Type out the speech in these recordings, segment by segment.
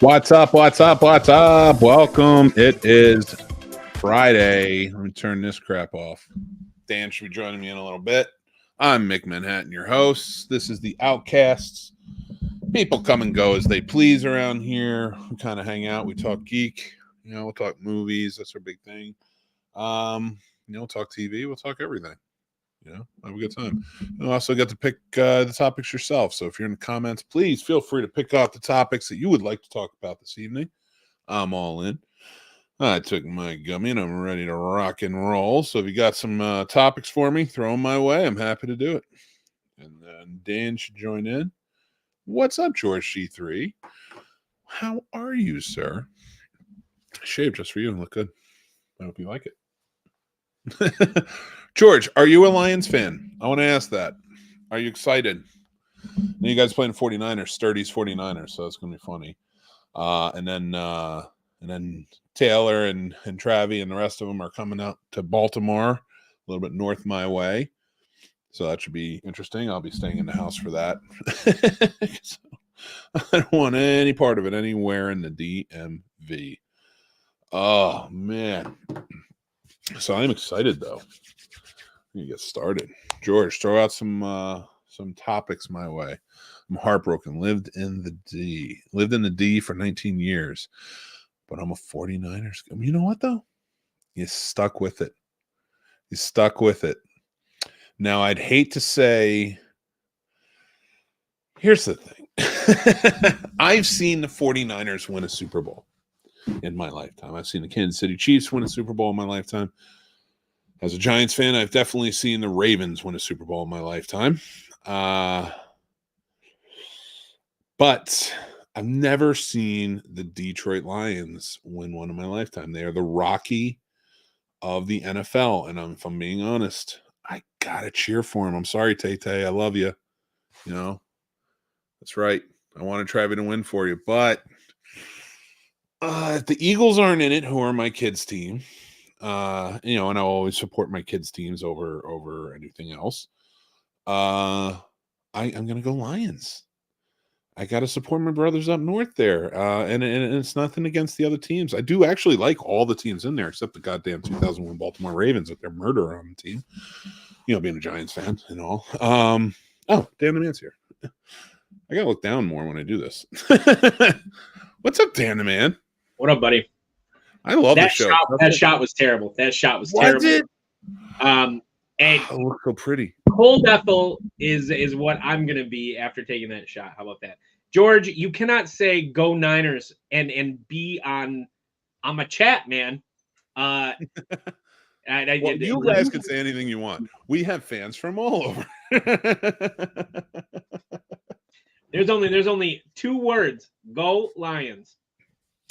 What's up? What's up? What's up? Welcome. It is Friday. Let me turn this crap off. Dan should be joining me in a little bit. I'm Mick Manhattan, your host. This is the Outcasts. People come and go as they please around here. We kind of hang out. We talk geek. We'll talk movies. That's our big thing. We'll talk TV. We'll talk everything. Have a good time. You also get to pick the topics yourself. So if you're in the comments, please feel free to pick out the topics that you would like to talk about this evening. I'm all in. I took my gummy and I'm ready to rock and roll. So if you got some topics for me, throw them my way. I'm happy to do it. And then Dan should join in. What's up, George C3? How are you, sir? I shaved just for you and look good. I hope you like it. George, are you a Lions fan? I want to ask that. Are you excited? You guys playing 49ers, Sturdy's 49ers, so it's going to be funny. And then Taylor and Travi and the rest of them are coming out to Baltimore, a little bit north my way. So that should be interesting. I'll be staying in the house for that. So, I don't want any part of it anywhere in the DMV. Oh, man. So I'm excited, though. You get started. George, throw out some topics my way. I'm heartbroken. Lived in the D for 19 years. But I'm a 49ers. You know what, though? You stuck with it. Now, I'd hate to say, here's the thing. I've seen the 49ers win a Super Bowl in my lifetime. I've seen the Kansas City Chiefs win a Super Bowl in my lifetime. As a Giants fan, I've definitely seen the Ravens win a Super Bowl in my lifetime. But I've never seen the Detroit Lions win one in my lifetime. They are the Rocky of the NFL. And if I'm being honest, I got to cheer for them. I'm sorry, Tay-Tay. I love you. That's right. I want Travi to win for you. But if the Eagles aren't in it, who are my kids' team, and I'll always support my kids' teams over anything else. I'm going to go Lions. I got to support my brothers up north there. And it's nothing against the other teams. I do actually like all the teams in there except the goddamn 2001 Baltimore Ravens with their murder on the team. Being a Giants fan and all. Oh, Dan the Man's here. I got to look down more when I do this. What's up, Dan the Man? What up, buddy? I love the show. That shot was terrible. Terrible. And it looks so pretty. Cold Ethel is what I'm gonna be after taking that shot. How about that, George? You cannot say "Go Niners" and be on a chat, man. You guys can say anything you want. We have fans from all over. There's only two words: "Go Lions."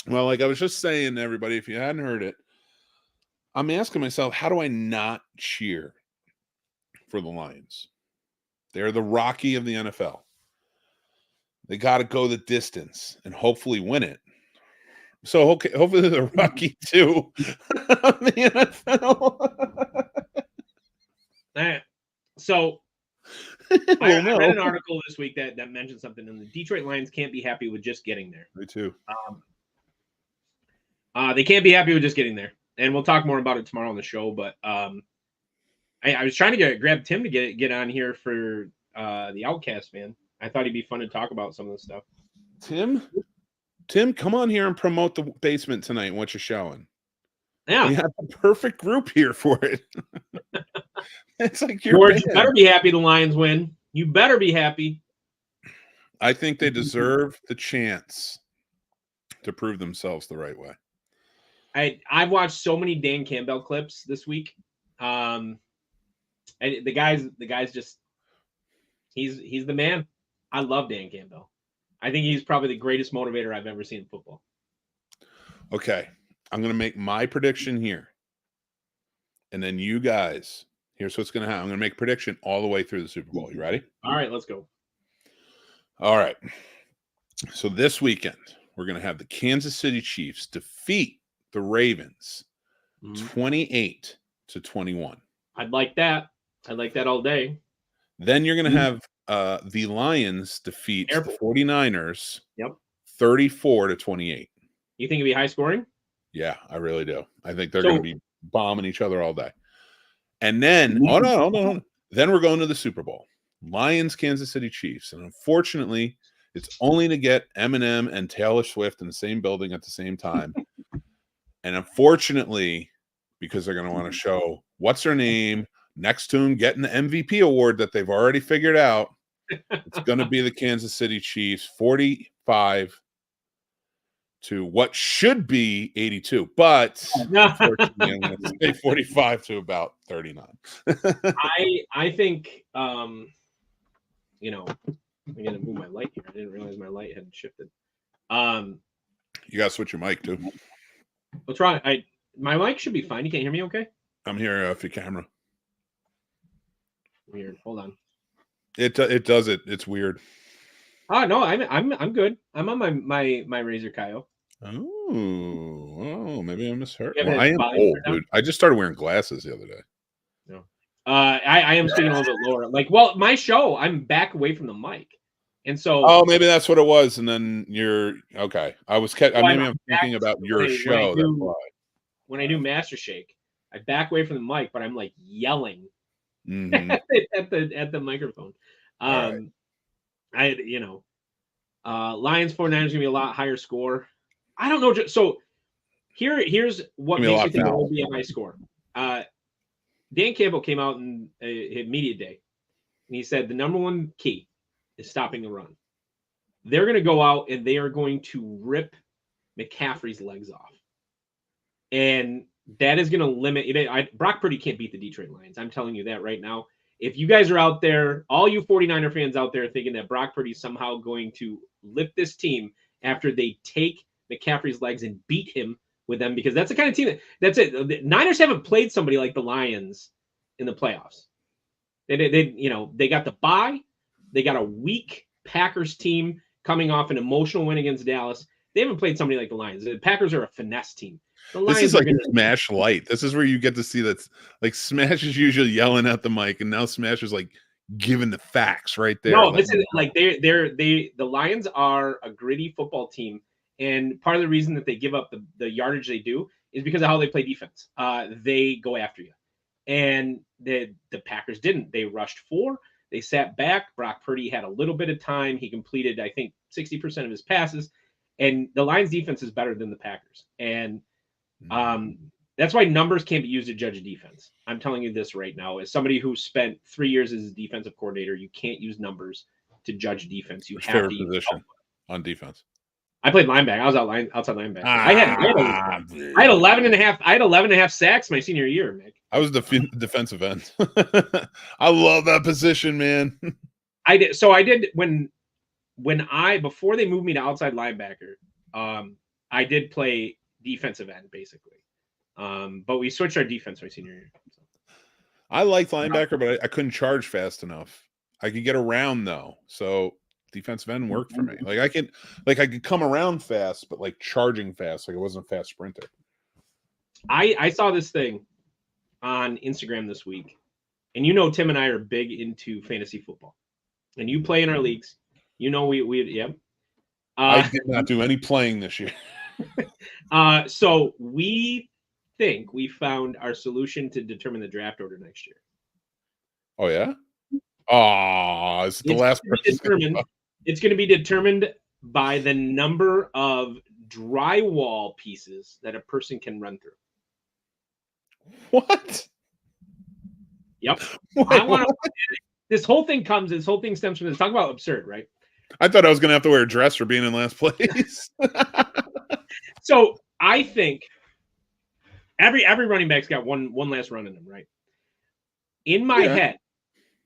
Well, like I was just saying to everybody, if you hadn't heard it, I'm asking myself, how do I not cheer for the Lions? They're the Rocky of the NFL. They got to go the distance and hopefully win it. So, okay, hopefully they're the Rocky too of the NFL. So, I read an article this week that mentioned something, and the Detroit Lions can't be happy with just getting there. Me too. They can't be happy with just getting there, and we'll talk more about it tomorrow on the show. But I was trying to grab Tim to get on here for the Outcast, man. I thought he'd be fun to talk about some of this stuff. Tim, come on here and promote the basement tonight once you're showing. Yeah, we have the perfect group here for it. It's like George, you better be happy the Lions win. You better be happy. I think they deserve the chance to prove themselves the right way. I've watched so many Dan Campbell clips this week. And the guy's just he's the man. I love Dan Campbell. I think he's probably the greatest motivator I've ever seen in football. Okay. I'm going to make my prediction here. And then you guys, here's what's going to happen. I'm going to make a prediction all the way through the Super Bowl. You ready? All right, let's go. All right. So this weekend, we're going to have the Kansas City Chiefs defeat the Ravens 28-21. I'd like that. I'd like that all day. Then you're going to have the Lions defeat the 49ers 34-28. You think it'd be high scoring? Yeah, I really do. I think they're So- going to be bombing each other all day. And then, no. Then we're going to the Super Bowl. Lions, Kansas City Chiefs. And unfortunately, it's only to get Eminem and Taylor Swift in the same building at the same time. And unfortunately, because they're going to want to show what's her name next to him getting the MVP award that they've already figured out, it's going to be the Kansas City Chiefs 45 to what should be 82, but unfortunately, I'm going to say 45 to about 39. I think you know, I'm gonna move my light here. I didn't realize my light hadn't shifted. You got to switch your mic too. What's wrong? My mic should be fine. You can't hear me, okay? I'm here off your camera. Weird. Hold on. It does it. It's weird. Oh no, I'm good. I'm on my Razer Kaio. Oh, maybe I misheard. Yeah, Well, I am old, dude. I just started wearing glasses the other day. No. I am speaking a little bit lower. Like, well, my show, I'm back away from the mic. And so Oh, maybe that's what it was. And then you're okay. I'm thinking about your show. That's why. When I do MasterShake, I back away from the mic, but I'm like yelling Mm-hmm. at the microphone. Right. Lions 49ers gonna be a lot higher score. I don't know. So here's what makes me think it will be a high score. Dan Campbell came out in media day, and he said the number one key is stopping the run. They're going to go out and they are going to rip McCaffrey's legs off, and that is going to limit it. Brock Purdy can't beat the Detroit Lions. I'm telling you that right now. If you guys are out there, all you 49er fans out there thinking that Brock Purdy is somehow going to lift this team after they take McCaffrey's legs and beat him with them, because that's the kind of team that's it. The Niners haven't played somebody like the Lions in the playoffs. They got the bye. They got a weak Packers team coming off an emotional win against Dallas. They haven't played somebody like the Lions. The Packers are a finesse team. This is like Smash Light. This is where you get to see that, like, Smash is usually yelling at the mic, and now Smash is like giving the facts right there. No, this is like the Lions are a gritty football team, and part of the reason that they give up the yardage they do is because of how they play defense. They go after you, and the Packers didn't. They rushed 4. They sat back. Brock Purdy had a little bit of time. He completed, I think, 60% of his passes, and the Lions defense is better than the Packers, and that's why numbers can't be used to judge a defense. I'm telling you this right now. As somebody who spent 3 years as a defensive coordinator, you can't use numbers to judge defense. You have to position on defense. I played linebacker. I was outside linebacker. I had 11 and a half. I had 11 and a half sacks my senior year, Mick. I was the defensive end. I love that position, man. I did. So I did when before they moved me to outside linebacker. I did play defensive end basically, but we switched our defense my senior year. So. I liked linebacker, but I couldn't charge fast enough. I could get around though, so defensive end worked for me. I could come around fast, but like charging fast, like I wasn't a fast sprinter. I saw this thing on Instagram this week, and Tim and I are big into fantasy football, and you play in our leagues. We. I did not do any playing this year. So we think we found our solution to determine the draft order next year. Oh yeah. Oh, it's the last person. It's going to be determined by the number of drywall pieces that a person can run through. What? Yep. This whole thing stems from this. Talk about absurd, right? I thought I was going to have to wear a dress for being in last place. So I think every running back's got one last run in them, right? In my head,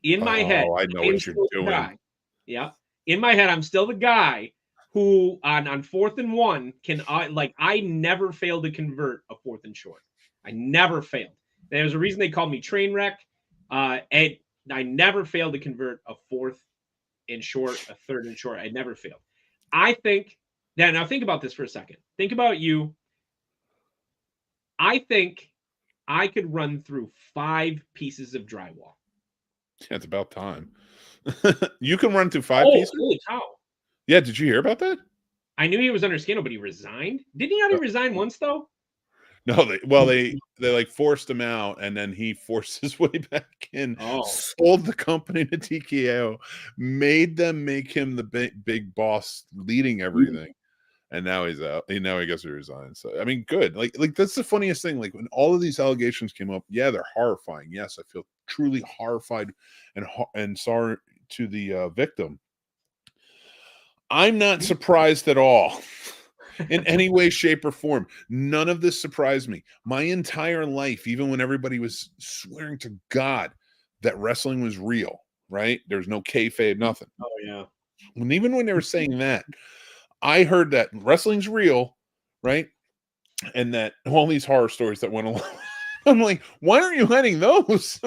I know what you're doing. Yeah. In my head, I'm still the guy who on 4th and 1 can I never failed to convert a 4th and short. I never failed. There's a reason they called me train wreck. And I never failed to convert a 4th and short, a 3rd and short. I never failed. I think that now think about this for a second. Think about you. I think I could run through 5 pieces of drywall. Yeah, it's about time. You can run through 5 pieces. Holy cow. Yeah, did you hear about that? I knew he was under scandal, but he resigned. Didn't he already resign once though? No, they like forced him out, and then he forced his way back in. Oh. Sold the company to TKO, made them make him the big boss, leading everything, and now he's out. Now he gets to resign. So I mean, good. Like that's the funniest thing. Like when all of these allegations came up, yeah, they're horrifying. Yes, I feel truly horrified and sorry to the victim. I'm not surprised at all. In any way, shape, or form. None of this surprised me. My entire life, even when everybody was swearing to God that wrestling was real, right? There's no kayfabe, nothing. Oh, yeah. And even when they were saying that, I heard that wrestling's real, right? And that all these horror stories that went along. I'm like, why aren't you hiding those?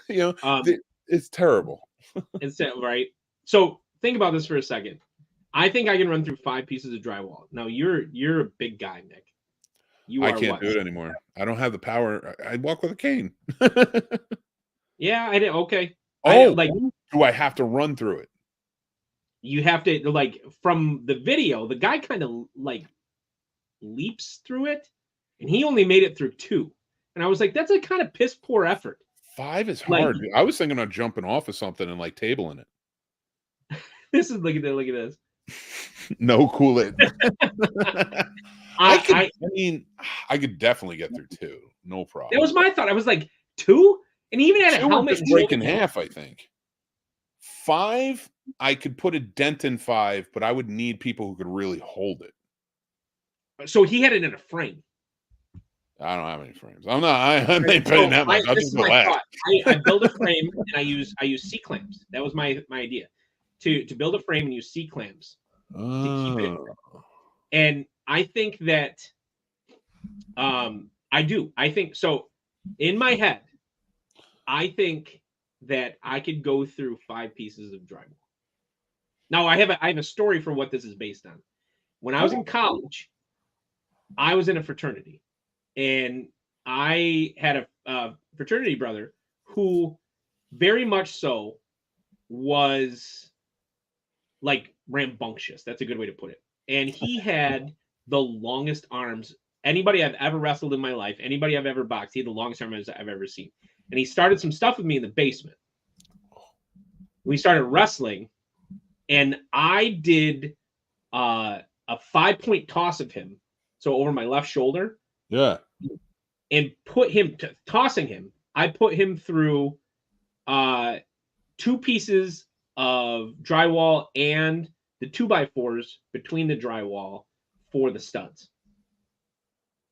It's terrible. It's right. So think about this for a second. I think I can run through 5 pieces of drywall. Now you're a big guy, Nick. I can't do it anymore. I don't have the power. I walk with a cane. Yeah, I did. Okay. Do I have to run through it? You have to, like, from the video, the guy kind of like leaps through it, and he only made it through 2. And I was like, that's a kind of piss poor effort. 5 is hard. Like, I was thinking of jumping off of something and like tabling it. This is look at this. No Kool-Aid. I could definitely get through 2. No problem. That was my thought. I was like, 2? And he even had a helmet. Just break in half, I think. 5, I could put a dent in 5, but I would need people who could really hold it. So he had it in a frame. I don't have any frames. I'm not. I ain't paying that much. I'll just go last. I build a frame and I use C clamps. That was my idea. To build a frame and use C clamps to keep it. And I think that I do. I think so. In my head, I think that I could go through 5 pieces of drywall. Now I have a story for what this is based on. When I was in college, I was in a fraternity, and I had a fraternity brother who very much so was like rambunctious. That's a good way to put it. And he had the longest arms anybody I've ever wrestled in my life, anybody I've ever boxed. He had the longest arms I've ever seen. And he started some stuff with me in the basement. We started wrestling, and I did a 5-point toss of him, so over my left shoulder. Yeah. And put him tossing him. I put him through 2 pieces of drywall and the 2x4s between the drywall for the studs.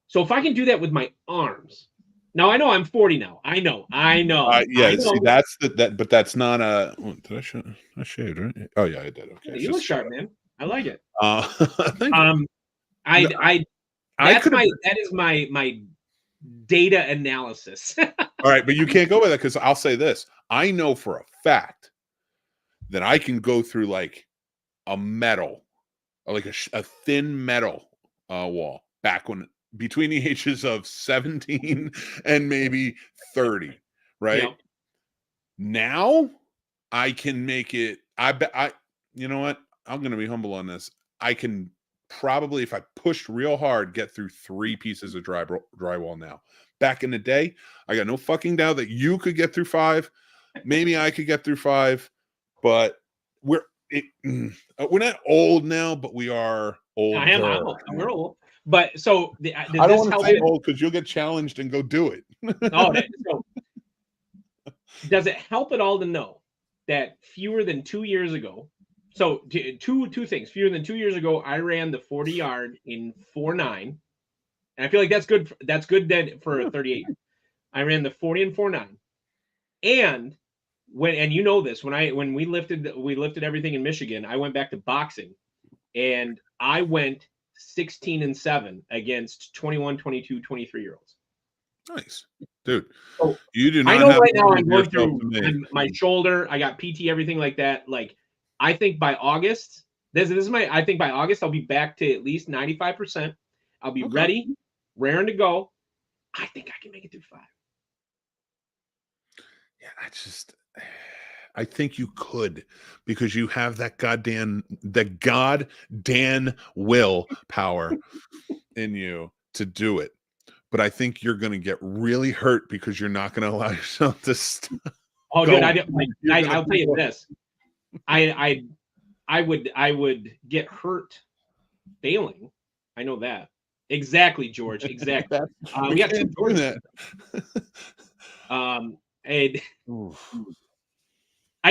So if I can do that with my arms, now I know I'm 40 now. I know. Yeah, see, that's but that's not a. Oh, did I shaved, right? Oh yeah, I did. Okay, you look sharp, man. I like it. That is my data analysis. All right, but you can't go with that because I'll say this: I know for a fact that I can go through like a metal, like a thin metal wall back when between the ages of 17 and maybe 30, right? Yep. Now I can make it. You know what? I'm going to be humble on this. I can probably, if I pushed real hard, get through 3 pieces of drywall now. Back in the day, I got no fucking doubt that you could get through 5. Maybe I could get through 5, but we're not old now, but we are old. I'm old. We're old. But so I don't want to say old because you'll get challenged and go do it. So does it help at all to know that fewer than 2 years ago? So two things. Fewer than 2 years ago, I ran the 40-yard in 4.9, and I feel like that's good. That's good then for a 38. I ran the 40 and 4.9, and you know this, when we lifted everything in Michigan, I went back to boxing, and I went 16-7 against 21, 22, 23-year-olds. Nice, dude. So you do not. I know right now I'm going through my shoulder. I got PT, everything like that. Like I think by August, I think by August I'll be back to at least 95%. I'll be ready, raring to go. I think I can make it through 5. Yeah, I think you could, because you have that goddamn will power in you to do it. But I think you're going to get really hurt because you're not going to allow yourself to stop. Oh, dude, I'll tell you this. I would get hurt failing. I know that. Exactly, George. Exactly. We got two George. I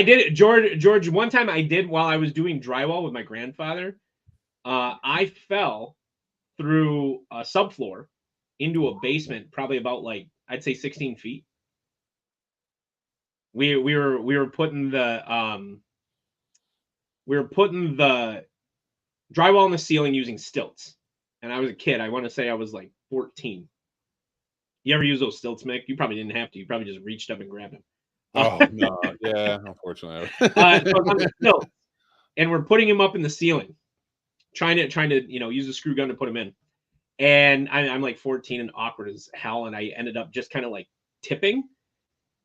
did it, George. One time I did while I was doing drywall with my grandfather. I fell through a subfloor into a basement, probably about like I'd say 16 feet. We were putting the drywall in the ceiling using stilts, and I was a kid. I want to say I was like 14. You ever use those stilts, Mick? You probably didn't have to. You probably just reached up and grabbed them. Oh no, yeah, unfortunately. So on the stilts, and we're putting him up in the ceiling, trying to use a screw gun to put him in. And I'm like 14 and awkward as hell, and I ended up just kind of like tipping,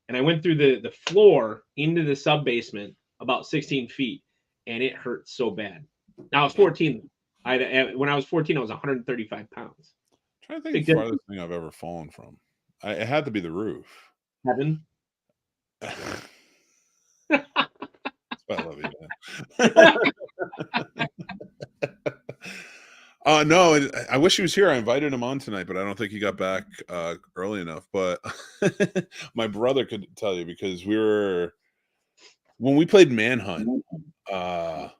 and I went through the floor into the sub basement about 16 feet, and it hurt so bad. Now I was 14. When I was 14, I was 135 pounds. I'm trying to think the farthest thing I've ever fallen from. It had to be the roof. Heaven. I love you, man. No, I wish he was here. I invited him on tonight, but I don't think he got back early enough. But my brother could tell you, because when we played Manhunt, I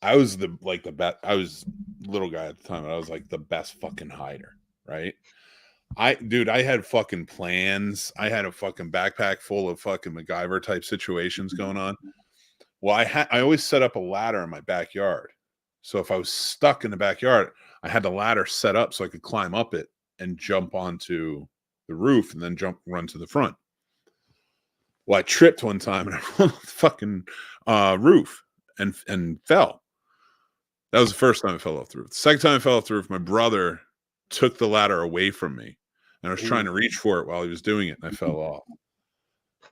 was the best. I was little guy at the time, and I was like the best fucking hider, right? I had fucking plans. I had a fucking backpack full of fucking MacGyver type situations going on. Well, I always set up a ladder in my backyard. So if I was stuck in the backyard, I had the ladder set up so I could climb up it and jump onto the roof and then run to the front. Well, I tripped one time and I rolled off the fucking roof and fell. That was the first time I fell off the roof. The second time I fell off the roof, my brother took the ladder away from me, and I was trying to reach for it while he was doing it, and I fell off.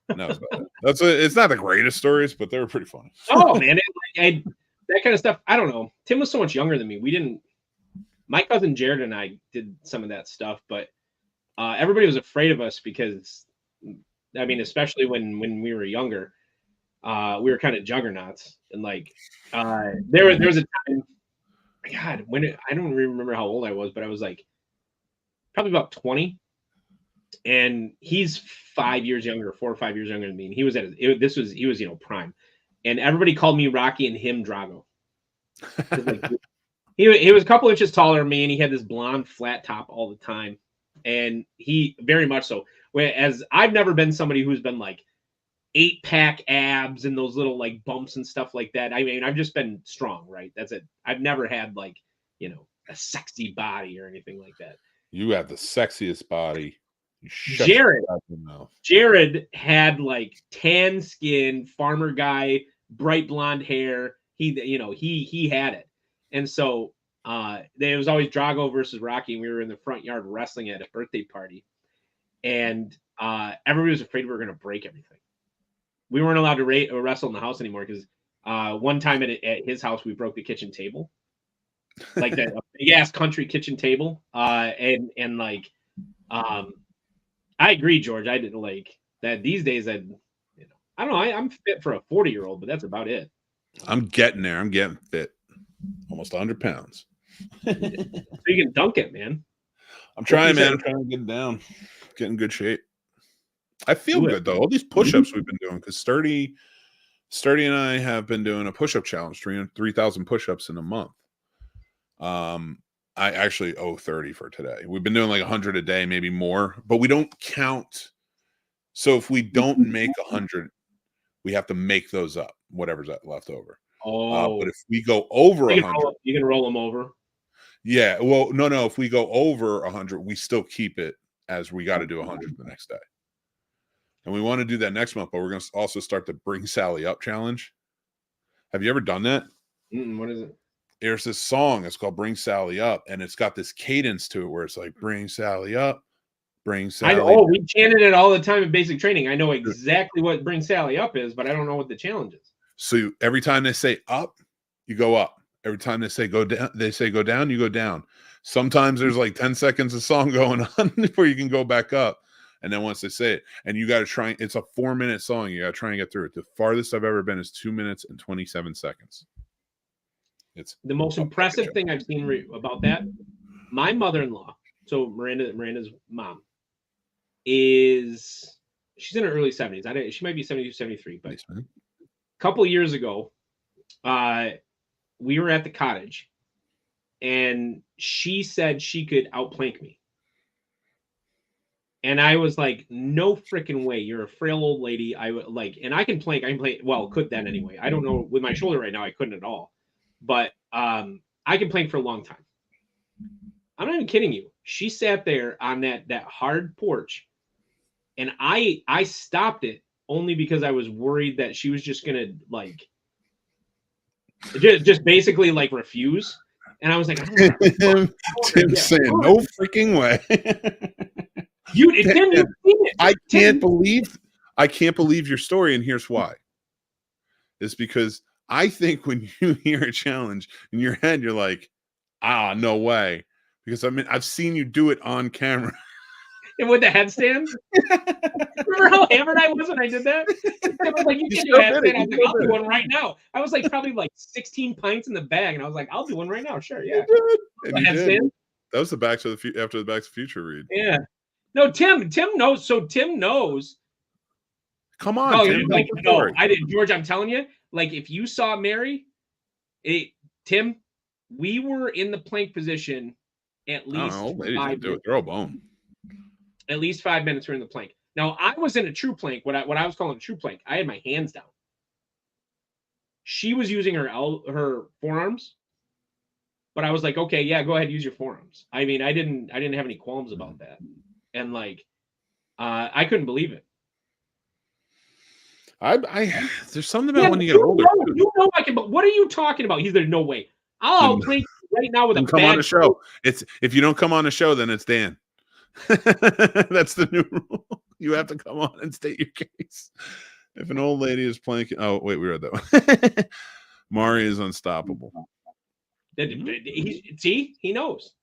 And that was about it. It's not the greatest stories, but they were pretty funny. Oh man, that kind of stuff. I don't know. Tim was so much younger than me. My cousin Jared and I did some of that stuff, but everybody was afraid of us because, I mean, especially when we were younger, we were kind of juggernauts, and like there was a time. God, I don't remember how old I was, but I was like probably about 20, and he's 5 years younger, 4 or 5 years younger than me, and he was he was prime, and everybody called me Rocky and him Drago. Like, he was a couple inches taller than me, and he had this blonde flat top all the time, and he very much so. Whereas I've never been somebody who's been like 8-pack abs and those little like bumps and stuff like that. I mean, I've just been strong, right? That's it. I've never had like, a sexy body or anything like that. You have the sexiest body. Jared had like tan skin, farmer guy, bright blonde hair. He had it. And so there was always Drago versus Rocky, and we were in the front yard wrestling at a birthday party. And everybody was afraid we were going to break everything. We weren't allowed to wrestle in the house anymore because one time at his house, we broke the kitchen table, like that big ass country kitchen table. I agree, George. I didn't like that. These days, I don't know. I'm fit for a 40-year-old, but that's about it. I'm getting there. I'm getting fit. Almost 100 pounds. So you can dunk it, man. I'm trying, man. I'm trying to get down. Get in good shape. I feel good though. All these push-ups we've been doing, because Sturdy and I have been doing a push-up challenge, 3,000 push-ups in a month. I actually owe 30 for today. We've been doing like 100 a day, maybe more, but we don't count. So if we don't make 100, we have to make those up, whatever's left over. But if we go over 100, you can roll them over. Yeah. Well, no. If we go over 100, we still keep it as we got to do 100 the next day. And we want to do that next month, but we're going to also start the Bring Sally Up challenge. Have you ever done that? What is it? There's this song. It's called Bring Sally Up, and it's got this cadence to it where it's like, bring Sally up, Bring Sally. We chanted it all the time in basic training. I know exactly what Bring Sally Up is, but I don't know what the challenge is. So every time they say up, you go up. Every time they say go down, you go down. Sometimes there's like 10 seconds of song going on before you can go back up. And then once they say it, and you got to try, it's a 4-minute song. You got to try and get through it. The farthest I've ever been is 2 minutes and 27 seconds. It's the most impressive thing I've seen about that. My mother-in-law, so Miranda's mom, she's in her early 70s. She might be 72, 73, but a couple of years ago, we were at the cottage, and she said she could outplank me. And I was like, no freaking way. You're a frail old lady. And I can plank. Well, could then anyway. I don't know. With my shoulder right now, I couldn't at all. But I can plank for a long time. I'm not even kidding you. She sat there on that hard porch, and I stopped it only because I was worried that she was just gonna just basically refuse. And I was like, Tim's saying no freaking way. You've seen it. I can't believe your story, and here's why. It's because I think when you hear a challenge in your head, you're like, no way. Because I've seen you do it on camera. And with the headstand? Remember how hammered I was when I did that? I was like, you can't do a headstand. I was like, I'll do one right now. I was probably 16 pints in the bag, and I was like, I'll do one right now. Sure, yeah. And you did. That was after the Back to the Future read. Yeah. No, Tim knows. So Tim knows. Come on, Tim. No, I didn't, George. I'm telling you, if you saw Mary, Tim, we were in the plank position at least 5 minutes. Throw a bone. At least 5 minutes we're in the plank. Now I was in a true plank. What I was calling a true plank. I had my hands down. She was using her forearms, but I was like, okay, yeah, go ahead, use your forearms. I mean, I didn't have any qualms about that. And I couldn't believe it. There's something about when you get older. You know I can. But what are you talking about? He's there. No way. I'll play right now with a come on the show. It's if you don't come on the show, then it's Dan. That's the new rule. You have to come on and state your case. If an old lady is playing, oh wait, we read that one. Mari is unstoppable. See, he knows.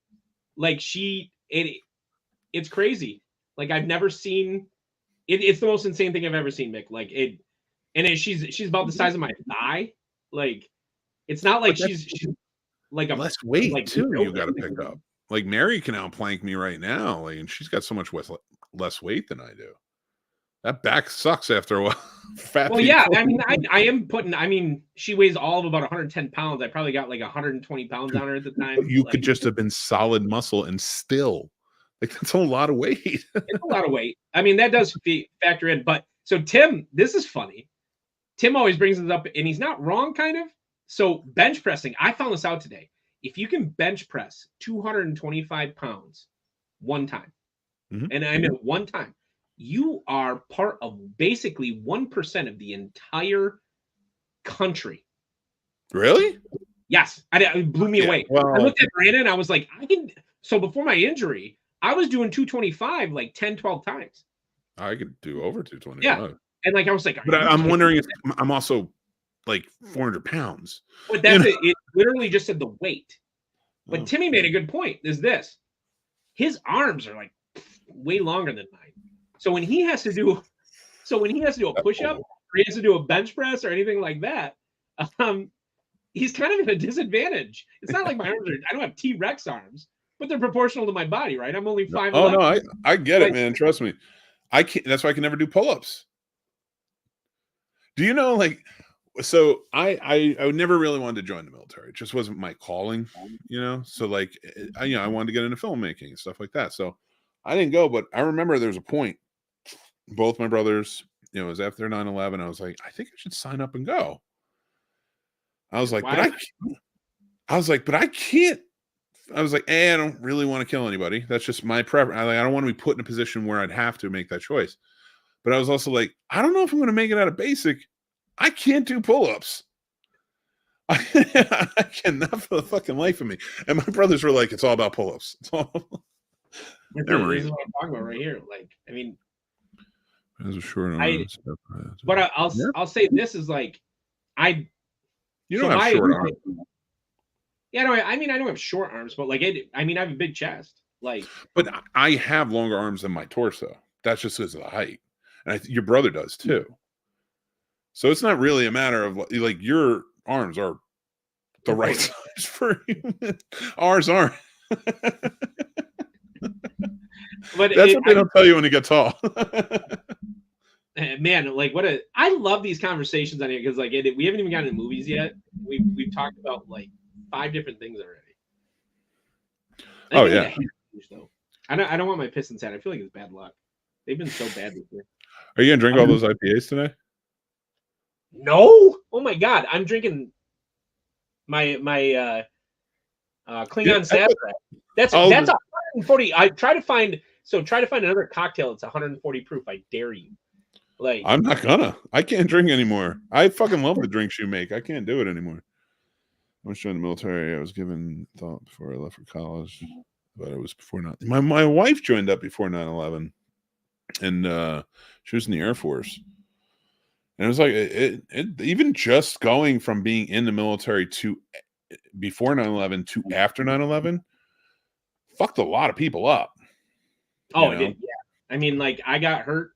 It's crazy. I've never seen it. It's the most insane thing I've ever seen, Mick. She's about the size of my thigh. It's not like she's like a less weight too. You got to pick up. Mary can outplank me right now, and she's got so much less weight than I do. That back sucks after a while. Well, yeah. I mean, I am putting. I mean, she weighs all of about 110 pounds. I probably got 120 pounds on her at the time. You could just have been solid muscle and still. That's a lot of weight. It's a lot of weight. I mean, that does factor in. But so Tim, this is funny. Tim always brings this up, and he's not wrong, kind of. So bench pressing, I found this out today. If you can bench press 225 pounds one time, and I mean one time, you are part of basically 1% of the entire country. Really? Yes. It blew me away. Well, I looked at Brandon and I was like, I can. So before my injury, I was doing 225 10, 12 times. I could do over 225. Yeah. And I was like, but I'm wondering if I'm also 400 pounds. But that's it. It literally just said the weight. But Timmy made a good point. Is this? His arms are way longer than mine. So when he has to do a push-up, or he has to do a bench press or anything like that, he's kind of at a disadvantage. It's not like my arms I don't have T-Rex arms, but they're proportional to my body, right? I'm only 5'11". Oh no, I get it, man. Trust me. I can't. That's why I can never do pull-ups. Do you know, so I never really wanted to join the military. It just wasn't my calling, So I wanted to get into filmmaking and stuff like that. So I didn't go, but I remember there was a point. Both my brothers, it was after 9/11. I was like, I think I should sign up and go. I was like, but I can't. I was like, I don't really want to kill anybody. That's just my preference. I don't want to be put in a position where I'd have to make that choice. But I was also like, I don't know if I'm going to make it out of basic. I can't do pull-ups. I cannot for the fucking life of me. And my brothers were like, it's all about pull-ups. This is what I'm talking about right here. Like, I mean, as a short but I'll say this is like, you don't have short arms. Yeah, no, I mean, I don't have short arms, but like, I mean, I have a big chest. Like, but I have longer arms than my torso. That's just because of the height, and your brother does too. So it's not really a matter of like your arms are the right size for you. Ours aren't. But that's what they don't tell you when you get tall. Man, like I love these conversations on here because like we haven't even gotten into movies yet. We've talked about like 5 different things already. Yeah. Though. I don't want my Pistons hat. I feel like it's bad luck. They've been so bad this year. Are you gonna drink all those IPAs today? No. Oh my God, I'm drinking my Klingon Snapchat. That's 140. I try to find another cocktail that's 140 proof. I dare you. Like, I'm not gonna. I can't drink anymore. I fucking love the drinks you make. I can't do it anymore. I was joining the military. I was given thought before I left for college, but it was before my wife joined up before 9/11, and she was in the Air Force. And it was like it even just going from being in the military to before 9/11 to after 9/11 fucked a lot of people up. Oh, it did. Yeah. I mean, like, I got hurt.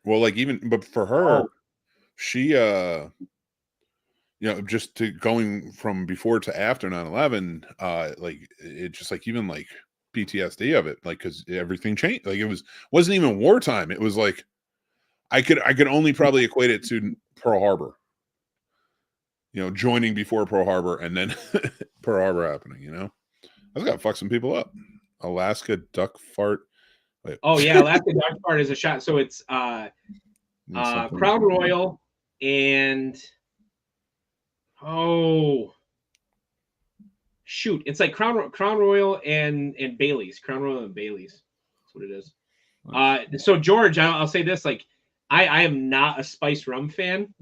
Well, like, but for her, she just to going from before to after 9/11, like, it just like even like PTSD of it, like, because everything changed. Like, it wasn't even wartime. It was like I could only probably equate it to Pearl Harbor. Joining before Pearl Harbor and then Pearl Harbor happening. That's got to fuck some people up. Alaska duck fart. Wait. Oh yeah, Alaska duck fart is a shot. So it's Crown Royal and it's like Crown Royal and Bailey's. Crown Royal and Bailey's. That's what it is. So George, I'll say this: like, I am not a spiced rum fan,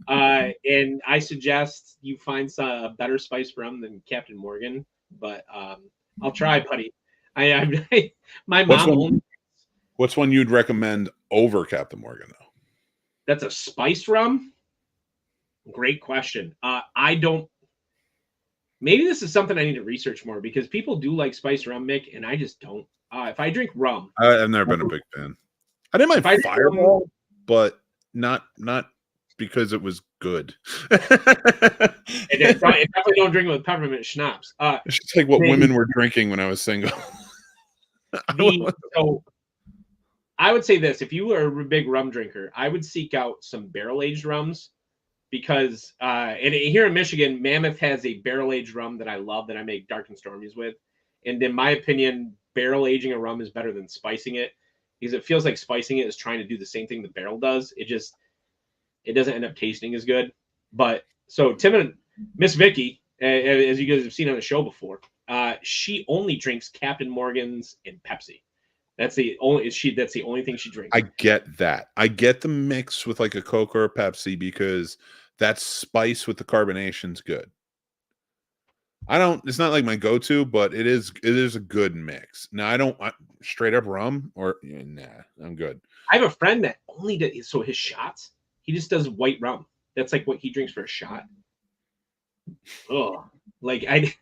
and I suggest you find a better spiced rum than Captain Morgan. But I'll try, buddy. My mom. What's one you'd recommend over Captain Morgan though? That's a spiced rum. Great question. I don't. Maybe this is something I need to research more because people do like spiced rum, Mick, and I just don't. If I drink rum, I've never been a big fan. I didn't mind Fireball, but not because it was good. It definitely don't drink it with peppermint schnapps. It's just like what women were drinking when I was single. So I would say this: if you are a big rum drinker, I would seek out some barrel-aged rums because and here in Michigan, Mammoth has a barrel-aged rum that I love that I make Dark and Stormies with. And in my opinion, barrel aging a rum is better than spicing it because it feels like spicing it is trying to do the same thing the barrel does. It doesn't end up tasting as good. But so Tim and Miss Vicky, as you guys have seen on the show before, she only drinks Captain Morgan's and Pepsi. That's the only thing she drinks. I get that. I get the mix with like a Coke or a Pepsi because that spice with the carbonation's good. It's not like my go-to, but it is a good mix. Now I straight up rum I'm good. I have a friend that only does, so his shots, he just does white rum. That's like what he drinks for a shot. Oh, like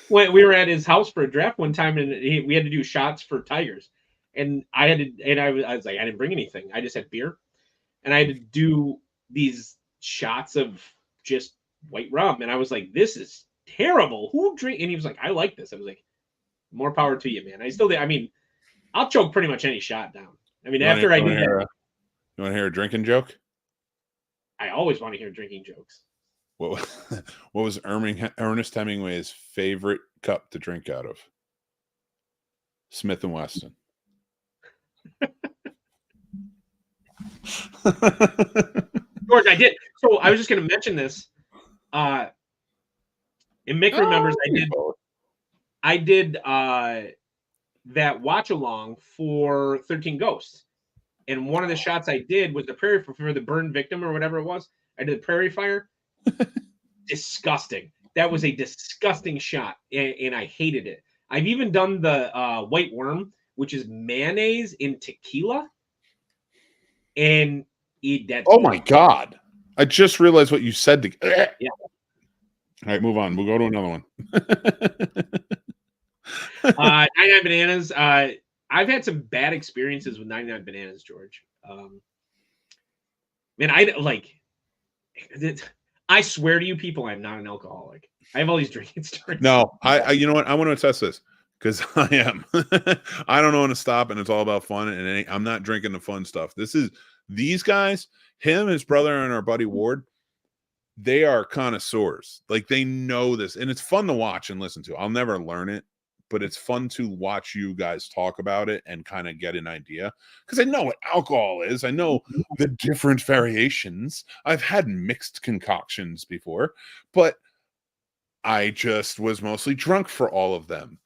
when we were at his house for a draft one time and we had to do shots for Tigers. And I was like, I didn't bring anything. I just had beer and I had to do these shots of just white rum. And I was like, this is terrible. Who drink? And he was like, I like this. I was like, more power to you, man. I'll choke pretty much any shot down. I mean, after I do that. You want to hear a drinking joke? I always want to hear drinking jokes. What was Ernest Hemingway's favorite cup to drink out of? Smith & Wesson. George, I did. So I was just going to mention this. And Mick remembers I did that watch along for 13 Ghosts. And one of the shots I did was the prairie for the burn victim or whatever it was. I did the prairie fire. Disgusting. That was a disgusting shot, and I hated it. I've even done the white worm, which is mayonnaise in tequila, and that's oh my God. I just realized what you said. Yeah. All right, move on. We'll go to another one. 99 Bananas. I've had some bad experiences with 99 Bananas, George. Man, I swear to you people, I'm not an alcoholic. I have all these drinking stories. No, I you know what? I want to attest this because I am. I don't know when to stop, and it's all about fun. And I'm not drinking the fun stuff. These guys, him, his brother, and our buddy Ward. They are connoisseurs. Like, they know this, and it's fun to watch and listen to. I'll never learn it, but it's fun to watch you guys talk about it and kind of get an idea, because I know what alcohol is. I know the different variations. I've had mixed concoctions before, but I just was mostly drunk for all of them.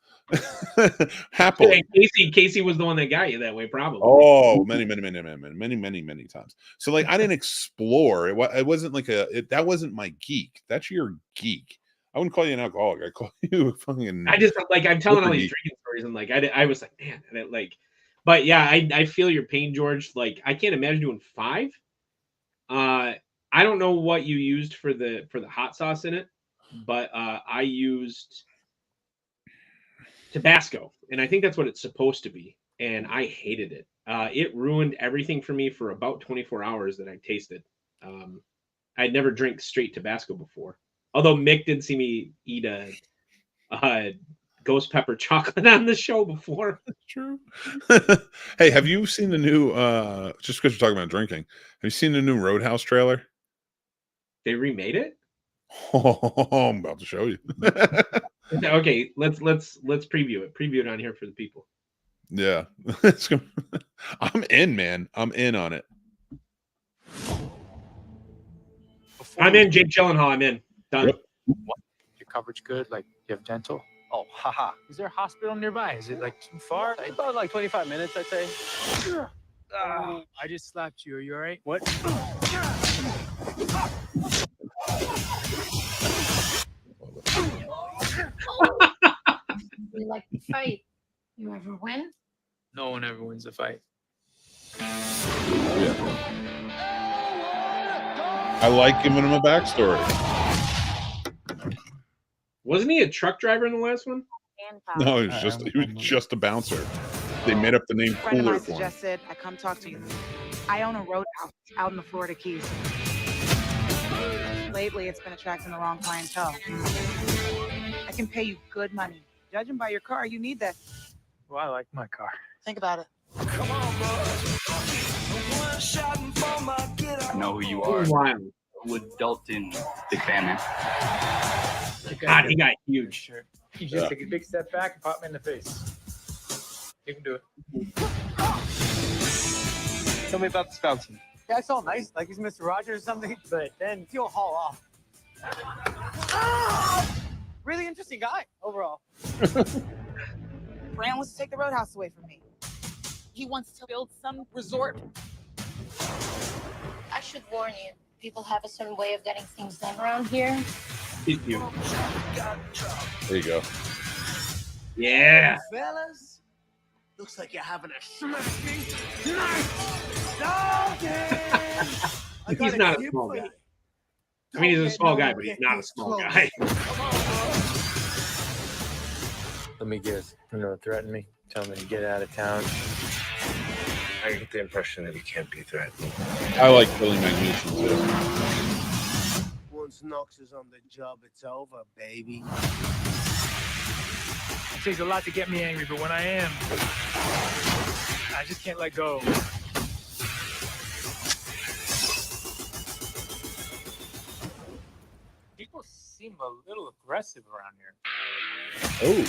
Happily. Casey was the one that got you that way, probably. Oh, many times. So, like, I didn't explore. It wasn't like that wasn't my geek. That's your geek. I wouldn't call you an alcoholic. I call you a fucking. I just I'm telling all these drinking stories, and like I was like, man, and it, like, but yeah, I feel your pain, George. Like, I can't imagine doing 5. I don't know what you used for the hot sauce in it, but I used Tabasco, and I think that's what it's supposed to be, and I hated it. It ruined everything for me for about 24 hours that I tasted. I'd never drank straight Tabasco before, although Mick did see me eat a ghost pepper chocolate on the show before. True. Hey, have you seen the new just because you're talking about drinking, have you seen the new Roadhouse trailer? They remade it? Oh, I'm about to show you. Okay, let's preview it. Preview it on here for the people. Yeah. I'm in, man. I'm in on it. I'm in. Jake Gyllenhaal, I'm in. Done. Yep. What? Your coverage good? Like, you have dental? Oh, haha. Is there a hospital nearby? Is it, like, too far? About like 25 minutes, I'd say. I just slapped you. Are you all right? What? We like to fight. You ever win? No one ever wins a fight. Yeah. I like giving him a backstory. Wasn't he a truck driver in the last one? No, he was just a bouncer. They made up the name A friend of Cooler mine for him. suggested I come talk to you. I own a roadhouse out in the Florida Keys. Lately, it's been attracting the wrong clientele. I can pay you good money. Judging by your car, you need that. Well, I like my car. Think about it. I know who you are. Wild. Wood Dalton, big fan, man. God, he got huge. Sure. You just take a big step back and pop me in the face. You can do it. Tell me about this bouncing. Yeah, it's all nice, like he's Mr. Rogers or something, but then he'll haul off. Really interesting guy, overall. Brand wants to take the roadhouse away from me. He wants to build some resort. I should warn you. People have a certain way of getting things done around here. He's cute. There you go. Yeah. Fellas, looks like you're having a smashing He's not a small guy. I mean, he's a small guy, but he's not a small guy. Let me guess. You're gonna threaten me? Tell me to get out of town. I get the impression that he can't be threatened. I like Billy Magnuson too. Once Knox is on the job, it's over, baby. It takes a lot to get me angry, but when I am, I just can't let go. People seem a little aggressive around here. Oh.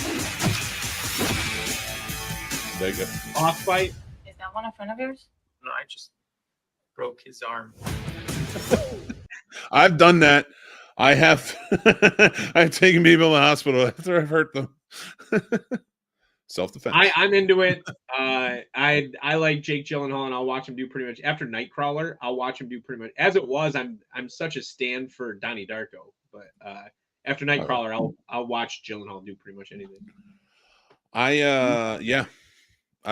There you go. Off fight. Is that one in front of yours? No, I just broke his arm. I've done that. I have I've taken people to the hospital after I've hurt them. Self-defense. I'm into it. I like Jake Gyllenhaal, and I'll watch him do pretty much after Nightcrawler. I'll watch him do pretty much as it was. I'm such a stand for Donnie Darko, but After Nightcrawler, I'll watch Gyllenhaal do pretty much anything. I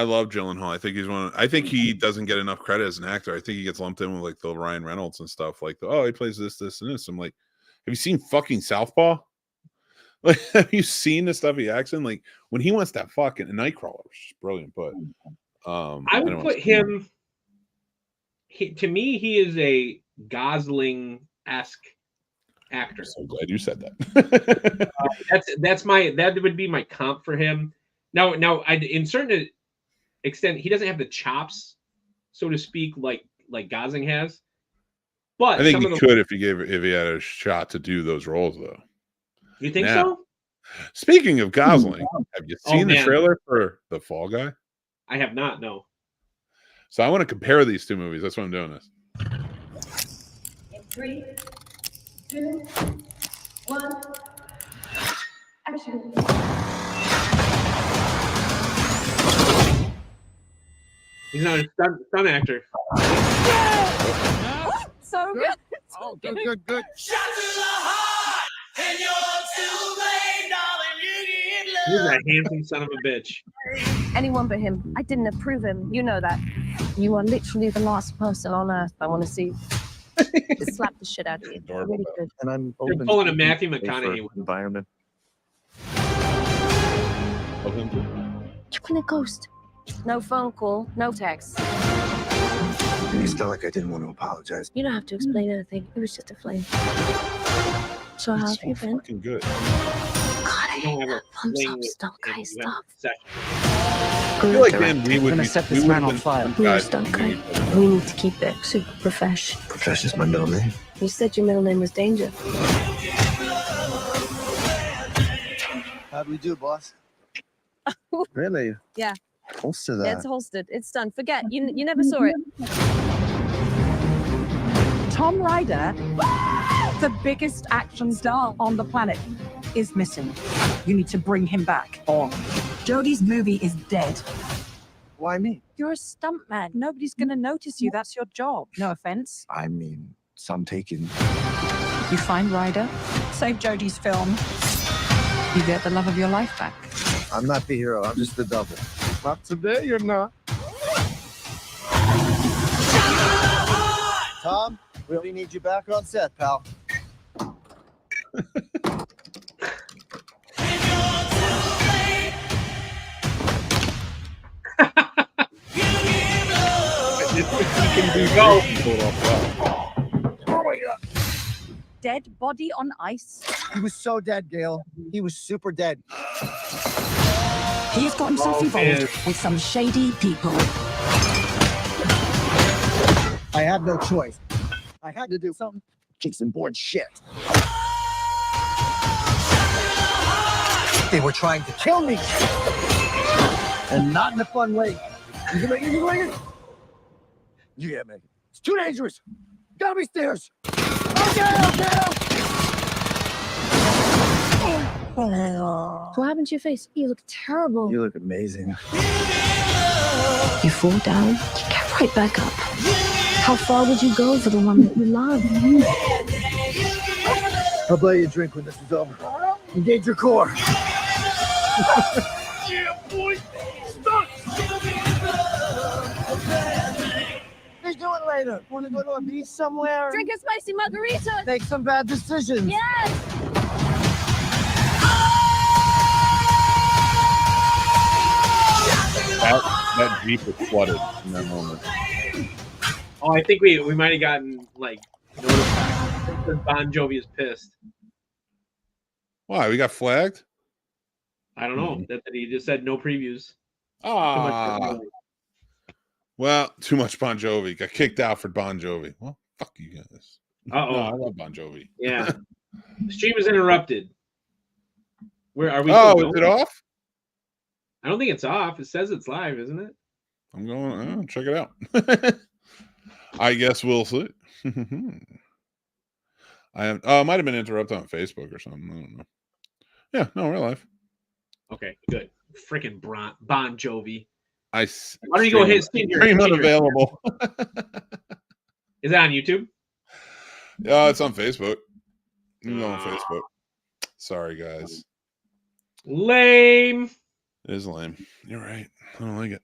love Gyllenhaal. I think he's I think he doesn't get enough credit as an actor. I think he gets lumped in with like the Ryan Reynolds and stuff. Like, he plays this, this, and this. I'm like, have you seen fucking Southpaw? Like, have you seen the stuff he acts in? Like, when he wants that fucking Nightcrawler, which is brilliant. But I would put him. To me, he is a Gosling-esque actor. I'm so glad you said that. That would be my comp for him. Now, in certain extent, he doesn't have the chops, so to speak, like Gosling has. But I think he could if he had a shot to do those roles, though. You think so? Speaking of Gosling, have you seen the trailer for The Fall Guy? I have not. No. So I want to compare these two movies. That's why I'm doing this. In 3, 2, 1, action. He's not a stunt actor. So good. Oh, good. He's a handsome son of a bitch. Anyone but him. I didn't approve him. You know that. You are literally the last person on earth I want to see. Just slap the shit out of you. Really good. And I'm They're open pulling to a Matthew pay for McConaughey. environment. You've been a ghost. No phone call, no text. It's not like I didn't want to apologize. You don't have to explain anything. It was just a flame. So how have you been? Fucking good. God, I You don't hate have a that. Thumbs fling up, with stuff, him. guys, You have stuff. sex. I feel like then we would set this man on fire. You're a stunt guy. We need to keep it super profesh. Profesh is my middle name. You said your middle name was Danger. How'd we do, boss? Really? Yeah. Holster that. Yeah, it's holstered. It's done. Forget. You never saw it. Tom Ryder, the biggest action star on the planet, is missing. You need to bring him back. Or Jodie's movie is dead. Why me? You're a stuntman. Nobody's going to notice you. That's your job. No offense. I mean, some taken. You find Ryder, save Jodie's film. You get the love of your life back. I'm not the hero. I'm just the double. Not today, you're not. Tom, we really need you back on set, pal. Dead body on ice. He was so dead, Gail. He was super dead. He has got himself involved with some shady people. I had no choice. I had to do something. Jason Bourne shit. They were trying to kill me. And not in a fun way. You can make it, you can make it. You can't make it. It's too dangerous. Gotta be stairs. Okay. What happened to your face? You look terrible. You look amazing. You fall down, you get right back up. How far would you go for the one that you love? I'll buy you a drink when this is over. Engage your core. Yeah, boy. Stop. Let's do it later. Want to go to a beach somewhere? Drink a spicy margarita. Make some bad decisions. Yes. That Jeep was flooded in that moment. Oh, I think we might have gotten like notified because Bon Jovi is pissed. Why? We got flagged? I don't know. That he just said no previews. Well, too much Bon Jovi. Got kicked out for Bon Jovi. Well, fuck you guys. Uh-oh. No, I love Bon Jovi. Yeah. The stream is interrupted. Where are we? Oh, is it off? I don't think it's off. It says it's live, isn't it? I'm going. Check it out. I guess we'll see. It might have been interrupted on Facebook or something. I don't know. Yeah, no, we're live. Okay, good. Freaking Bon Jovi. Why don't you go hit stream unavailable? Is that on YouTube? Yeah, it's on Facebook. You can go on Facebook. Sorry, guys. Lame. It is lame. You're right. I don't like it.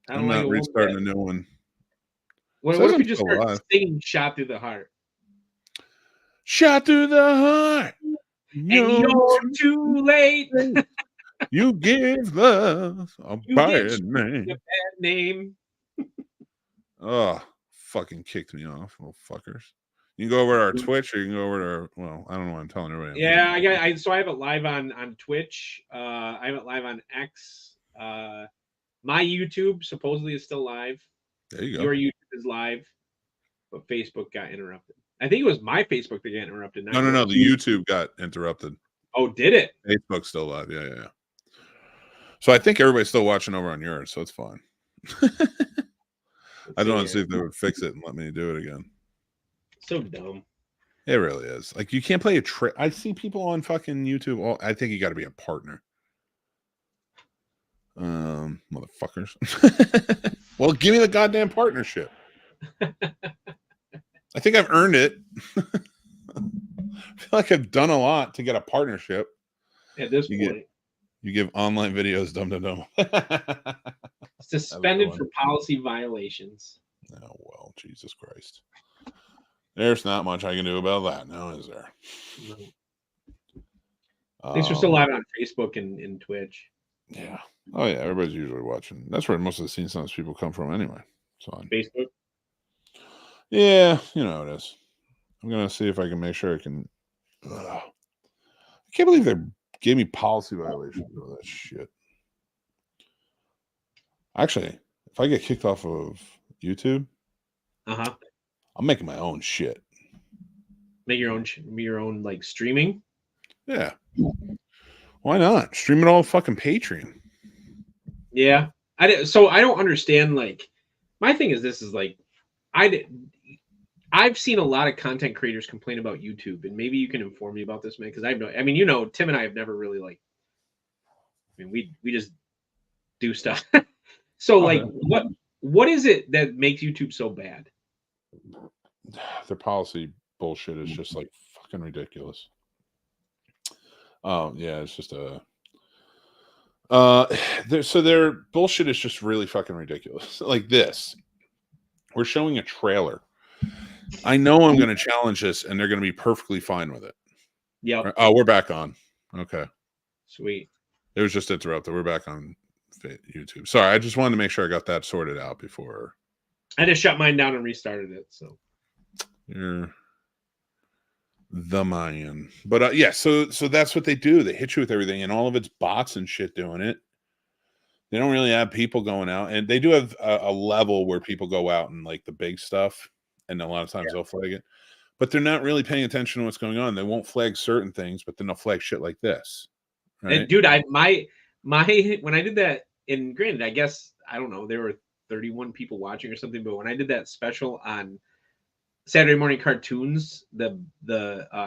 I don't I'm like not it one restarting a bit. new one. What Says if I'm we just still start alive. singing "Shot Through the Heart"? Shot through the heart. And you're too late. You give love a You bad give name. a bad name. Oh, fucking kicked me off, little fuckers. You can go over to our Twitch, or you can go over to our, well, I don't know what I'm telling everybody. Yeah, I have it live on Twitch. I have it live on X. My YouTube supposedly is still live. There you go. Your YouTube is live, but Facebook got interrupted. I think it was my Facebook that got interrupted. No. The YouTube got interrupted. Oh, did it? Facebook's still live. Yeah. So I think everybody's still watching over on yours, so it's fine. I don't want to see if they would fix it and let me do it again. So dumb. It really is. Like, you can't play a trick. I see people on fucking YouTube. I think you got to be a partner. Motherfuckers. Well, give me the goddamn partnership. I think I've earned it. I feel like I've done a lot to get a partnership. At this point, you give online videos dum. Suspended for policy violations. Oh, well, Jesus Christ. There's not much I can do about that now, is there? At least we're still live on Facebook and Twitch. Yeah. Oh, yeah. Everybody's usually watching. That's where most of the Scene Snobs people come from anyway. So on Facebook? Yeah, you know it is. I'm going to see if I can make sure I can. I can't believe they gave me policy violations for that shit. Actually, if I get kicked off of YouTube, I'm making my own shit. Make your own like streaming? Yeah. Why not? Stream it all fucking Patreon. Yeah. So I don't understand, like, my thing is this is like I've seen a lot of content creators complain about YouTube, and maybe you can inform me about this, man, because Tim and I have never really, like, I mean, we just do stuff. So like what is it that makes YouTube so bad? Their policy bullshit is just like fucking ridiculous. Oh yeah, it's just so their bullshit is just really fucking ridiculous. Like this, we're showing a trailer. I know I'm going to challenge this, and they're going to be perfectly fine with it. Yep. Oh, we're back on. Okay. Sweet. It was just interrupted. We're back on YouTube. Sorry, I just wanted to make sure I got that sorted out before. I just shut mine down and restarted it. So you're the man. But yeah, so that's what they do. They hit you with everything, and all of it's bots and shit doing it. They don't really have people going out, and they do have a level where people go out and like the big stuff, and a lot of times they'll flag it, but they're not really paying attention to what's going on. They won't flag certain things, but then they'll flag shit like this. Right? And dude, my when I did that, and granted, I guess I don't know, there were 31 people watching or something, but when I did that special on Saturday morning cartoons, the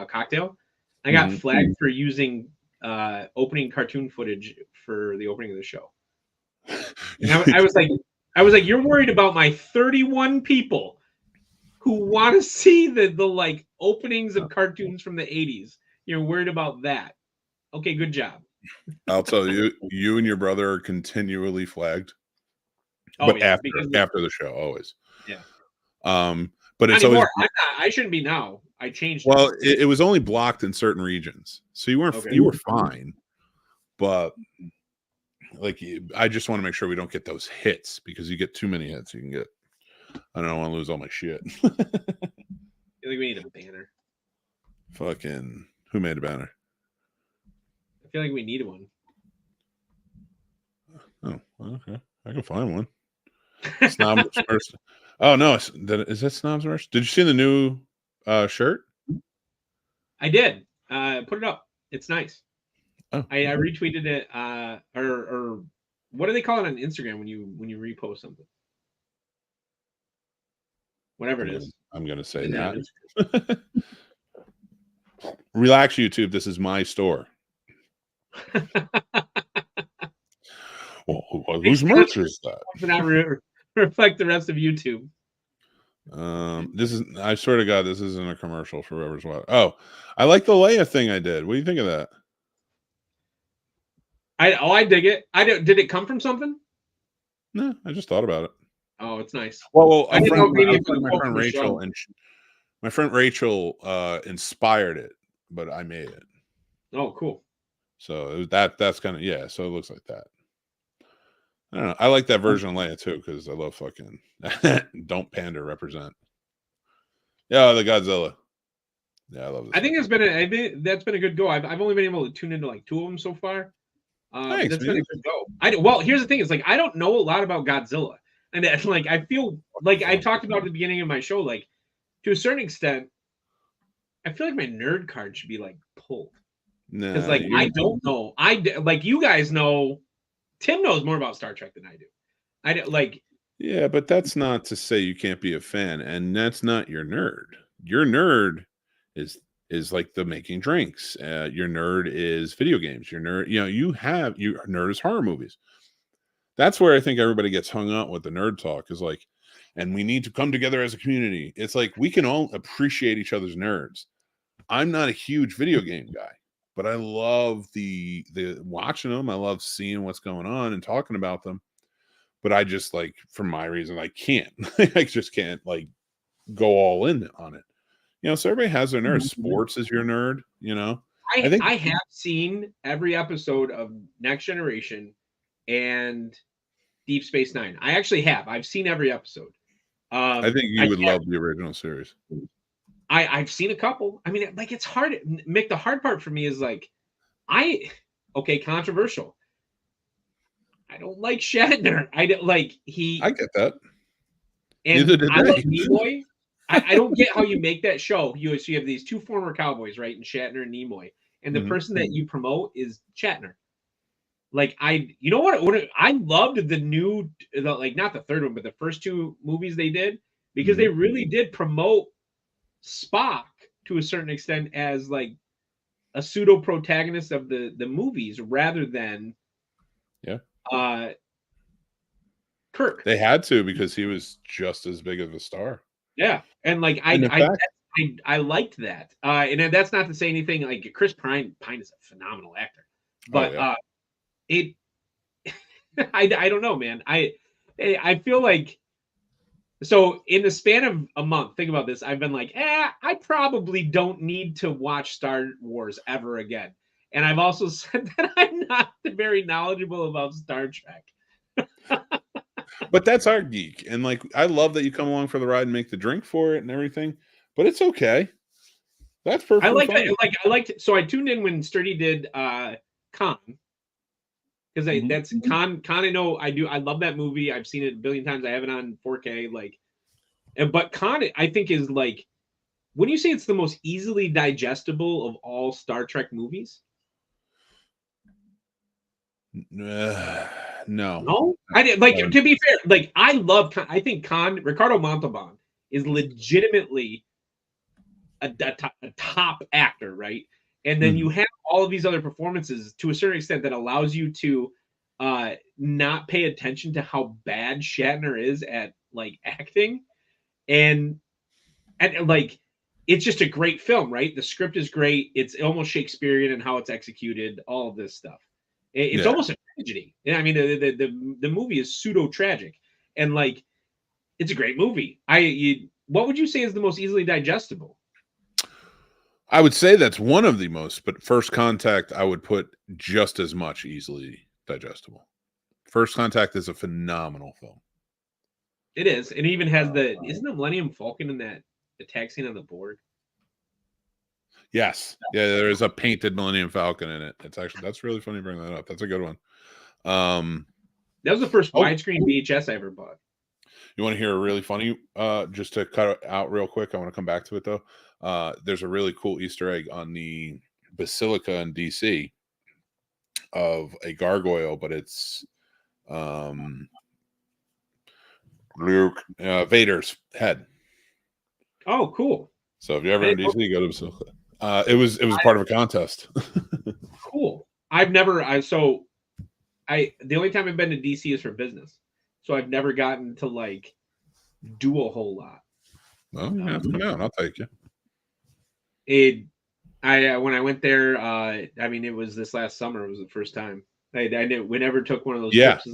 cocktail, I got flagged for using opening cartoon footage for the opening of the show. And I was like, you're worried about my 31 people who want to see the like openings of cartoons from the 80s. You're worried about that. Okay, good job. I'll tell you, you and your brother are continually flagged. Oh, but yeah, after the show, always. Yeah. But it's anymore. always. I shouldn't be now. I changed. Well, it was only blocked in certain regions, so you weren't. Okay. You were fine, but like I just want to make sure we don't get those hits, because you get too many hits, you can get. I don't want to lose all my shit. I think we need a banner. Fucking who made a banner? I feel like we need one. Oh, okay. I can find one. Snobs first. Oh no, is that Snobs first? Did you see the new shirt? I did. Put it up. It's nice. Oh. I retweeted it. Or what do they call it on Instagram when you repost something? Whatever it is. I'm gonna say that. Relax, YouTube. This is my store. Well, whose merch is that? Not reflect the rest of YouTube. This is, I swear to God, this isn't a commercial for whoever's watching. Oh, I like the Leia thing I did. What do you think of that? I dig it. Did it come from something? No, I just thought about it. Oh, it's nice. Well, I didn't know maybe my friend Rachel and my friend Rachel inspired it, but I made it. Oh, cool. So that's kind of, yeah. So it looks like that. I don't know. I like that version of Leia too because I love fucking don't pander, represent. Yeah, the Godzilla. Yeah, I love this. I think that's been a good go. I've only been able to tune into like 2 of them so far. Thanks, that's man. been a good go. Well, here's the thing: is like I don't know a lot about Godzilla, and like I feel like I talked about at the beginning of my show. Like to a certain extent, I feel like my nerd card should be like pulled because like I don't know. Like you guys know. Tim knows more about Star Trek than I do. I don't like. Yeah, but that's not to say you can't be a fan, and that's not your nerd. Your nerd is like the making drinks. Your nerd is video games. Your nerd, your nerd is horror movies. That's where I think everybody gets hung up with the nerd talk is like, and we need to come together as a community. It's like we can all appreciate each other's nerds. I'm not a huge video game guy, but I love the watching them. I love seeing what's going on and talking about them. But I just like, for my reason, I can't. I just can't like go all in on it. So everybody has their nerd. Sports is your nerd. I have seen every episode of Next Generation and Deep Space Nine. I actually have. I've seen every episode. I think you would love the original series. I've seen a couple. I mean, like it's hard. Mick, the hard part for me is like, controversial. I don't like Shatner. I get that. And neither did I love they. Nimoy. I don't get how you make that show. You have these 2 former cowboys, right? And Shatner and Nimoy. And the person that you promote is Shatner. Like you know what I loved not the third one, but the first 2 movies they did because they really did promote Spock to a certain extent as like a pseudo protagonist of the movies rather than Kirk. They had to because he was just as big of a star. Yeah, and like I liked that. And that's not to say anything. Like Chris Pine is a phenomenal actor, but I don't know, man. I feel like so in the span of a month. Think about this. I've been like, I probably don't need to watch Star Wars ever again. And I've also said that I'm not very knowledgeable about Star Trek. But that's our geek. And like, I love that you come along for the ride and make the drink for it and everything, but it's okay. That's perfect. I like that. I liked it. So I tuned in when Sturdy did Con. Because that's Con I know I do. I love that movie. I've seen it a billion times. I have it on 4K. But Con I think is like, wouldn't you say it's the most easily digestible of all Star Trek movies? No, I didn't like. To be fair, like I love. I think Ricardo Montalban is legitimately a top actor, right? And then you have all of these other performances to a certain extent that allows you to not pay attention to how bad Shatner is at like acting, and like it's just a great film, right? The script is great. It's almost Shakespearean in how it's executed. All of this stuff. It's almost a tragedy. I mean, the movie is pseudo tragic, and like it's a great movie. What would you say is the most easily digestible? I would say that's one of the most, but First Contact I would put just as much easily digestible. First Contact is a phenomenal film. It is. It even has isn't the Millennium Falcon in that attack scene on the board? Yes. Yeah, there's a painted Millennium Falcon in it. That's really funny to bring that up. That's a good one. That was the first widescreen VHS I ever bought. You want to hear a really funny, just to cut it out real quick, I want to come back to it though. There's a really cool Easter egg on the Basilica in DC of a gargoyle, but it's Vader's head. Oh, cool. So if you're ever in DC, go to Basilica. It was part of a contest. Cool. The only time I've been to DC is for business. So I've never gotten to like do a whole lot. Well, you have to come out. I'll take you. When I went there, I mean, it was this last summer. It was the first time. We never took one of those trips.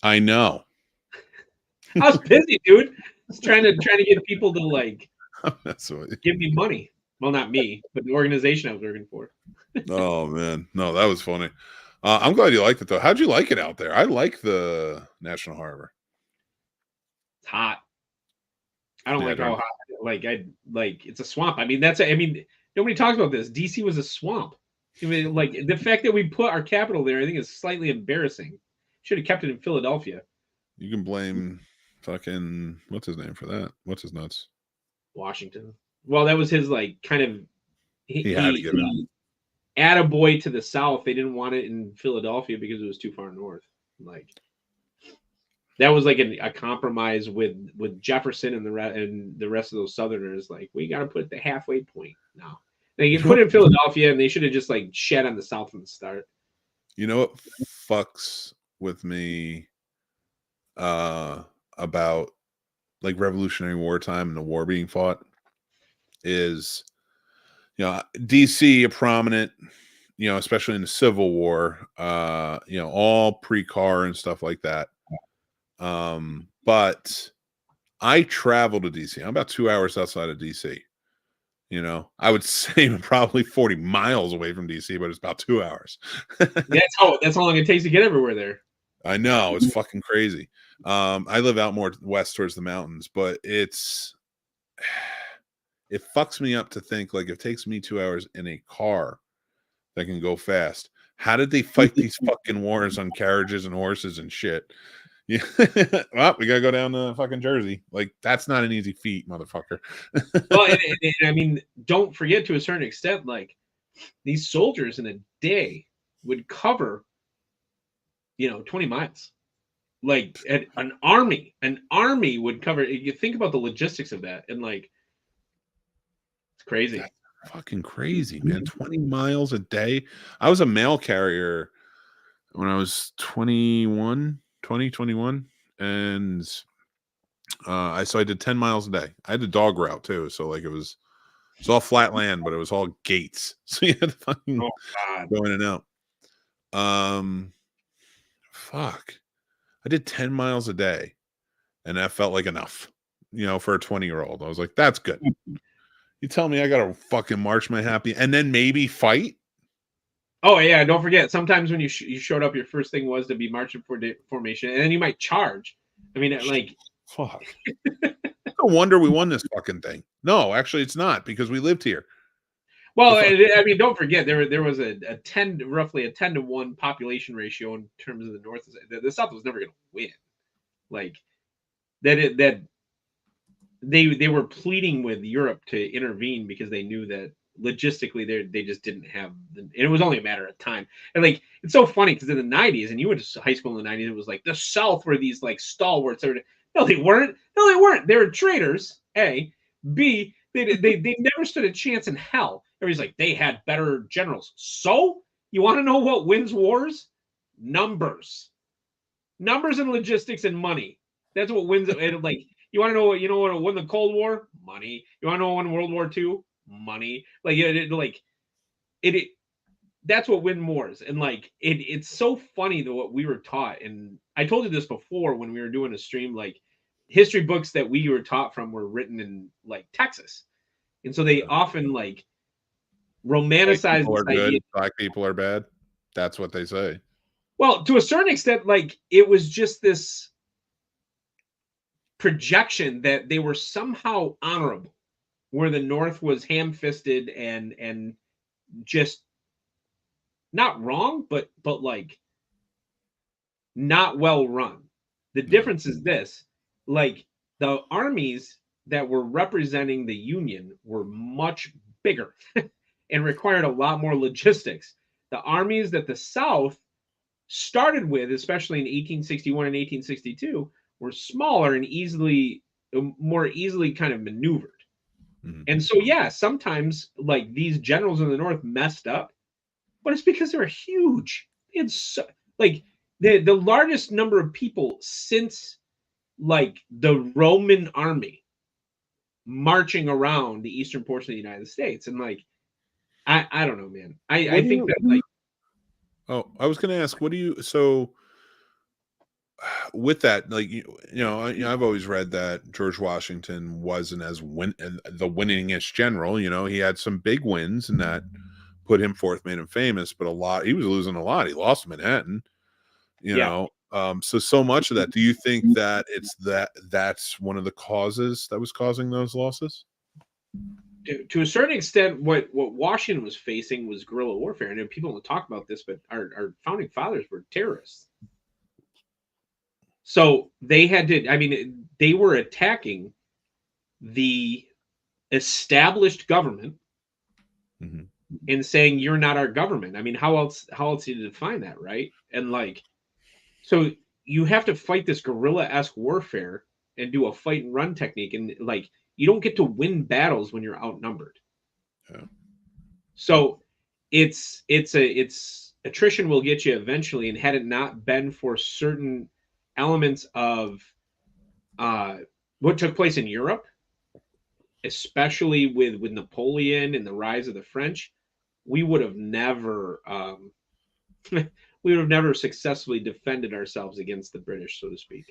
I know. I was busy, dude. I was trying to get people to like give me money. Well, not me, but the organization I was working for. Oh man, no, that was funny. I'm glad you liked it though. How'd you like it out there? I like the National Harbor. It's hot. I don't like how hot. It's a swamp. I mean, nobody talks about this. DC was a swamp. I mean, like the fact that we put our capital there, I think is slightly embarrassing. Should have kept it in Philadelphia. You can blame fucking what's his name for that? What's his nuts? Washington. Well, that was his like kind of. He had to give it. Attaboy to the South. They didn't want it in Philadelphia because it was too far north. Like that was like a compromise with Jefferson and the rest of those Southerners. Like we got to put the halfway point now. They put it in Philadelphia, and they should have just like shed on the South from the start. You know what fucks with me about like Revolutionary War time and the war being fought is, you know, DC a prominent, you know, especially in the Civil War, you know, all pre-car and stuff like that. But I travel to DC. I'm about 2 hours outside of DC. You know, I would say probably 40 miles away from DC, but it's about 2 hours. That's how long it takes to get everywhere there. I know, it's fucking crazy. I live out more west towards the mountains, but it fucks me up to think like it takes me 2 hours in a car that can go fast. How did they fight these fucking wars on carriages and horses and shit? Yeah, well, we gotta go down to fucking Jersey. Like that's not an easy feat, motherfucker. Well, and I mean, don't forget to a certain extent, like these soldiers in a day would cover, you know, 20 miles. Like an army would cover. You think about the logistics of that, and like it's crazy. That's fucking crazy, man. 20 miles a day. I was a mail carrier when I was 21, and I did 10 miles a day. I had a dog route too, so like it's all flat land, but it was all gates, so you had to fucking go in and out. Fuck, I did 10 miles a day, and that felt like enough, you know, for a 20-year-old. I was like, that's good. You tell me I gotta fucking march my happy and then maybe fight? Oh yeah, don't forget. Sometimes when you showed up, your first thing was to be marching formation, and then you might charge. I mean, like, fuck. No wonder we won this fucking thing. No, actually, it's not because we lived here. Well, I mean, don't forget there was roughly a 10-to-1 population ratio in terms of the North. The South was never going to win. Like that they were pleading with Europe to intervene because they knew that logistically they just didn't have and it was only a matter of time. And like it's so funny because in the 90s, and you went to high school in the 90s, it was like the South were these like stalwarts. No, they weren't. They were traitors. A. B. They never stood a chance in hell. Everybody's like they had better generals. So you want to know what wins wars? Numbers and logistics and money. That's what wins it. Like you want to know what won the Cold War? Money. You want to know what won World War II? Money. Like it that's what win wars. And like it's so funny though what we were taught. And I told you this before when we were doing a stream, like history books that we were taught from were written in like Texas, and so they often like romanticize people are good, black people are bad. That's what they say. Well, to a certain extent, like it was just this projection that they were somehow honorable, where the North was ham-fisted and just not wrong, but like not well run. The difference is this: like the armies that were representing the Union were much bigger and required a lot more logistics. The armies that the South started with, especially in 1861 and 1862, were smaller and more easily kind of maneuvered. Mm-hmm. And so, yeah, sometimes like these generals in the North messed up, but it's because they're huge. It's like the largest number of people since like the Roman army marching around the eastern portion of the United States. And like, I don't know, man. I What do think you- that like, Oh, I was going to ask, what do you, so with that, like, I've always read that George Washington wasn't as the winningest general. He had some big wins and that put him forth, made him famous, but he was losing a lot. He lost Manhattan, so much of that. Do you think that that's one of the causes that was causing those losses? to a certain extent, what Washington was facing was guerrilla warfare. I know people don't talk about this, but our founding fathers were terrorists. So they had to, I mean, they were attacking the established government and saying, you're not our government. I mean, how else do you define that, right? And like, so you have to fight this guerrilla-esque warfare and do a fight and run technique. And like, you don't get to win battles when you're outnumbered. Yeah. So it's attrition will get you eventually. And had it not been for certain elements of what took place in Europe, especially with Napoleon and the rise of the French, we would have never successfully defended ourselves against the British, so to speak.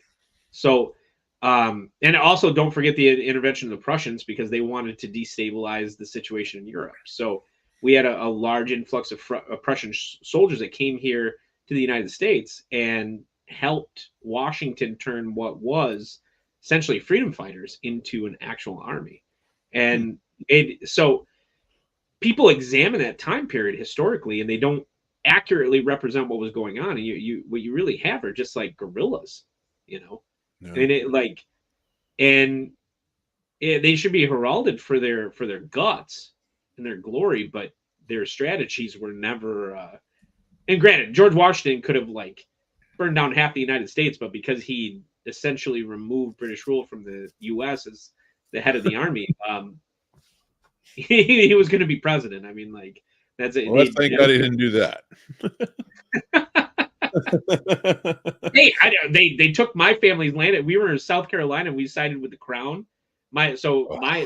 So and also don't forget the intervention of the Prussians, because they wanted to destabilize the situation in Europe. So we had a large influx of Prussian soldiers that came here to the United States and helped Washington turn what was essentially freedom fighters into an actual army. And so people examine that time period historically, and they don't accurately represent what was going on. And what you really have are just like guerrillas, Yeah. And they should be heralded for their guts and their glory, but their strategies were never. And granted, George Washington could have like burned down half the United States, but because he essentially removed British rule from the U.S. as the head of the army, he was going to be president. I mean, like that's it. Well, thank God he didn't do that. Hey, they took my family's land. We were in South Carolina. We sided with the crown. My dad's side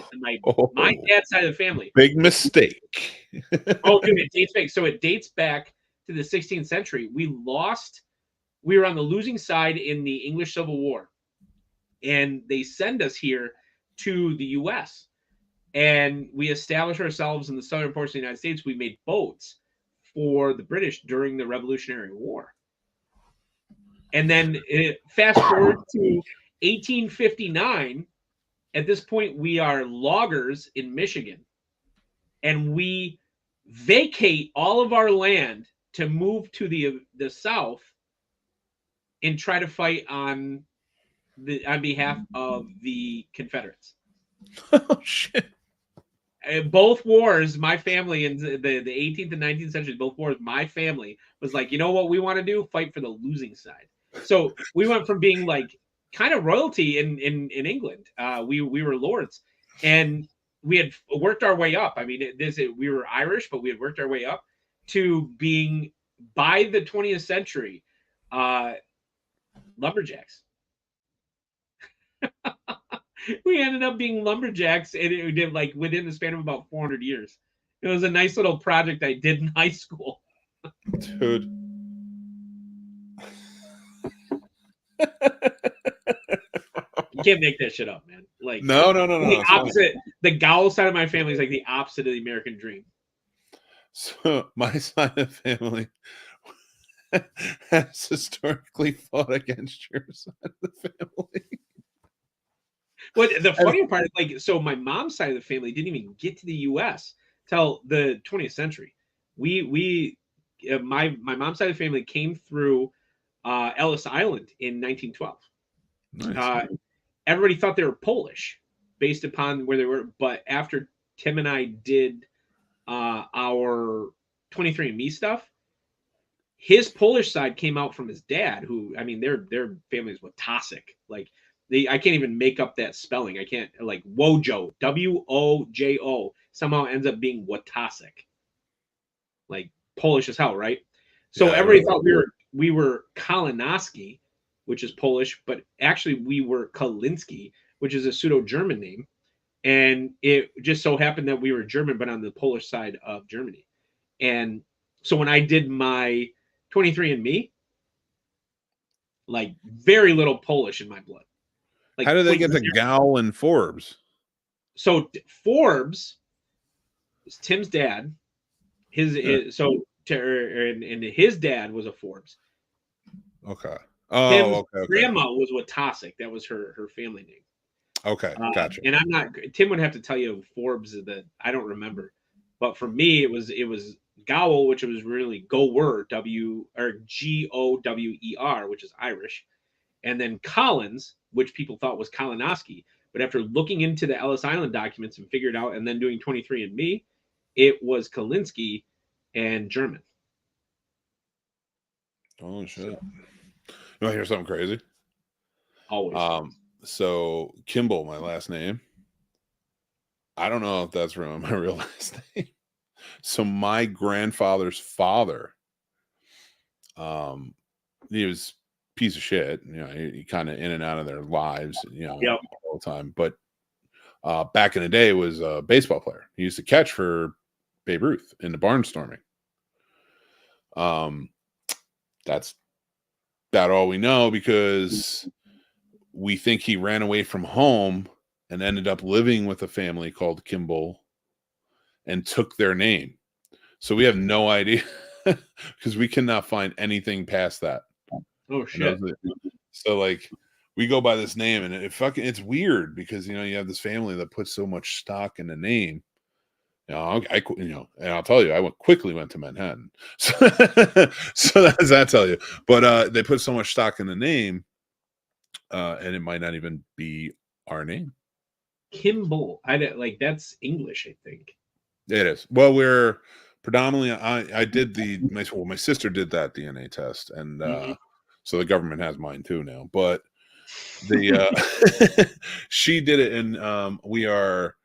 of the family. Big mistake. Oh, dude, it dates back. So it dates back to the 16th century. We were on the losing side in the English Civil War, and they send us here to the U.S. and we established ourselves in the southern portion of the United States. We made boats for the British during the Revolutionary War. And then fast forward to 1859. At this point, we are loggers in Michigan, and we vacate all of our land to move to the South and try to fight on behalf of the Confederates. Oh, shit. Both wars, my family in the 18th and 19th century, both wars, my family was like, you know what we want to do? Fight for the losing side. So we went from being like kind of royalty in England. We were lords, and we had worked our way up. I mean, we were Irish, but we had worked our way up to being, by the 20th century, lumberjacks. We ended up being lumberjacks, and it did like within the span of about 400 years. It was a nice little project I did in high school. Dude. You can't make that shit up, man. Like No. The opposite. The Gowl side of my family is like the opposite of the American dream. So my side of the family has historically fought against your side of the family. But the funny part is, like, so my mom's side of the family didn't even get to the U.S. till the 20th century. My mom's side of the family came through Ellis Island in 1912. Nice. Everybody thought they were Polish based upon where they were, but after Tim and I did our 23andMe stuff, his Polish side came out from his dad, who, I mean, their family is Wojtaszek. Like, I can't even make up that spelling. I can't, like, Wojo, Wojo, somehow ends up being Wojtaszek. Like, Polish as hell, right? So everybody thought we were Kalinowski, which is Polish, but actually we were Kalinski, which is a pseudo-German name. And it just so happened that we were German, but on the Polish side of Germany. And so when I did my 23andMe, like very little Polish in my blood. Like, how do they get to Gal and Forbes? So Forbes is Tim's dad. His and his dad was a Forbes. Okay. Tim's Okay. grandma was Watasek. That was her family name. Okay, gotcha. And I'm not. Tim would have to tell you Forbes that I don't remember, but for me it was Gower, which was really Gower, Gower, which is Irish, and then Collins, which people thought was Kalinowski, but after looking into the Ellis Island documents and figured out, and then doing 23andMe, it was Kalinski and German. Oh shit! You want to hear something crazy? Always. So Kimball, my last name. I don't know if that's really my real last name. So my grandfather's father, he was a piece of shit. You know, he kind of in and out of their lives, you know, all the time. But back in the day, was a baseball player. He used to catch for Babe Ruth in the barnstorming. That's about all we know, because we think he ran away from home and ended up living with a family called Kimball and took their name. So we have no idea, because we cannot find anything past that. Oh shit! So like, we go by this name, and it's weird, because you know you have this family that puts so much stock in the name. You know, and I'll tell you, I quickly went to Manhattan. So that's that tell you. But they put so much stock in the name, and it might not even be our name. Kimball, that's English, I think. It is. Well, we're predominantly. I did my sister did that DNA test, and so the government has mine too now. But she did it, and we are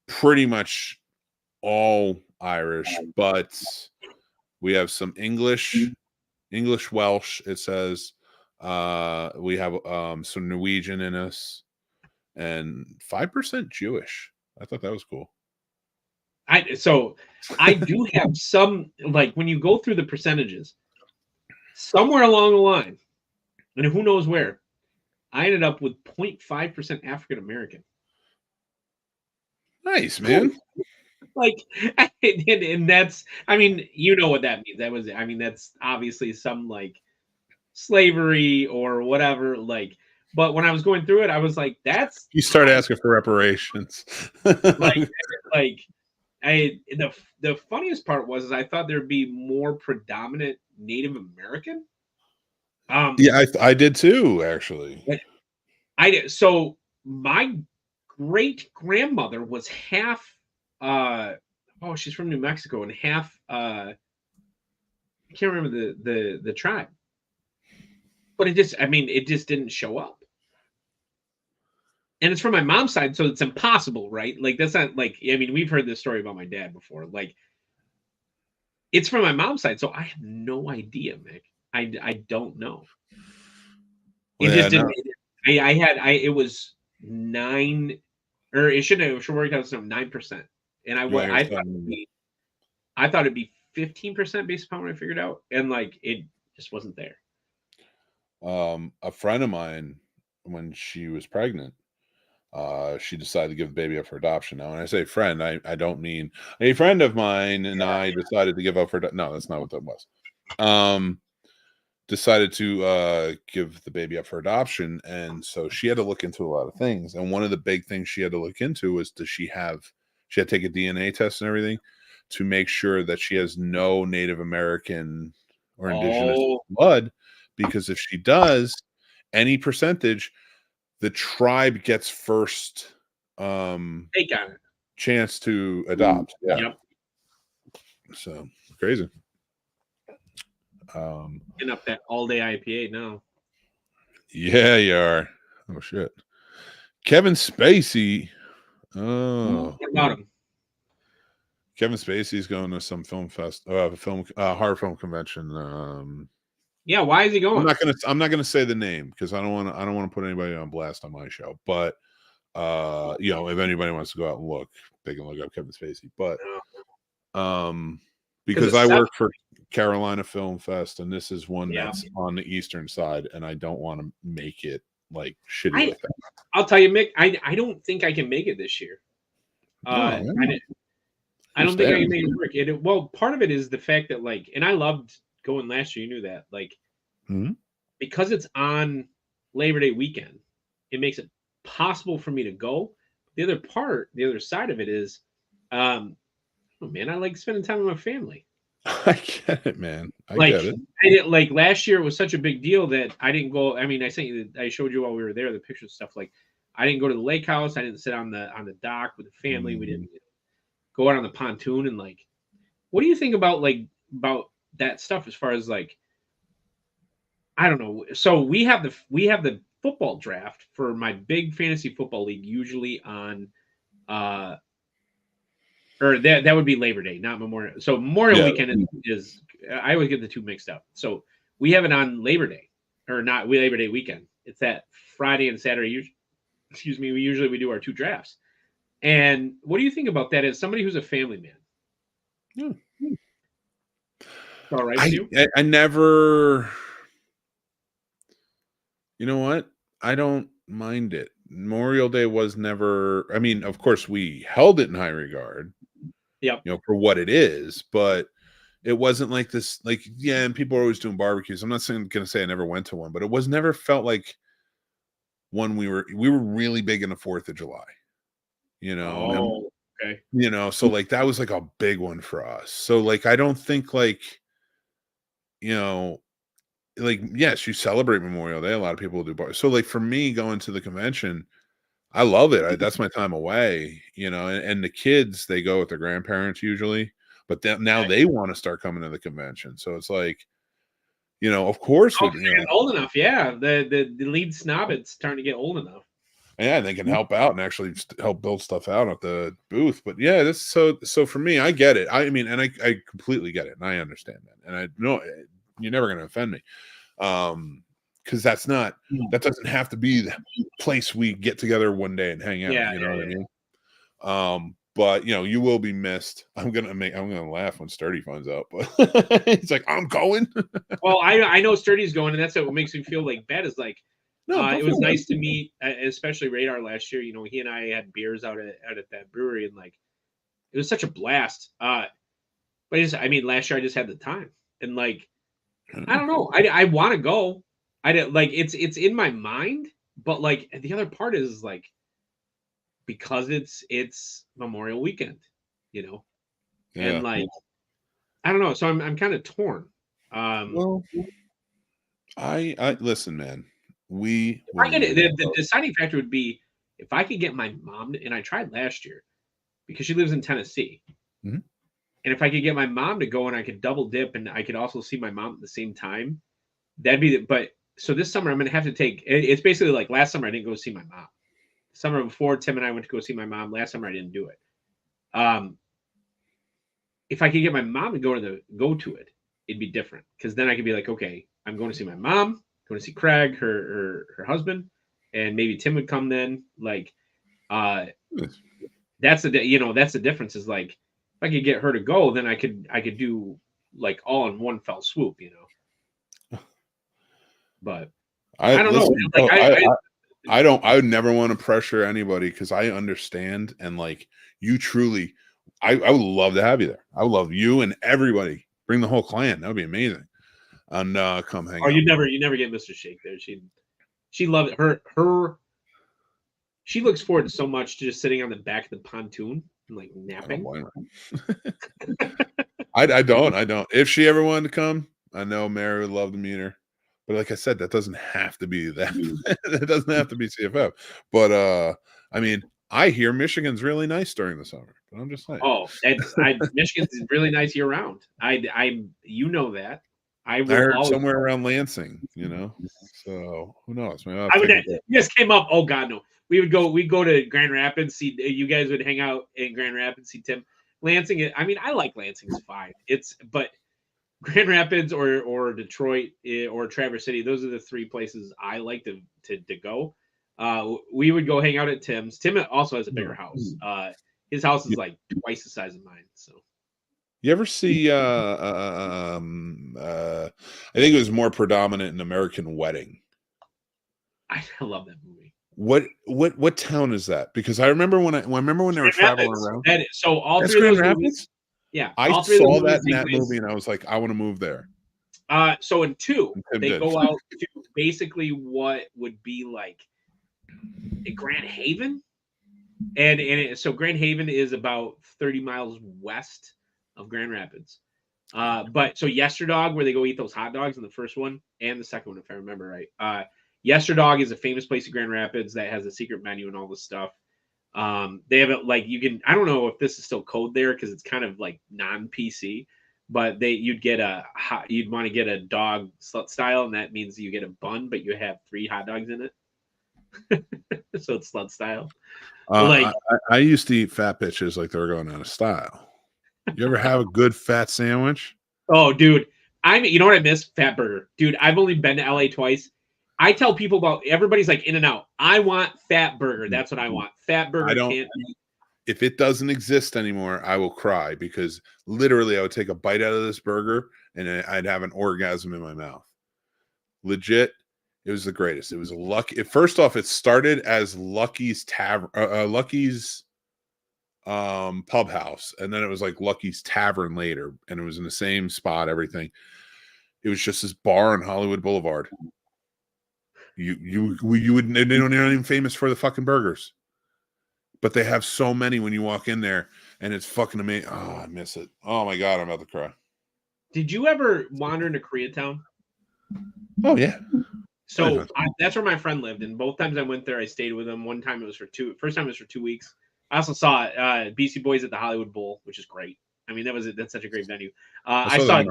pretty much all Irish, but we have some English, Welsh. It says we have some Norwegian in us, and 5% Jewish. I thought that was cool. I do have some, like, when you go through the percentages, somewhere along the line, and who knows where, I ended up with 0.5% African American. Nice, man. Like, and that's, I mean, you know what that means. That's obviously some like slavery or whatever. Like, but when I was going through it, I was like, that's. You start asking for reparations. the funniest part was I thought there'd be more predominant Native American. Yeah, I did too, actually. I did. So my great grandmother was half. She's from New Mexico, and half. I can't remember the tribe, but it just didn't show up. And it's from my mom's side, so it's impossible, right? Like, that's not like, I mean, we've heard this story about my dad before. Like, it's from my mom's side, so I have no idea, Mick. I don't know. It just didn't. It was 9, or it should work out to 9%, and I thought it'd be 15% based upon what I figured out, and like it just wasn't there. A friend of mine, when she was pregnant, she decided to give the baby up for adoption. Now, when I say friend, I don't mean a friend of mine and I decided to give up for no, that's not what that was. Decided to give the baby up for adoption, and so she had to look into a lot of things. And one of the big things she had to look into was, she had to take a DNA test and everything to make sure that she has no Native American or indigenous blood, because if she does, any percentage, the tribe gets first chance to adopt. Yeah. Yep. So crazy. Getting up that all-day IPA now. Yeah, you are. Oh shit. Kevin Spacey. Oh, what about him? Kevin Spacey's going to some horror film convention. Yeah, why is he going? I'm not gonna say the name, because I don't want to put anybody on blast on my show, but If anybody wants to go out and look, they can look up Kevin Spacey. But because I work for Carolina Film Fest, and this is one that's on the eastern side, and I don't want to make it like shitty like that. I'll tell you, Mick, I don't think I can make it this year. I don't think I can make it work. Well, part of it is the fact that and I loved going last year. You knew that, because it's on Labor Day weekend, it makes it possible for me to go. The other side of it is, I like spending time with my family. I get it, man. I get it. Last year, it was such a big deal that I didn't go. I mean, I showed you while we were there the pictures and stuff. I didn't go to the lake house. I didn't sit on the dock with the family. We didn't go out on the pontoon and what do you think about that stuff as far as I don't know. So we have the football draft for my big fantasy football league usually on or that would be Labor Day, not Memorial. So Memorial weekend is I always get the two mixed up. So we have it on Labor Day or not Labor Day weekend. It's that Friday and Saturday. Excuse me. We do our two drafts. And what do you think about that as somebody who's a family man? All right. I never. You know what? I don't mind it. Memorial Day was never. I mean, of course, we held it in high regard. Yep. For what it is, but it wasn't like this. And people are always doing barbecues. I'm not going to say I never went to one, but it was never felt like one we were really big in the 4th of July. Okay. So that was a big one for us. So I don't think yes, you celebrate Memorial Day. A lot of people do bar. So for me going to the convention, I love it. That's my time away, and the kids, they go with their grandparents usually, but now they want to start coming to the convention. So it's of course. Old enough. Yeah. The lead snob, it's starting to get old enough. Yeah, they can help out and actually help build stuff out at the booth. But yeah, this so for me, I get it. I mean, and I completely get it, and I understand that. And I know you're never going to offend me, because that doesn't have to be the place we get together one day and hang out. What I mean? But you will be missed. I'm gonna laugh when Sturdy finds out, but he's like, I'm going. Well, I know Sturdy's going, and that's what makes me feel bad is it was nice to meet, especially Radar last year. He and I had beers out at that brewery, and it was such a blast. But last year I just had the time, and I don't know. I want to go. I did it's in my mind, but the other part is because it's Memorial Weekend, and I don't know. So I'm kind of torn. Well, I listen, man. The deciding factor would be if I could get my mom, and I tried last year because she lives in Tennessee. Mm-hmm. And if I could get my mom to go and I could double dip and I could also see my mom at the same time, that'd be but so this summer I'm going to have to take, it's basically last summer I didn't go see my mom. The summer before, Tim and I went to go see my mom. Last summer I didn't do it. If I could get my mom to go to it, it'd be different. Because then I could be okay, I'm going to see my mom, going to see Craig, her husband, and maybe Tim would come then. That's the difference is if I could get her to go, then I could do all in one fell swoop, But I don't know. I would never want to pressure anybody because I understand, and you truly, I would love to have you there. I would love you and everybody. Bring the whole clan. That would be amazing. And come hang out. You never get MasterShake there. She loved it. She looks forward to so much to just sitting on the back of the pontoon and napping. I don't. If she ever wanted to come, I know Mary would love to meet her. But like I said, that doesn't have to be that. That doesn't have to be CFF. But I hear Michigan's really nice during the summer. But I'm just saying. Oh, Michigan's really nice year round. You know that. I heard somewhere around Lansing, So who knows? You just came up. Oh God, no. We'd go to Grand Rapids. See, you guys would hang out in Grand Rapids. See Tim. Lansing. I like Lansing. It's fine. But Grand Rapids or Detroit or Traverse City. Those are the three places I like to go. We would go hang out at Tim's. Tim also has a bigger house. His house is like twice the size of mine. So You ever see I think it was more predominant in American Wedding. I love that movie. What town is that? Because I remember when they were traveling around. So all That's three Grand of those Rapids? movies, yeah. I all three of saw those that in take that place- movie and I was like, I want to move there. So in 2, Tim they did. go out to basically what would be like Grand Haven, so Grand Haven is about 30 miles west of Grand Rapids. But so Yesterdog, where they go eat those hot dogs in the first one and the second one, if I remember right. Yesterdog is a famous place in Grand Rapids that has a secret menu and all this stuff. They have it like you can. I don't know if this is still code there because it's kind of like non-PC. But you'd want to get a dog slut style, and that means you get a bun, but you have 3 hot dogs in it. So it's slut style. I used to eat fat bitches like they were going out of style. You ever have a good fat sandwich? Oh, dude. You know what I miss? Fat Burger. Dude, I've only been to LA twice. I tell people about everybody's like In-N-Out. I want Fat Burger. That's what I want. Fat Burger If it doesn't exist anymore, I will cry because literally I would take a bite out of this burger and I'd have an orgasm in my mouth. Legit, it was the greatest. It was first off, it started as Lucky's Tavern, Lucky's pub house, and then it was like Lucky's Tavern later, and it was in the same spot. Everything. It was just this bar on Hollywood Boulevard. You would they're not even famous for the fucking burgers. But they have so many when you walk in there, and it's fucking amazing. Oh, I miss it. Oh my god, I'm about to cry. Did you ever wander into Koreatown? Oh yeah. So that's where my friend lived, and both times I went there, I stayed with him. One time it was for 2. First time it was for 2 weeks. I also saw BC Boys at the Hollywood Bowl, which is great. I mean, that's such a great venue. I saw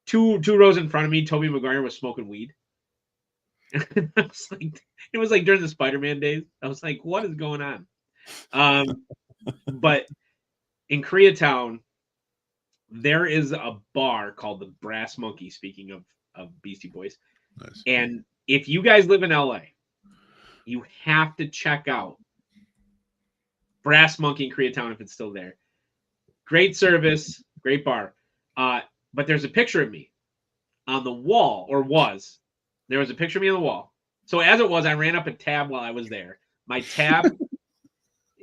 two rows in front of me. Tobey Maguire was smoking weed. And I was like, it was like during the Spider-Man days. I was like, what is going on? But in Koreatown, there is a bar called the Brass Monkey, speaking of Beastie Boys. Nice. And if you guys live in LA, you have to check out Brass Monkey in Koreatown if it's still there. Great service, great bar. But there's a picture of me on the wall, or was. There was a picture of me on the wall. So as it was, I ran up a tab while I was there. My tab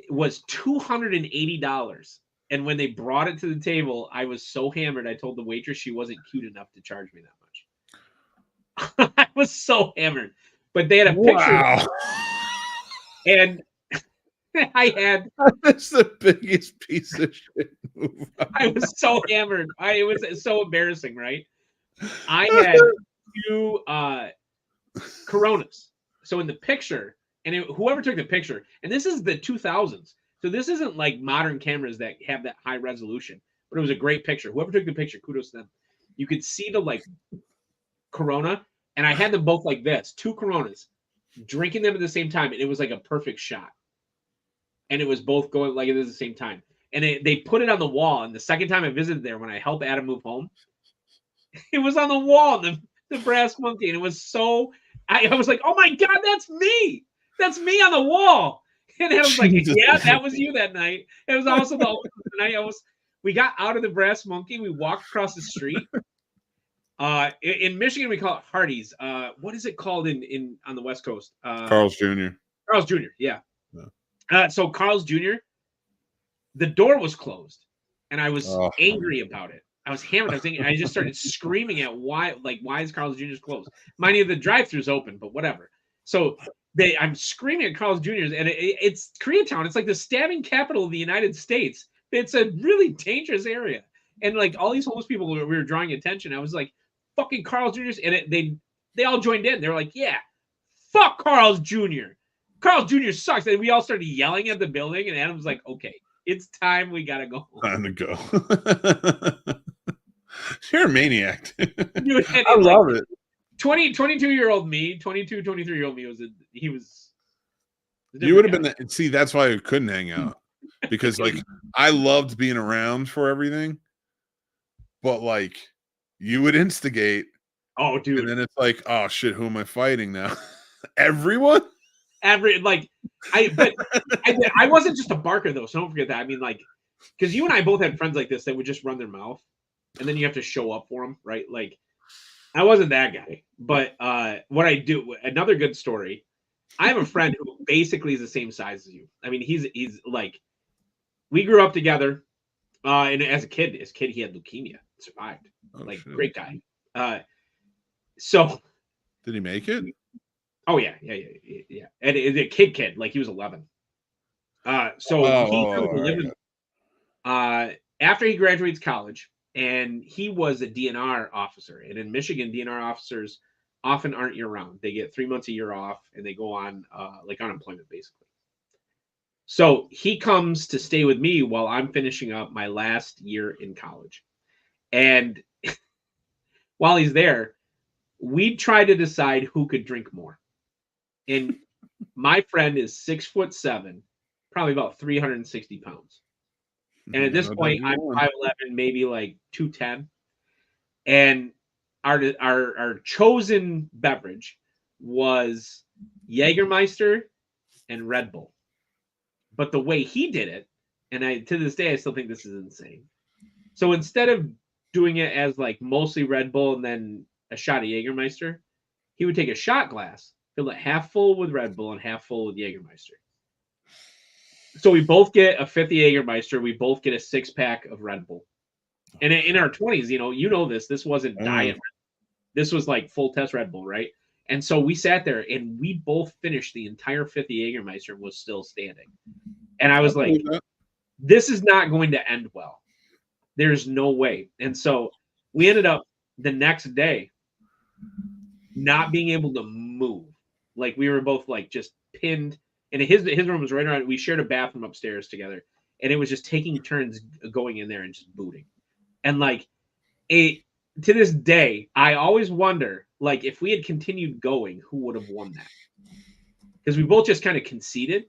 was $280. And when they brought it to the table, I was so hammered, I told the waitress she wasn't cute enough to charge me that much. I was so hammered. But they had a picture. Wow. And I had... That's the biggest piece of shit move. I was so hammered. It was so embarrassing, right? I had 2 Coronas. So in the picture, and whoever took the picture, and this is the 2000s, so this isn't like modern cameras that have that high resolution, but it was a great picture. Whoever took the picture, kudos to them. You could see the like Corona, and I had them both like this, 2 Coronas, drinking them at the same time, and it was like a perfect shot. And it was both going like it at the same time. And they put it on the wall, and the second time I visited there, when I helped Adam move home, it was on the wall, the Brass Monkey, and it was so... I was like, oh my God, that's me! That's me on the wall! And I was like, yeah, that was you that night. It was also the night we got out of the Brass Monkey, we walked across the street. In Michigan, we call it Hardee's. What is it called on the West Coast? Carl's Jr. Carl's Jr., yeah. So Carl's Jr., the door was closed, and I was angry about it. I was hammered. I just started screaming at why is Carl's Jr.'s closed? Mind you, the drive-thru's open, but whatever. So I'm screaming at Carl's Jr.'s, and it's Koreatown. It's like the stabbing capital of the United States. It's a really dangerous area, and like all these homeless people, we were drawing attention. I was like, "Fucking Carl's Jr.'s," and they all joined in. They were like, "Yeah, fuck Carl's Jr. Carl's Jr. sucks," and we all started yelling at the building. And Adam was like, "Okay, it's time. We gotta go home." Time to go. You're a maniac. Dude, I love it. 22-year-old me, 23-year-old me he was. You would have been see, that's why I couldn't hang out. Because like I loved being around for everything, but like you would instigate. Oh, dude. And then it's like, oh shit, who am I fighting now? Everyone? I wasn't just a barker though, so don't forget that. I mean, like, because you and I both had friends like this that would just run their mouth, and then you have to show up for them, right? Like, I wasn't that guy, but what I do, another good story. I have a friend who basically is the same size as you. I mean, he's like, we grew up together, and as a kid, he had leukemia, survived. Oh, like, shit. great guy. So Did he make it? oh yeah. And a kid, like he was 11. After he graduates college, and he was a DNR officer. And in Michigan, DNR officers often aren't year-round. They get 3 months a year off, and they go on like unemployment, basically. So he comes to stay with me while I'm finishing up my last year in college. And while he's there, we try to decide who could drink more. And my friend is 6'7", probably about 360 pounds. And at this point, I'm 5'11", maybe like 210. And our chosen beverage was Jägermeister and Red Bull. But the way he did it, and to this day, I still think this is insane. So instead of doing it as like mostly Red Bull and then a shot of Jägermeister, he would take a shot glass, fill it half full with Red Bull and half full with Jägermeister. So we both get a fifth of Jägermeister. We both get a 6-pack of Red Bull. And in our 20s, you know this wasn't diet. This was like full test Red Bull, right? And so we sat there and we both finished the entire fifth of Jägermeister and was still standing. And I was like, this is not going to end well. There's no way. And so we ended up the next day not being able to move. Like we were both like just pinned. And his room was right around. We shared a bathroom upstairs together. And it was just taking turns going in there and just booting. And like to this day, I always wonder, like, if we had continued going, who would have won that? Because we both just kind of conceded.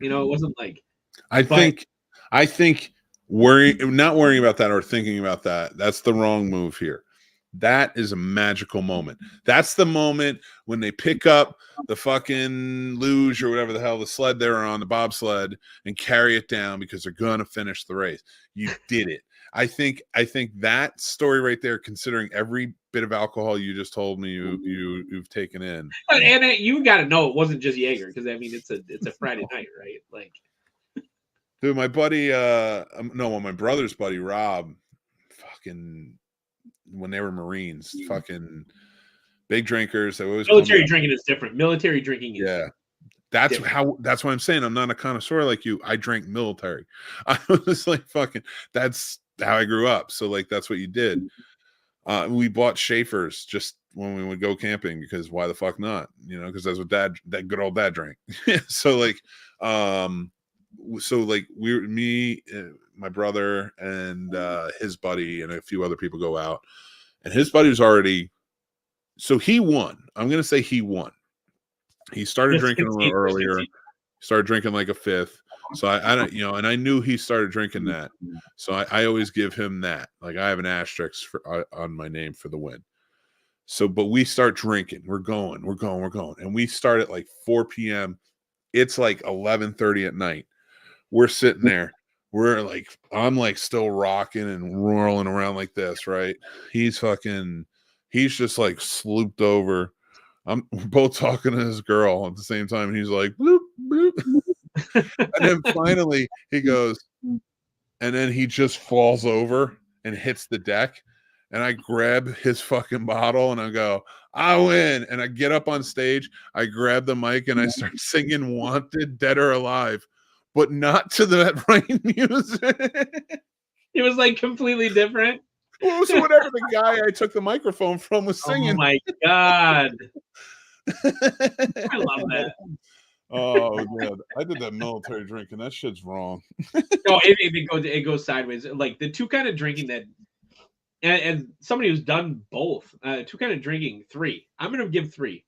It wasn't like I think not worrying about that or thinking about that, that's the wrong move here. That is a magical moment. That's the moment when they pick up the fucking luge or whatever the hell the sled they're on, the bobsled, and carry it down because they're gonna finish the race. You did it. I think that story right there, considering every bit of alcohol you just told me you've taken in, and you got to know it wasn't just Jaeger, because I mean it's a Friday night, right? Like, dude, my buddy, my brother's buddy Rob, fucking, when they were Marines, fucking big drinkers. They always military drinking is different. Military drinking is That's different. That's why I'm saying I'm not a connoisseur like you. I drank military. I was like, fucking, that's how I grew up. So like, that's what you did. We bought Schaefer's just when we would go camping, because why the fuck not? Because that's what that good old dad drank. So like, me, my brother, and his buddy, and a few other people go out, and his buddy was already. So he won. I'm gonna say he won. He started drinking a little earlier. Started drinking like a fifth. So I don't, and I knew he started drinking that. So I always give him that. Like I have an asterisk on my name for the win. So, but we start drinking. We're going. And we start at like 4 p.m. It's like 11:30 at night. We're sitting there. We're like, I'm like still rocking and rolling around like this, right? He's just like slooped over. We're both talking to his girl at the same time. And he's like, bloop, bloop. And then finally he goes, and then he just falls over and hits the deck. And I grab his fucking bottle and I go, I win. And I get up on stage. I grab the mic and I start singing Wanted, Dead or Alive, but not to that right music. It was like completely different. Well, so whatever the guy I took the microphone from was singing. Oh my God. I love that. Oh man, I did that military drinking. That shit's wrong. No, it goes sideways. Like the two kind of drinking that, and somebody who's done both, two kind of drinking, 3. I'm gonna give 3.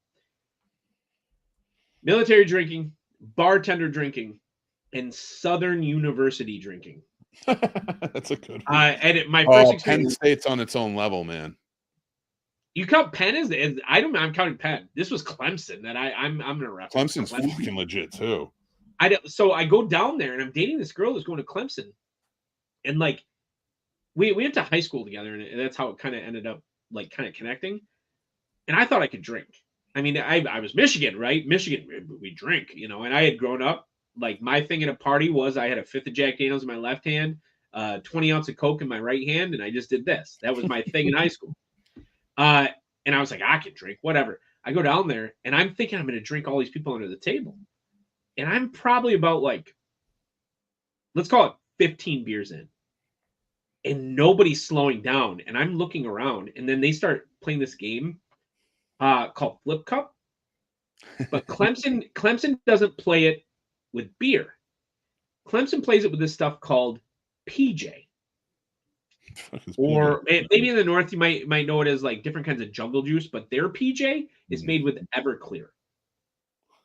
Military drinking, bartender drinking, and Southern University drinking. That's a good one. And my first experience, Penn State's on its own level, man. You count Penn as I'm counting Penn. This was Clemson that I'm gonna reference. Clemson's fucking legit too. So I go down there and I'm dating this girl who's going to Clemson, and like we went to high school together, and that's how it kind of ended up like kind of connecting. And I thought I could drink. I mean, I was Michigan, right? Michigan, we drink, you know. And I had grown up like my thing at a party was I had a fifth of Jack Daniels in my left hand, 20 ounce of Coke in my right hand, and I just did this. That was my thing in high school. And I was like, I can drink, whatever. I go down there, and I'm thinking I'm going to drink all these people under the table. And I'm probably about like, let's call it 15 beers in. And nobody's slowing down. And I'm looking around, and then they start playing this game called Flip Cup. But Clemson doesn't play it with beer. Clemson plays it with this stuff called PJ. Or maybe in the north you might know it as like different kinds of jungle juice, but their PJ is made with Everclear.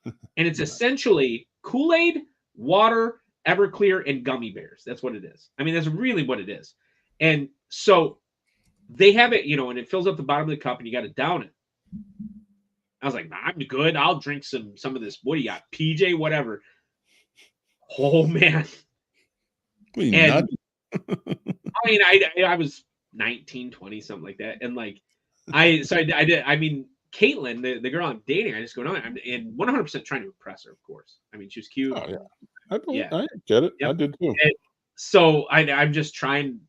And it's essentially Kool-Aid, water, Everclear, and gummy bears. That's what it is. I mean, that's really what it is. And so they have it, you know, and it fills up the bottom of the cup and you got to down it. I was like, I'm good. I'll drink some of this. What do you got? PJ, whatever. Oh, man. And I mean, I was 19, 20, something like that. And like, I did. I mean, Caitlin, the girl I'm dating, I just go down there and 100% trying to impress her, of course. I mean, she was cute. Oh, yeah. I get it. Yep. I did too. And so I'm just trying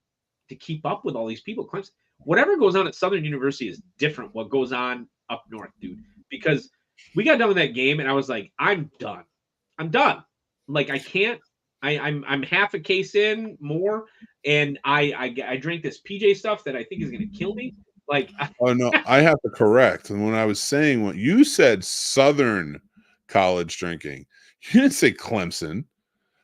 to keep up with all these people. Clemson, whatever goes on at Southern University is different. What goes on up north, dude? Because we got done with that game, and I was like, I'm done. I'm done. Like I can't. I'm half a case in more, and I drank this PJ stuff that I think is going to kill me. Like, oh no, I have to correct. And when I was saying what you said, Southern college drinking, you didn't say Clemson.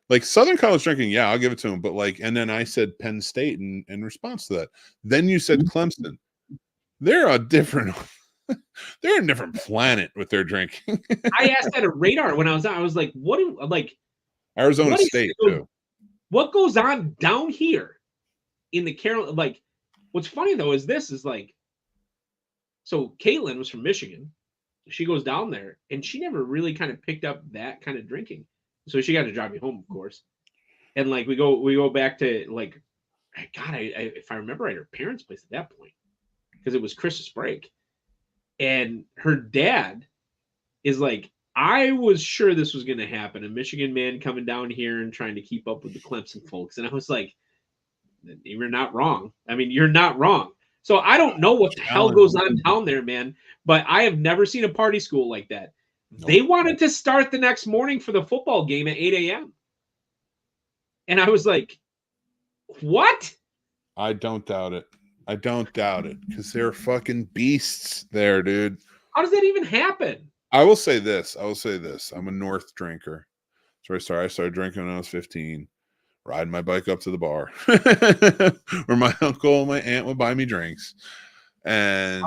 Like Southern college drinking, yeah, I'll give it to him. But like, and then I said Penn State in response to that. Then you said Clemson. They're a different. They're a different planet with their drinking. I asked at a radar when I was out. I was like, "What? Arizona State too. What goes on down here in the Carolina? Like, what's funny though is this is like, so Caitlin was from Michigan. She goes down there and she never really kind of picked up that kind of drinking. So she got to drive me home, of course. And like we go back to like, God, if I remember right, her parents' place at that point because it was Christmas break, and her dad is like, I was sure this was going to happen. A Michigan man coming down here and trying to keep up with the Clemson folks. And I was like, you're not wrong. I mean, you're not wrong. So I don't know what the hell goes on down there, man. But I have never seen a party school like that. Nope. They wanted to start the next morning for the football game at 8 a.m. And I was like, what? I don't doubt it. I don't doubt it because they're fucking beasts there, dude. How does that even happen? I will say this. I'm a North drinker. So I started drinking when I was 15, riding my bike up to the bar where my uncle and my aunt would buy me drinks. And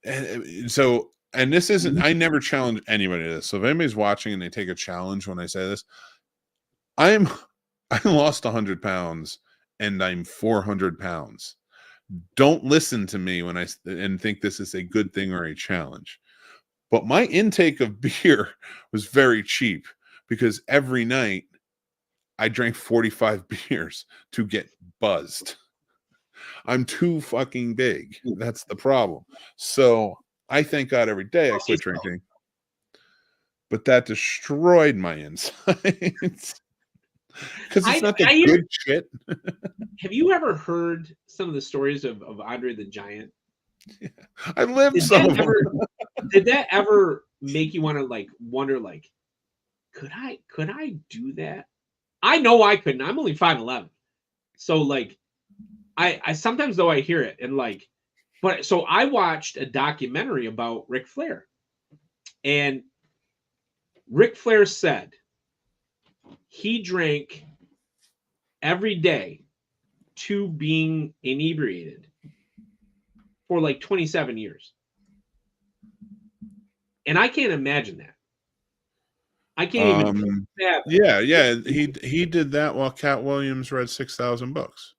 this isn't, I never challenge anybody to this. So if anybody's watching and they take a challenge when I say this, I lost 100 pounds and I'm 400 pounds. Don't listen to me when and think this is a good thing or a challenge. But my intake of beer was very cheap because every night I drank 45 beers to get buzzed. I'm too fucking big. That's the problem. So I thank God every day I quit drinking. But that destroyed my insides. Because it's not the good shit. Have you ever heard some of the stories of Andre the Giant? Yeah. I lived some of them. Did that ever make you want to like wonder, like, could I do that? I know I couldn't. I'm only 5'11". So like I sometimes though I hear it and like, but so I watched a documentary about Ric Flair. And Ric Flair said he drank every day to being inebriated for like 27 years. And I can't imagine that. I can't even. Yeah. He did that while Cat Williams read 6,000 books.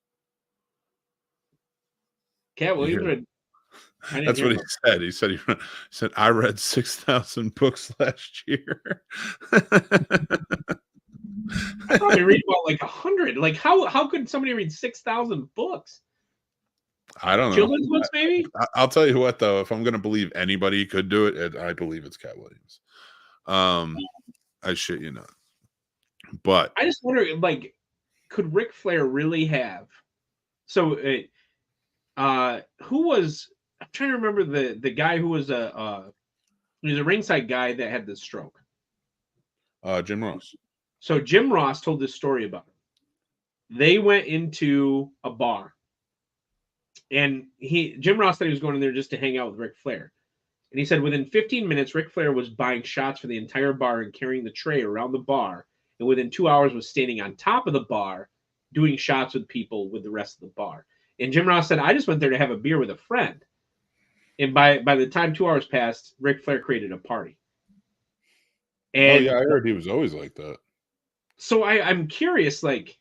Cat Williams read I didn't That's hear what he said. He said I read 6,000 books last year. I probably read about like 100. Like how could somebody read 6,000 books? I don't know. Children's books, maybe? I'll tell you what, though, if I'm going to believe anybody could do it, I believe it's Cat Williams. I shit you not. But I just wonder, like, could Ric Flair really have? So, who was? I'm trying to remember the guy who was a ringside guy that had the stroke. Jim Ross. So Jim Ross told this story about him. They went into a bar, and Jim Ross said he was going in there just to hang out with Ric Flair. And he said within 15 minutes, Ric Flair was buying shots for the entire bar and carrying the tray around the bar. And within 2 hours was standing on top of the bar doing shots with people with the rest of the bar. And Jim Ross said, I just went there to have a beer with a friend. And by the time 2 hours passed, Ric Flair created a party. And I heard he was always like that. So I'm curious, like,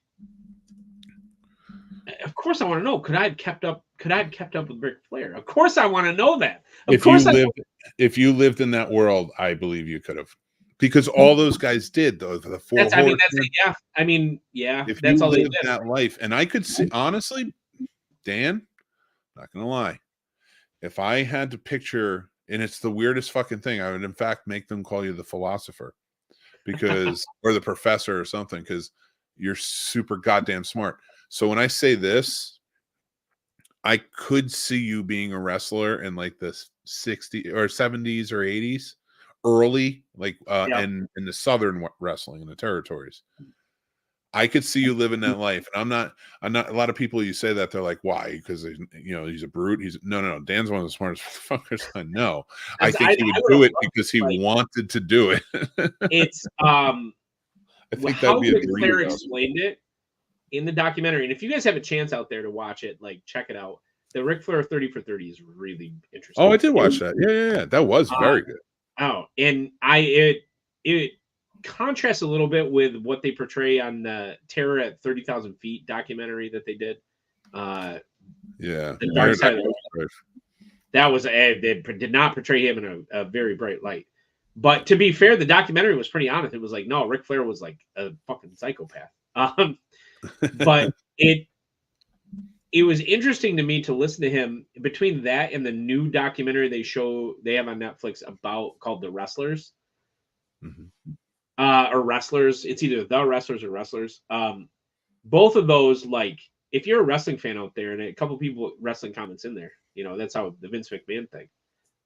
of course I want to know, could I have kept up with Ric Flair? Of course I want to know that. If you lived in that world, I believe you could have. Because all those guys did, though, the four horsemen. If that's you all they lived did. that life. And I could see, honestly, Dan, not gonna lie, if I had to picture, and it's the weirdest fucking thing, I would in fact make them call you the philosopher, because or the professor or something, because you're super goddamn smart. So when I say this, I could see you being a wrestler in like the 60s or 70s or 80s, early, like in the southern wrestling in the territories. I could see you living that life. And I'm not a lot of people, you say that, they're like, why? Because he's a brute. No. Dan's one of the smartest fuckers I know. I think he would do it because he wanted to do it. It's I think how that'd be a Ric dream. Flair explained it in the documentary. And if you guys have a chance out there to watch it, like, check it out. The Ric Flair 30 for 30 is really interesting. Oh, I did watch that. Yeah. That was very good. Oh, and it contrasts a little bit with what they portray on the Terror at 30,000 Feet documentary that they did. The Dark Side of the Ring. That was they did not portray him in a very bright light. But to be fair, the documentary was pretty honest. It was like, no, Ric Flair was like a fucking psychopath. But it was interesting to me to listen to him between that and the new documentary they have on Netflix called The Wrestlers. Or Wrestlers. It's either The Wrestlers or Wrestlers. Both of those, like, if you're a wrestling fan out there, and a couple people wrestling comments in there, that's how the Vince McMahon thing.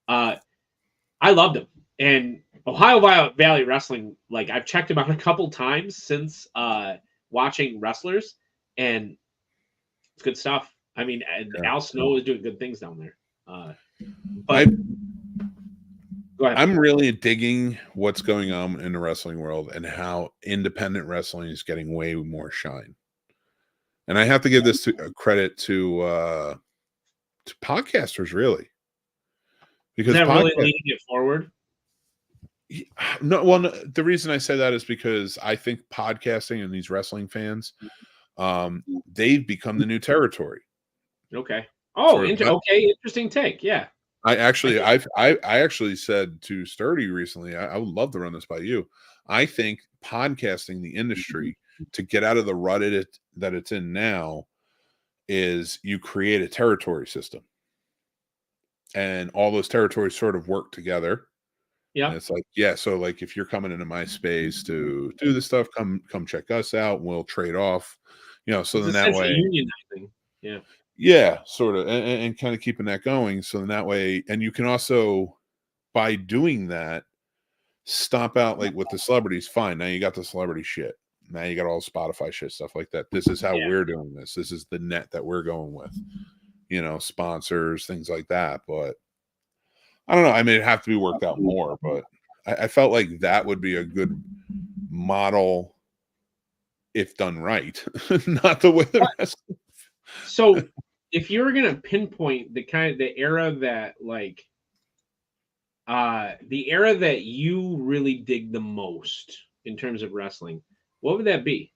I loved him. And Ohio Valley Wrestling, like, I've checked him out a couple times since watching Wrestlers, and it's good stuff. I mean, Al Snow is doing good things down there. But go ahead. I'm really digging what's going on in the wrestling world and how independent wrestling is getting way more shine. And I have to give this credit to podcasters, really, because is that really leading it forward? No, well, the reason I say that is because I think podcasting and these wrestling fans, they've become the new territory. Okay. Oh, interesting take. Yeah. I actually said to Sturdy recently, I would love to run this by you. I think podcasting, the industry, to get out of the rut that it's in now, is you create a territory system, and all those territories sort of work together. Yeah, and it's like, so like if you're coming into my space to do this stuff, come check us out, and we'll trade off. So then that way, unionizing. Yeah, sort of, and kind of keeping that going. So then that way, and you can also, by doing that, stomp out, like with the celebrities. Fine, now you got the celebrity shit. Now you got all Spotify shit, stuff like that. This is how we're doing this. This is the net that we're going with. Sponsors, things like that. But I don't know. I mean, it'd have to be worked out more. But I felt like that would be a good model if done right, not the way the rest. So, if you were gonna pinpoint the era that, like, the era that you really dig the most in terms of wrestling, what would that be?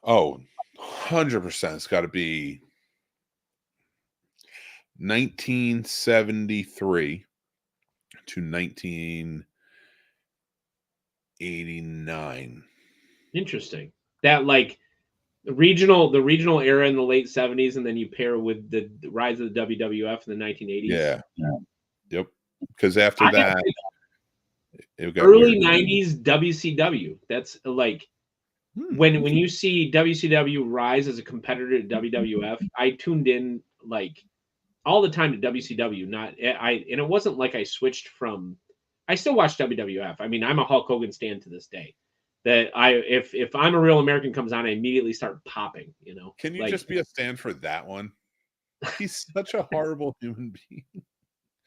Oh, 100%. It's got to be 1973 to 1989. Interesting. That like the regional era in the late 70s, and then you pair with the rise of the WWF in the 1980s. Yeah. Yep. Because after I that, think it got early weird. 90s WCW. That's like when you see WCW rise as a competitor to WWF, I tuned in like all the time to WCW. And it wasn't like I switched from. I still watch WWF. I mean, I'm a Hulk Hogan stan to this day. That if I'm a Real American comes on, I immediately start popping. You know, Can you like, just be a stand for that one? He's such a horrible human being.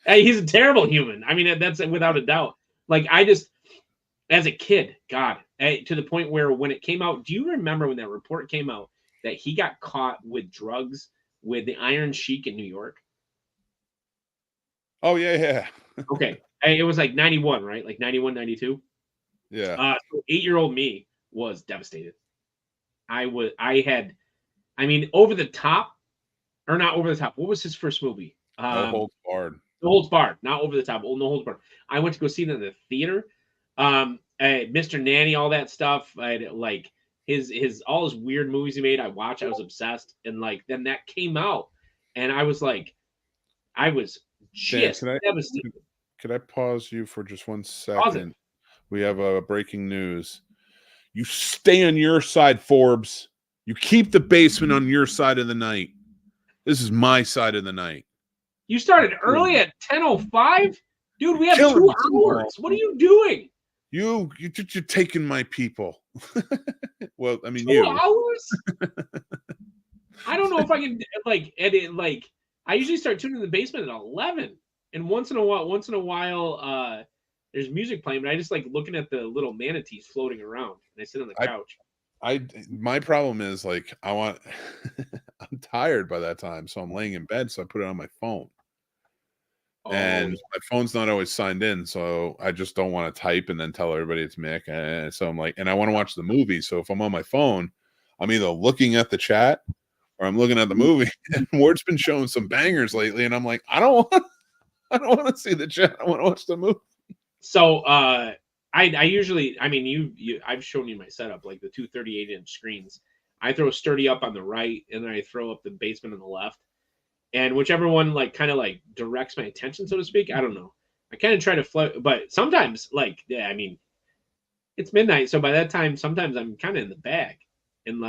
he's a terrible human. I mean, that's without a doubt. Like I just, as a kid, God, to the point where when it came out, do you remember when that report came out that he got caught with drugs with the Iron Sheik in New York? Oh, yeah. Okay. It was like 91, right? Like 91, 92. Yeah. So 8-year-old me was devastated. I mean, Over the Top, or not Over the Top. What was his first movie? No Holds Barred. No Holds Barred, not Over the Top. No Holds Barred. I went to go see it in the theater. Mr. Nanny, all that stuff. Like all his weird movies he made. I watched. I was obsessed, and like then that came out, and I was just devastated. Could I pause you for just 1 second? We have a breaking news. You stay on your side, Forbes. You keep the basement on your side of the night. This is my side of the night. You started early at 10:05? Dude, we have 2 hours. What are you doing? You're taking my people. Well, I mean, 2 hours? I don't know if I can edit. Like, I usually start tuning in the basement at 11, and once in a while, there's music playing, but I just like looking at the little manatees floating around, and I sit on the couch. My problem is like I'm tired by that time, so I'm laying in bed, so I put it on my phone. And my phone's not always signed in, so I just don't want to type and then tell everybody it's Mick. And so I'm like, and I want to watch the movie. So if I'm on my phone, I'm either looking at the chat or I'm looking at the movie. And Ward's been showing some bangers lately, and I'm like, I don't want to see the chat. I want to watch the movie. So I usually, I mean, I've shown you my setup, like the 2 38-inch screens. I throw Sturdy up on the right, and then I throw up the basement on the left. And whichever one kind of directs my attention, so to speak. I don't know. I kind of try to float, but sometimes I mean, it's midnight, so by that time, sometimes I'm kind of in the bag, and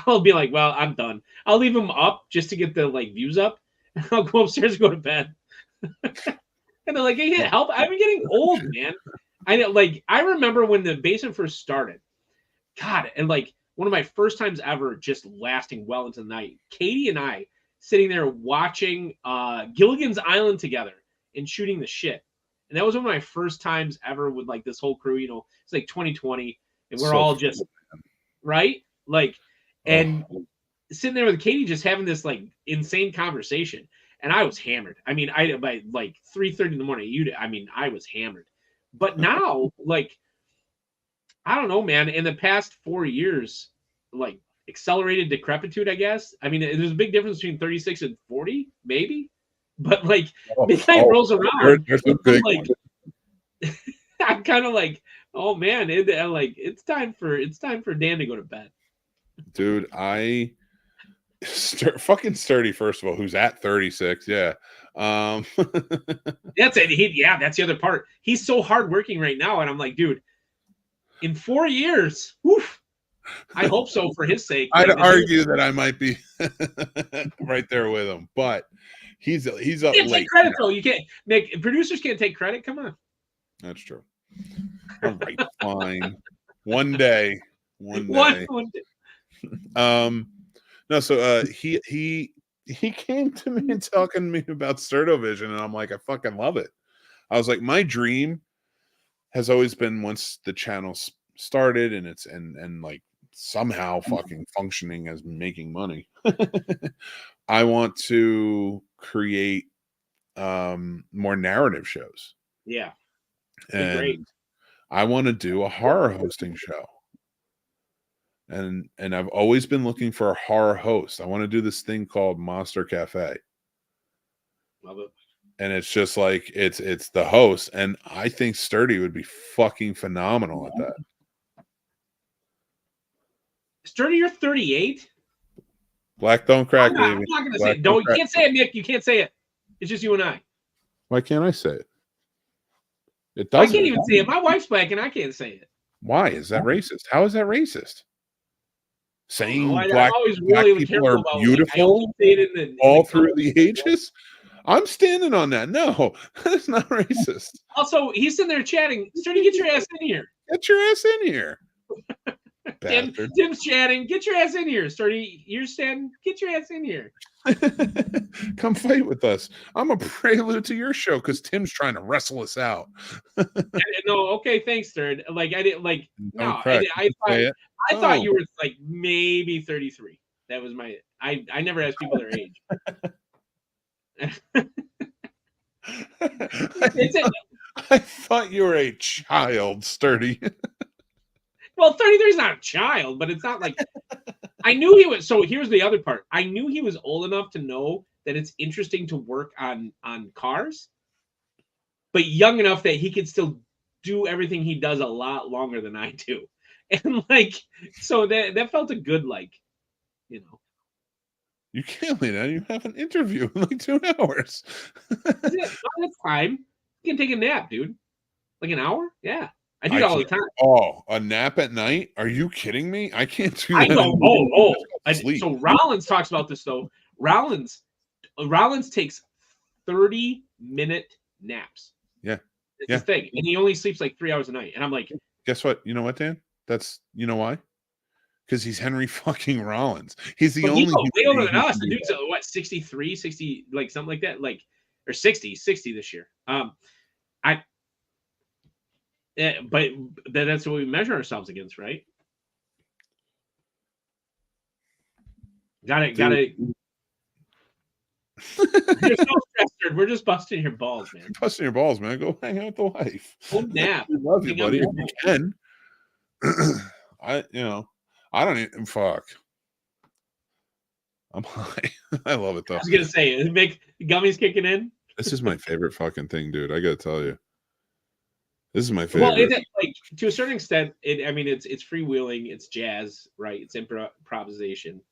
I'll be like, well, I'm done. I'll leave them up just to get the views up, and I'll go upstairs and go to bed. And they're like, hey, help! I'm getting old, man. I know, I remember when the basement first started. God, and one of my first times ever, just lasting well into the night. Katie and I sitting there watching Gilligan's Island together and shooting the shit. And that was one of my first times ever with this whole crew. You know, it's 2020, and we're all just right, and sitting there with Katie, just having this insane conversation. And I was hammered. I mean, by 3:30 in the morning. I was hammered. But now, I don't know, man. In the past 4 years, accelerated decrepitude, I guess. I mean, there's a big difference between 36 and 40, maybe. But midnight rolls around. There's a big one. I'm kind of oh man, it's time for Dan to go to bed. Dude, fucking Sturdy, first of all, who's at 36. Yeah. That's it. That's the other part. He's so hardworking right now, and I'm like, dude, in 4 years, woof. I hope so for his sake. I'd argue that I might be right there with him, but he's up you can't late. Take credit though. You can't producers can't take credit. Come on. That's true. All right, fine. One day. One day. No, so he came to me and talking to me about Sturd-O-Vision, and I'm like, I fucking love it. I was like, my dream has always been, once the channel started and it's and somehow fucking functioning as making money, I want to create more narrative shows. Yeah. And great. I want to do a horror hosting show. And I've always been looking for a horror host. I want to do this thing called Monster Cafe. Love it. And it's just like it's the host, and I think Sturdy would be fucking phenomenal at that. Sturdy, you're 38. Black don't crack, baby. I'm not gonna Black say it. Don't. You crack. can't say it, Nick. You can't say it. It's just you and I. Why can't I say it? It I doesn't. can't even say it. My wife's black, and I can't say it. Why is that racist? How is that racist? Saying I'm black really people are about, beautiful like, I only say it in all the through the ages? I'm standing on that. No, that's not racist. Also, he's sitting there chatting. Sturdy, get your ass in here. Get your ass in here. Bastard. Tim's chatting. Get your ass in here. Sturdy, you're standing. Get your ass in here. Come fight with us. I'm a prelude to your show because Tim's trying to wrestle us out. No, okay, thanks, Sturd. Like, I didn't like. No, crack. I thought you were like maybe 33. That was my. I never asked people their age. I thought you were a child, Sturdy. Well, 33 is not a child, but it's not like I knew he was. So here's the other part. I knew he was old enough to know that it's interesting to work on cars, but young enough that he could still do everything he does a lot longer than I do. And like, so that felt a good, like, you know. You can't leave that. You have an interview in like 2 hours. That's time. You can take a nap, dude. Like an hour? Yeah. I do it all the time. Oh, a nap at night? Are you kidding me? I can't do that. I know. So Rollins talks about this though. Rollins takes 30-minute naps. Yeah. It's his thing. And he only sleeps like 3 hours a night. And I'm like, guess what? You know what, Dan? You know why? Because he's Henry fucking Rollins. He's the only way over than us. The dude's what, 63, 60, like something like that, like, or 60 this year. But that's what we measure ourselves against, right? Got it. You're so stressed. We're just busting your balls, man. Busting your balls, man. Go hang out with the wife. Go nap. We love you, buddy. If you can. I don't even fuck. I'm high. I love it though. I was gonna say, make gummies kicking in. This is my favorite fucking thing, dude. I gotta tell you. This is my favorite. Well, like to a certain extent, it's freewheeling, it's jazz, right? It's improvisation.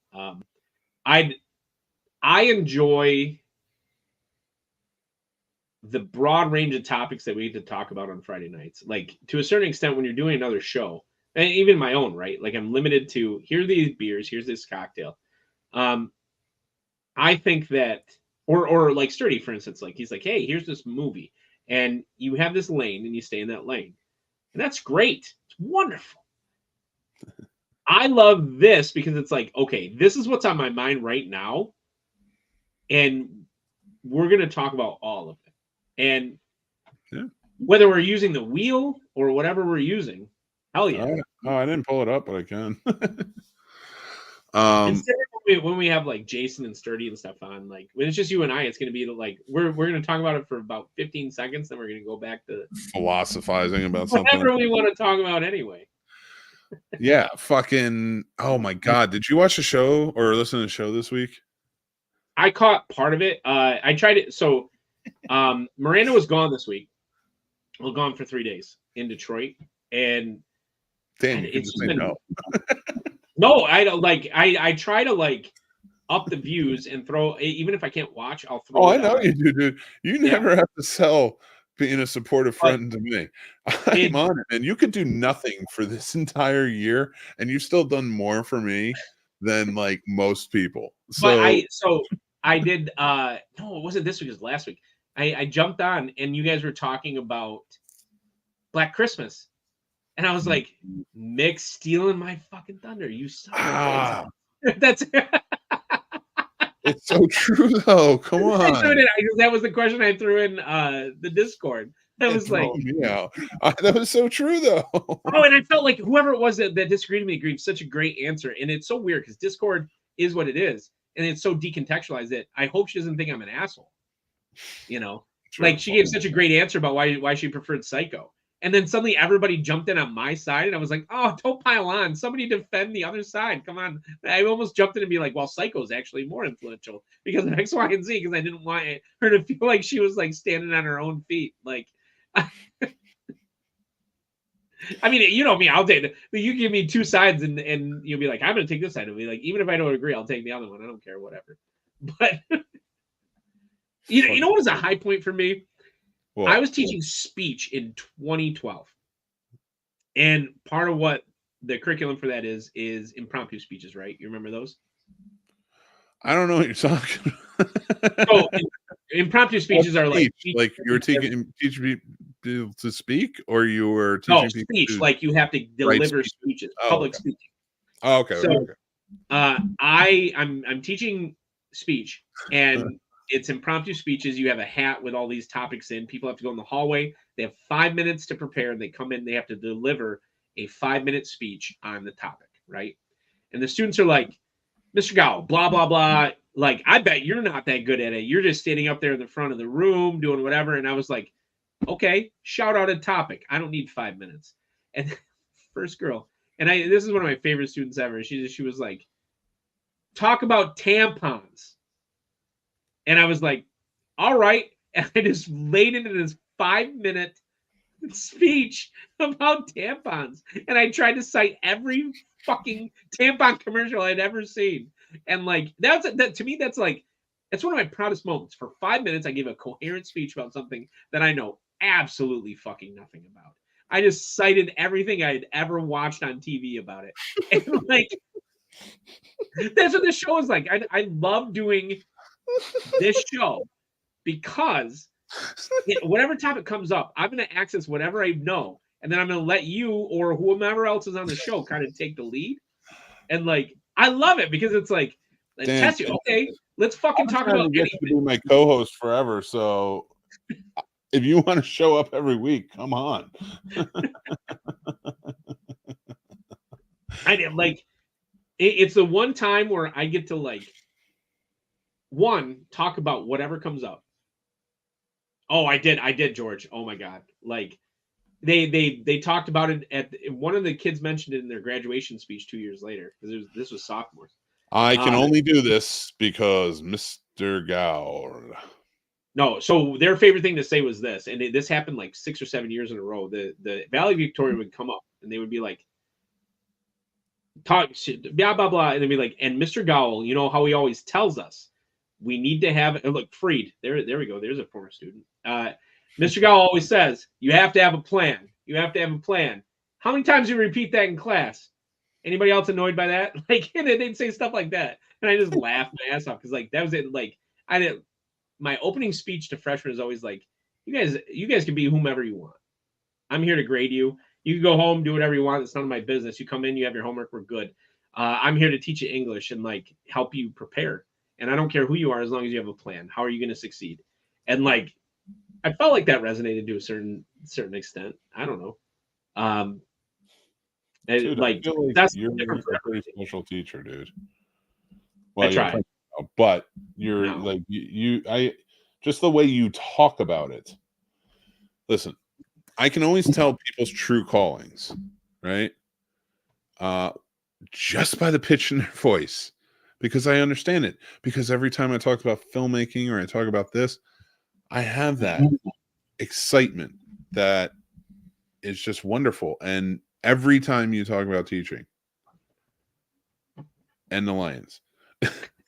I enjoy the broad range of topics that we get to talk about on Friday nights. Like to a certain extent, when you're doing another show, and even my own, right? Like I'm limited to here are these beers, here's this cocktail. I think that, or like Sturdy, for instance, like he's like, hey, here's this movie. And you have this lane and you stay in that lane. And that's great. It's wonderful. I love this because it's like, okay, this is what's on my mind right now. And we're going to talk about all of it. And whether we're using the wheel or whatever we're using, hell yeah. I didn't pull it up, but I can. Instead of when we have like Jason and Sturdy and stuff on, like when it's just you and I, it's going to be like we're going to talk about it for about 15 seconds, then we're going to go back to philosophizing about something whatever we want to talk about anyway. Yeah, fucking. Oh my god, did you watch the show or listen to the show this week? I caught part of it. I tried it. So Miranda was gone this week. Well, gone for 3 days in Detroit, and damn, you can just say no. No, I don't like. I try to like up the views and throw. Even if I can't watch, I'll throw. Oh, I know you do, dude. You never have to sell being a supportive friend to me. I'm on it, and you could do nothing for this entire year, and you've still done more for me than like most people. So I did. No, it wasn't this week. It was last week. I jumped on, and you guys were talking about Black Christmas. And I was like, Mick stealing my fucking thunder. You son of That's it's so true though. Come on. That was the question I threw in the Discord. That was like, that was so true though. Oh, and I felt like whoever it was that disagreed with me agreed. Such a great answer. And it's so weird because Discord is what it is. And it's so decontextualized that I hope she doesn't think I'm an asshole. You know, like she gave such a great answer about why she preferred Psycho. And then suddenly everybody jumped in on my side, and I was like, "Oh, don't pile on! Somebody defend the other side! Come on!" I almost jumped in and be like, "Well, Psycho's actually more influential because of X, Y, and Z." Because I didn't want her to feel like she was like standing on her own feet. Like, I mean, you know me, I'll take it. You give me two sides, and you'll be like, "I'm going to take this side." I'll be like, even if I don't agree, I'll take the other one. I don't care, whatever. But you know what was a high point for me? Well, I was teaching speech in 2012. And part of what the curriculum for that is impromptu speeches, right? You remember those? I don't know what you're talking about. So impromptu speeches are like you were teaching people to speak, or you were teaching people speech, to like you have to deliver speeches, public speaking. Oh, okay. So Okay. I'm teaching speech, and it's impromptu speeches. You have a hat with all these topics in. People have to go in the hallway. They have 5 minutes to prepare, and they come in. They have to deliver a 5-minute speech on the topic, right? And the students are like, "Mr. Gao, blah, blah, blah. Like, I bet you're not that good at it. You're just standing up there in the front of the room doing whatever." And I was like, "Okay, shout out a topic. I don't need 5 minutes." And first girl, and this is one of my favorite students ever. She was like, "Talk about tampons." And I was like, "All right." And I just laid into this 5-minute speech about tampons. And I tried to cite every fucking tampon commercial I'd ever seen. And like, that to me, that's one of my proudest moments. For 5 minutes, I gave a coherent speech about something that I know absolutely fucking nothing about. I just cited everything I'd ever watched on TV about it. And like, that's what this show is like. I love doing this show because whatever topic comes up, I'm going to access whatever I know, and then I'm going to let you or whomever else is on the show kind of take the lead. And like, I love it because it's like, test you. Okay, let's fucking talk about anything. To be my co-host forever, so if you want to show up every week, come on. I am like, it's the one time where I get to like, talk about whatever comes up. Oh, I did, George. Oh my God. Like they talked about it at one of the kids mentioned it in their graduation speech 2 years later because this was sophomores. I can only do this because Mr. Gao. No, so their favorite thing to say was this, and this happened like 6 or 7 years in a row. The Valley Victoria would come up and they would be like, talk blah blah blah, and they'd be like, "And Mr. Gowell, you know how he always tells us we need to have," and look, Freed, there we go, there's a former student. Mr. Gowell always says you have to have a plan. You have to have a plan. How many times do you repeat that in class? Anybody else annoyed by that? Like, and they'd say stuff like that, and I just laughed my ass off because like that was it. Like I didn't. My opening speech to freshmen is always like, you guys can be whomever you want. I'm here to grade you. You can go home, do whatever you want. It's none of my business. You come in, you have your homework, we're good. I'm here to teach you English and like help you prepare. And I don't care who you are as long as you have a plan. How are you going to succeed? And like, I felt like that resonated to a certain extent. I don't know. Dude, like that's you're a pretty special teacher, dude. Well, I try. But you're like I just the way you talk about it. Listen, I can always tell people's true callings, right? Just by the pitch in their voice, because I understand it. Because every time I talk about filmmaking or I talk about this, I have that excitement that is just wonderful. And every time you talk about teaching and the Lions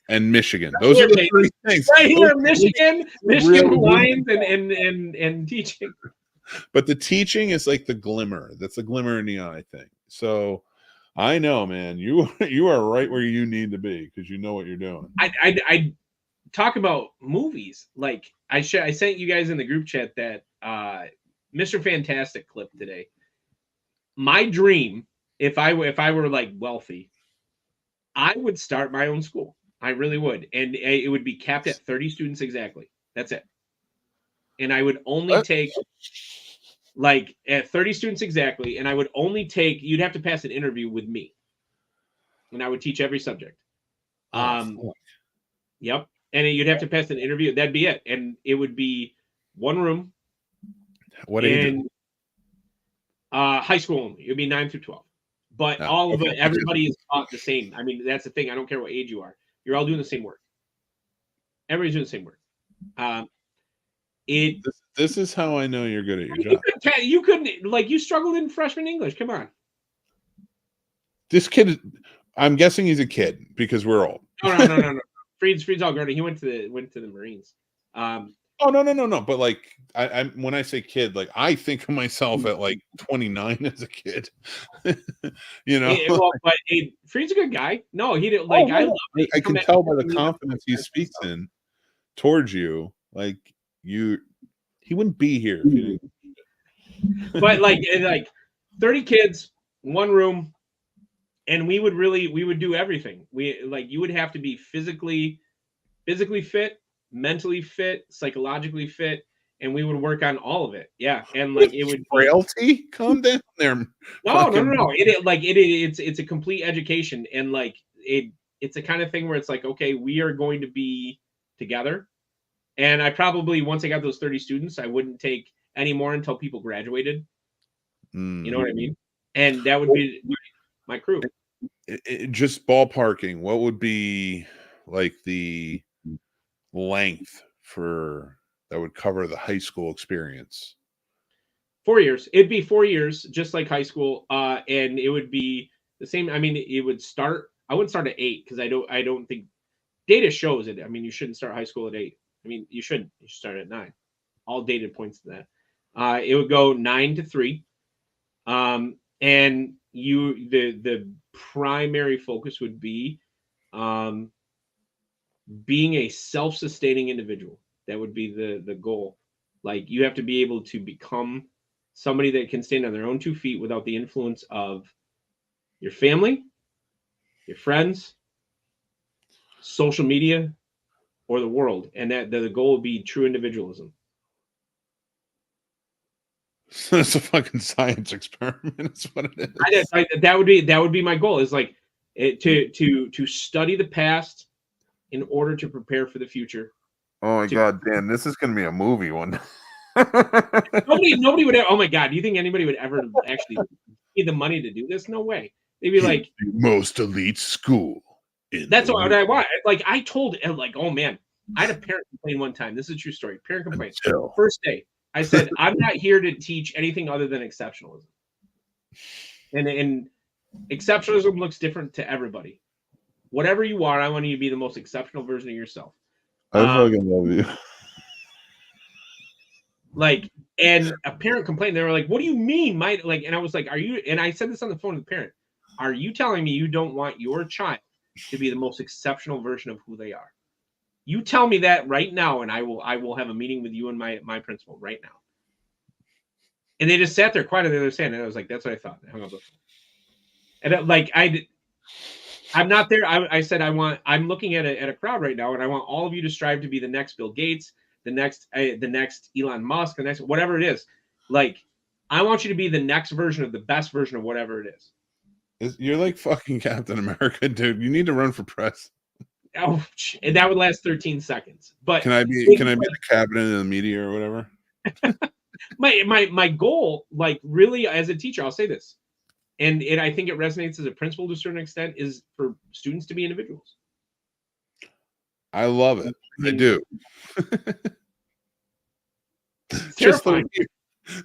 and Michigan, those are the three things. Right here, Michigan, really Lions, and teaching. But the teaching is like the glimmer. That's the glimmer in the eye thing. So I know, man, you are right where you need to be because you know what you're doing. I talk about movies. Like I sent you guys in the group chat that Mr. Fantastic clip today. My dream, if I were like wealthy, I would start my own school. I really would, and it would be capped at 30 students exactly. That's it. And I would only take like at 30 students exactly, and I would only take. You'd have to pass an interview with me, and I would teach every subject. Yep, and you'd have to pass an interview. That'd be it, and it would be one room. What age? High school only. It would be 9 through 12. But No. all of Okay. it, everybody is taught the same. I mean, that's the thing. I don't care what age you are. You're all doing the same work. Everybody's doing the same work. This is how I know you're good at your job. You couldn't, like, you struggled in freshman English. Come on. This kid, I'm guessing he's a kid because we're old. No. Freed's all grown. He went to the Marines. Oh no. But like, I when I say kid, like I think of myself at like 29 as a kid. You know, but Freed's a good guy. No, he didn't like. I can tell by the confidence he speaks in towards you. Like he wouldn't be here if you didn't. But like 30 kids, one room, and we would do everything. You would have to be physically fit, mentally fit, psychologically fit, and we would work on all of it. Yeah, and like it would frailty. Calm down there. No. It's a complete education, and like it's a kind of thing where it's like, okay, we are going to be together. And I probably, once I got those 30 students, I wouldn't take any more until people graduated. You know what I mean? And that would be my crew. Just ballparking, what would be like the length for that would cover the high school experience? 4 years. It'd be 4 years, just like high school. And it would be the same. I mean, it would start. I wouldn't start at 8 because I don't think data shows it. I mean, you shouldn't start high school at 8. I mean, you shouldn't. You should start at 9. All data points to that. It would go 9 to 3. And the primary focus would be being a self-sustaining individual. That would be the goal. Like, you have to be able to become somebody that can stand on their own 2 feet without the influence of your family, your friends, social media, or the world. And that the goal would be true individualism. It's a fucking science experiment. That's what it is. That would be my goal. Is like to study the past in order to prepare for the future. Oh my god, Dan! This is gonna be a movie one. Nobody would. Oh my god! Do you think anybody would ever actually need the money to do this? No way. They'd be like, the most elite school. That's what I want. Like, I told, like, oh man, I had a parent complain one time. This is a true story. Parent complaint. First day, I said, I'm not here to teach anything other than exceptionalism. And exceptionalism looks different to everybody. Whatever you are, I want you to be the most exceptional version of yourself. I fucking love you. Like, and a parent complained. They were like, "What do you mean, And I was like, "Are you?" And I said this on the phone to the parent. Are you telling me you don't want your child to be the most exceptional version of who they are? You tell me that right now, and I will have a meeting with you and my principal right now. And they just sat there quiet on the other side, and I was like, "That's what I thought." I hung up the phone. And I'm not there. I said I'm looking at a crowd right now, and I want all of you to strive to be the next Bill Gates, the next Elon Musk, the next whatever it is. Like, I want you to be the next version of the best version of whatever it is. You're like fucking Captain America, dude. You need to run for press. Oh, and that would last 13 seconds. But can I be the cabinet of the media or whatever? my goal, like, really, as a teacher, I'll say this, and I think it resonates as a principal to a certain extent, is for students to be individuals. I love it. I do. Just terrifying.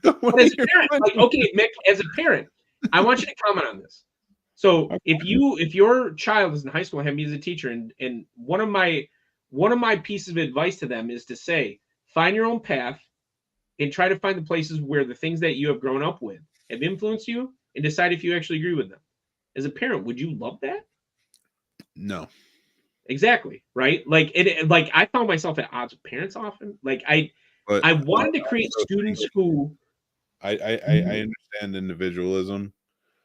But as a parent, like, okay, Mick, as a parent, I want you to comment on this. So if your child is in high school and have me as a teacher, and one of my pieces of advice to them is to say, find your own path and try to find the places where the things that you have grown up with have influenced you, and decide if you actually agree with them. As a parent, would you love that? No. Exactly. Right. Like I found myself at odds with parents often. Like I wanted to create students who I understand individualism.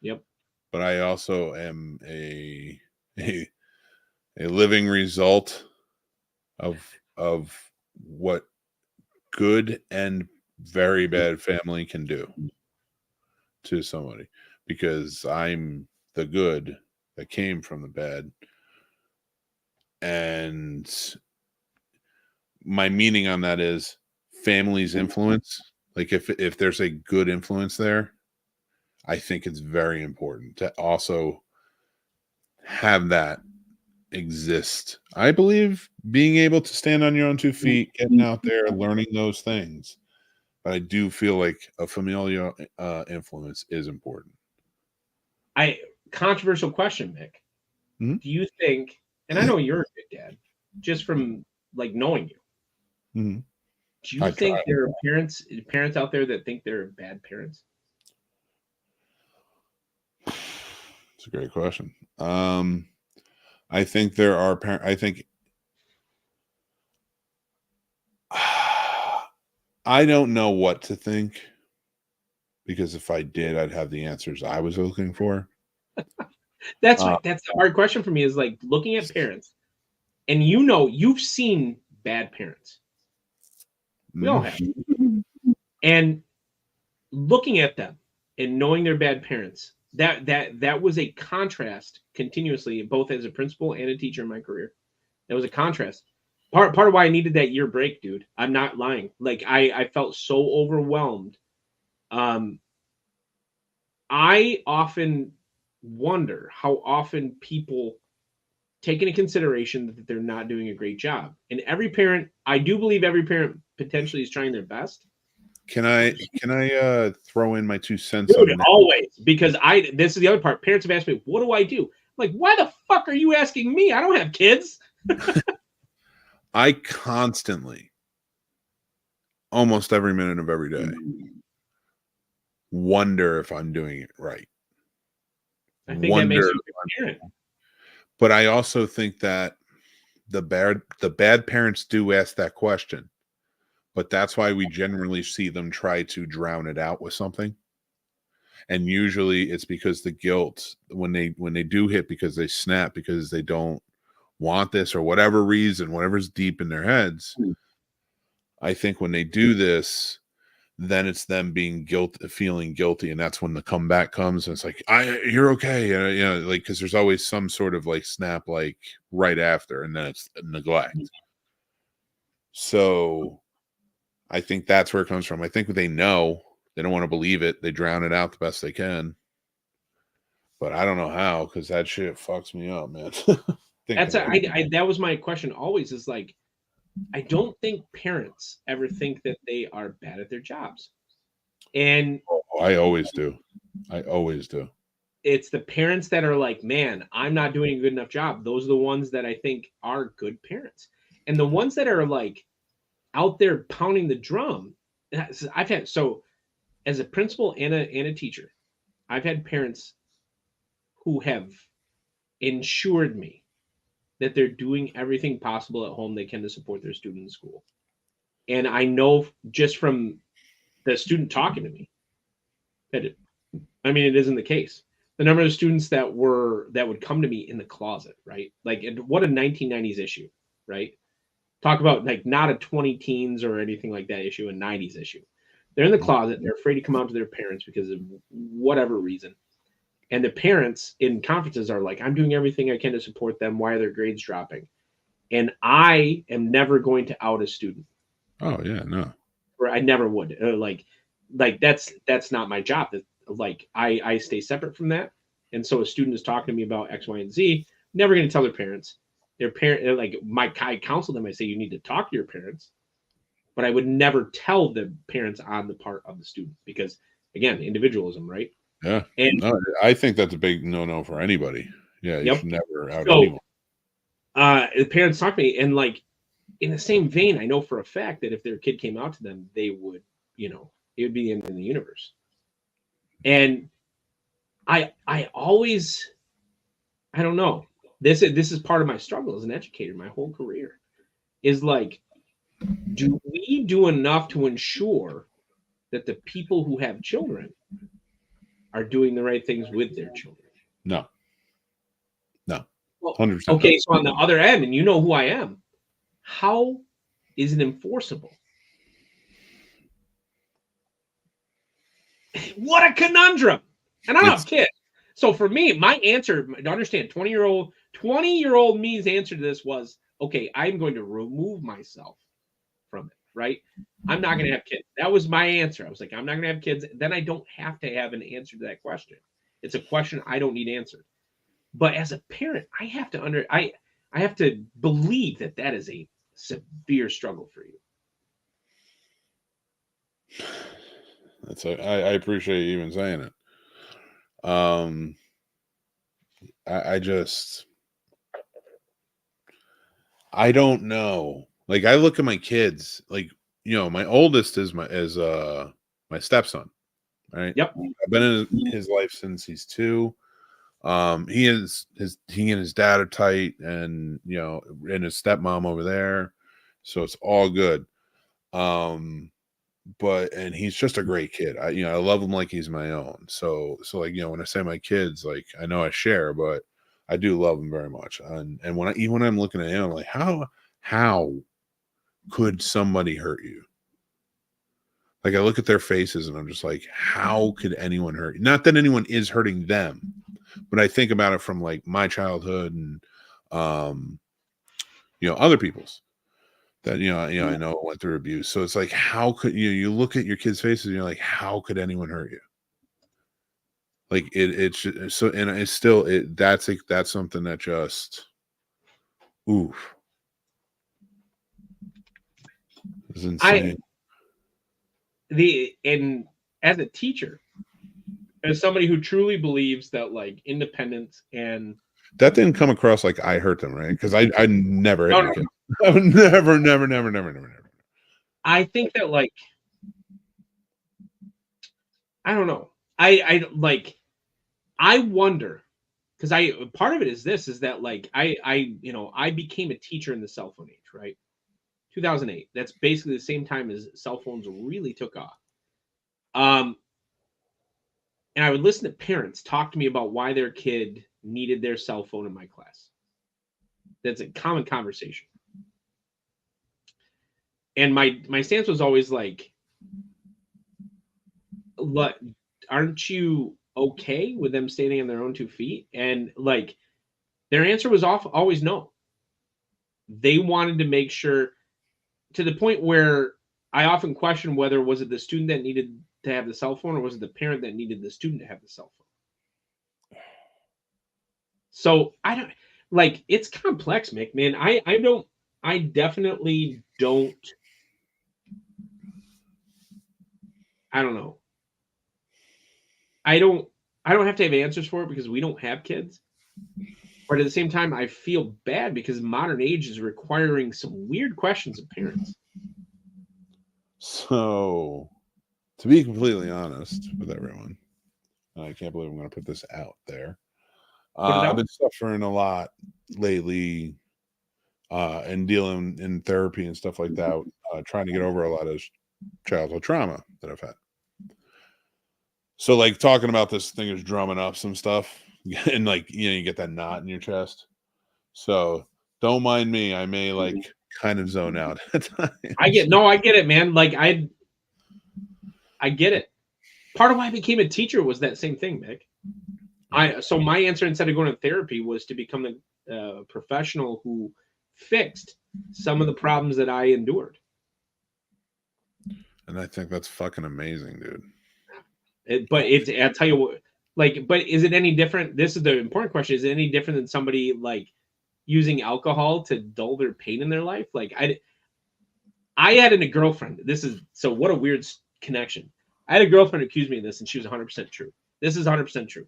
Yep. But I also am a living result of what good and very bad family can do to somebody, because I'm the good that came from the bad. And my meaning on that is family's influence. Like, if there's a good influence there, I think it's very important to also have that exist. I believe being able to stand on your own 2 feet, getting out there, learning those things. But I do feel like a familial influence is important. Controversial question, Mick. Mhm. Do you think, and I know you're a good dad, just from like knowing you, Mhm. do you I think try. there are parents out there that think they're bad parents? It's a great question. I think there are I think I don't know what to think, because if I did, I'd have the answers I was looking for. That's a hard question for me, is like looking at parents, and you've seen bad parents. We all have. And looking at them and knowing they're bad parents, that was a contrast continuously, both as a principal and a teacher in my career. That was a contrast. Part of why I needed that year break, dude. I'm not lying. Like I felt so overwhelmed. I often wonder how often people take into consideration that they're not doing a great job. And every parent, I do believe every parent potentially is trying their best. Can I throw in my 2 cents Dude, on that? always, because this is the other part. Parents have asked me, what do I do? I'm like, why the fuck are you asking me? I don't have kids. I constantly, almost every minute of every day, wonder if I'm doing it right. I think that makes you a good parent. But I also think that the bad parents do ask that question. But that's why we generally see them try to drown it out with something. And usually it's because the guilt, when they do hit, because they snap, because they don't want this or whatever reason, whatever's deep in their heads. I think when they do this, then it's them feeling guilty, and that's when the comeback comes. And it's like, you're okay, and like, because there's always some sort of like snap, like right after, and then it's neglect. So I think that's where it comes from. I think they know, they don't want to believe it, they drown it out the best they can. But I don't know how, because that shit fucks me up, man. That was my question always, is like, I don't think parents ever think that they are bad at their jobs. And I always do. I always do. It's the parents that are like, man, I'm not doing a good enough job. Those are the ones that I think are good parents. And the ones that are like out there pounding the drum, I've had, so as a principal and a teacher, I've had parents who have ensured me that they're doing everything possible at home they can to support their student in school. And I know just from the student talking to me that it isn't the case. The number of students that would come to me in the closet, right? Like, what a 1990s issue, right? Talk about like not a 20 teens or anything like that issue, a 90s issue. They're in the closet. They're afraid to come out to their parents because of whatever reason. And the parents in conferences are like, I'm doing everything I can to support them. Why are their grades dropping? And I am never going to out a student. Oh yeah, no. Or I never would. Like that's not my job. Like I stay separate from that. And so a student is talking to me about X, Y, and Z, never going to tell their parents. I counsel them. I say, you need to talk to your parents, but I would never tell the parents on the part of the student, because again, individualism, right? Yeah. And no, I think that's a big no for anybody. Yeah, you should never out anyone. The parents talk to me, and like in the same vein, I know for a fact that if their kid came out to them, they would, it would be the end of the universe. And I always, I don't know. This is part of my struggle as an educator, my whole career, is like, do we do enough to ensure that the people who have children are doing the right things with their children? No. 100%. Okay, so on the other end, and you know who I am, how is it enforceable? What a conundrum. And I don't have kids. So for me, my answer, to understand, 20-year-old me's answer to this was, okay, I'm going to remove myself from it. right? I'm not going to have kids. That was my answer. I was like, I'm not going to have kids. Then I don't have to have an answer to that question. It's a question I don't need answered. But as a parent, I have to I have to believe that that is a severe struggle for you. I appreciate you even saying it. I don't know. Like, I look at my kids, like, you know, my oldest is my stepson, right? Yep. I've been in his life since he's 2. He and his dad are tight, and you know, and his stepmom over there, so it's all good. But and he's just a great kid. I love him like he's my own. So like, you know, when I say my kids, like, I know I share, but I do love him very much. And even when I'm looking at him, I'm like, how could somebody hurt you? Like, I look at their faces and I'm just like, how could anyone hurt you? Not that anyone is hurting them, but I think about it from like my childhood and you know, other people's that I know went through abuse. So it's like, how could you look at your kids' faces and you're like, how could anyone hurt you? Like, it's so, and it's still that's something that just oof. It's insane. And as a teacher, as somebody who truly believes that like independence and that didn't come across like I hurt them, right? Because I never hit my kids. I would never. I think that, like, I don't know. I wonder, because part of it is that like I became a teacher in the cell phone age, right? 2008. That's basically the same time as cell phones really took off. And I would listen to parents talk to me about why their kid needed their cell phone in my class. That's a common conversation. And my stance was always like, aren't you okay with them standing on their own 2 feet? And like, their answer was always no. They wanted to make sure, to the point where I often question whether was it the student that needed to have the cell phone, or was it the parent that needed the student to have the cell phone? So I don't, like, it's complex, Mick, man. I definitely don't. I don't know. I don't have to have answers for it because we don't have kids. But at the same time, I feel bad because modern age is requiring some weird questions of parents. So, to be completely honest with everyone, I can't believe I'm going to put this out there. I've been suffering a lot lately and dealing in therapy and stuff like that, trying to get over a lot of childhood trauma that I've had. So, like, talking about this thing is drumming up some stuff, and like, you get that knot in your chest. So don't mind me. I may like kind of zone out at times. I get it, man. Like, I get it. Part of why I became a teacher was that same thing, Mick. So my answer, instead of going to therapy, was to become a professional who fixed some of the problems that I endured. And I think that's fucking amazing, dude. I'll tell you what, like, but is it any different? This is the important question. Is it any different than somebody like using alcohol to dull their pain in their life? Like, I had a girlfriend. So what a weird connection. I had a girlfriend accuse me of this, and she was 100% true. This is 100% true.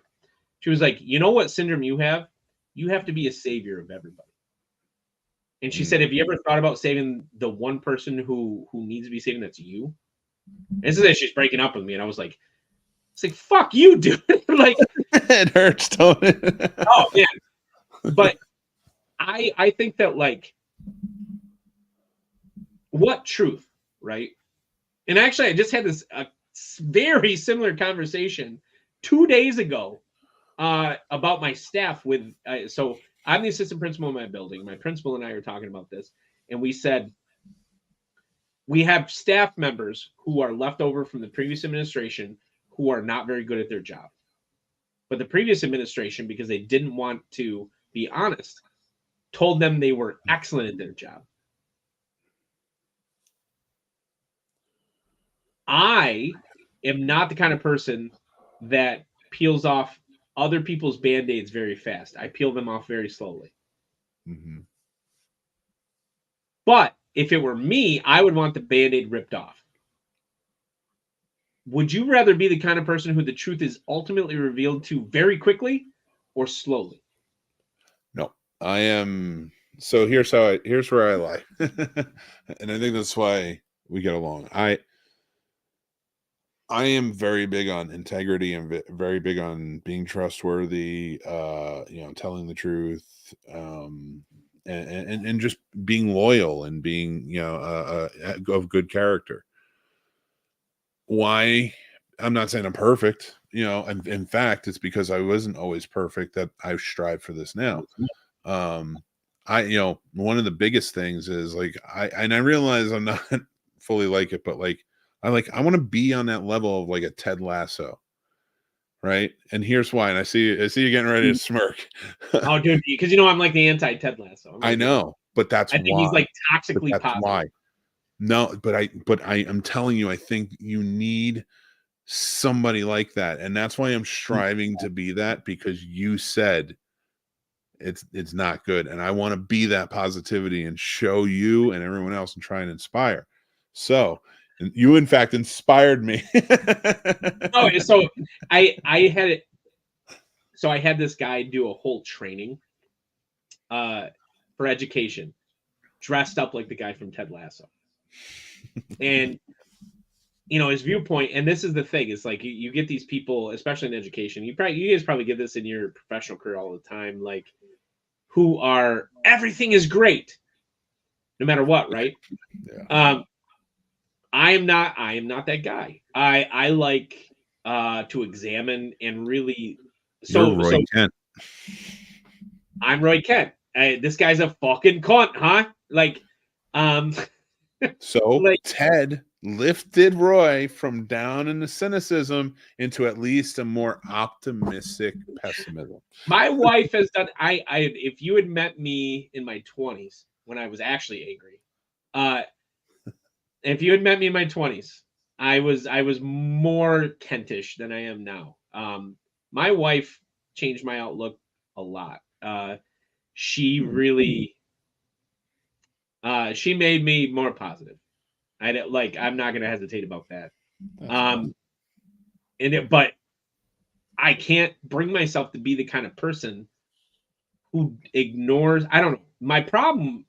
She was like, you know what syndrome you have? You have to be a savior of everybody. And she said, have you ever thought about saving the one person who needs to be saving? That's you. And this is that she's breaking up with me, and I was like, it's like, fuck you, dude. Like, it hurts, don't it? Oh man. But I think that, like, what truth, right? And actually, I just had a very similar conversation 2 days ago about my staff with so I'm the assistant principal in my building. My principal and I are talking about this, and we said we have staff members who are left over from the previous administration who are not very good at their job. But the previous administration, because they didn't want to be honest, told them they were excellent at their job. I am not the kind of person that peels off other people's Band-Aids very fast. I peel them off very slowly. Mm-hmm. But if it were me, I would want the Band-Aid ripped off. Would you rather be the kind of person who the truth is ultimately revealed to very quickly or slowly? No, I am. So here's where I lie. And I think that's why we get along. I am very big on integrity and very big on being trustworthy, telling the truth, and just being loyal and being, of good character. Why? I'm not saying I'm perfect, in fact, it's because I wasn't always perfect that I strive for this now. One of the biggest things is like, I realize I'm not fully like it, but like, I want to be on that level of like a Ted Lasso. Right. And here's why. And I see you getting ready to smirk. Oh, dude, because I'm like the anti Ted Lasso. I know, but that's I think why. he's like toxically positive. Why. No, but I am telling you, I think you need somebody like that. And that's why I'm striving to be that, because you said it's not good. And I want to be that positivity and show you and everyone else and try and inspire. So you, in fact, inspired me. Oh, so I had it. So I had this guy do a whole training for education, dressed up like the guy from Ted Lasso. And his viewpoint, and this is the thing, it's like you get these people, especially in education, you guys probably get this in your professional career all the time, like, who are, everything is great no matter what, right? Yeah. I am not that guy. I like to examine and really. You're Roy Kent. I'm Roy Kent. This guy's a fucking cunt, huh? Like, so like, Ted lifted Roy from down in the cynicism into at least a more optimistic pessimism. My wife has done. If you had met me in my 20s when I was actually angry, if you had met me in my 20s, I was more Kentish than I am now. My wife changed my outlook a lot. She really, she made me more positive. I'm not gonna hesitate about that. But I can't bring myself to be the kind of person who ignores. I don't know. My problem,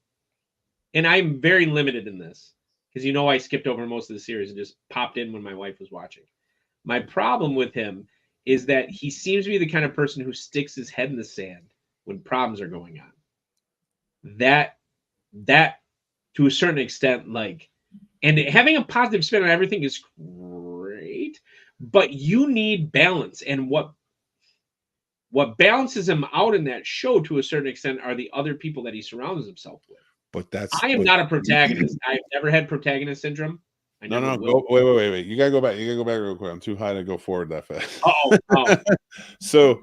and I'm very limited in this, because I skipped over most of the series and just popped in when my wife was watching. My problem with him is that he seems to be the kind of person who sticks his head in the sand when problems are going on. That to a certain extent, like, and having a positive spin on everything is great, but you need balance. And what balances him out in that show to a certain extent are the other people that he surrounds himself with. But I am not a protagonist. I've never had protagonist syndrome. No, go, wait. You gotta go back. Real quick. I'm too high to go forward that fast. Oh. So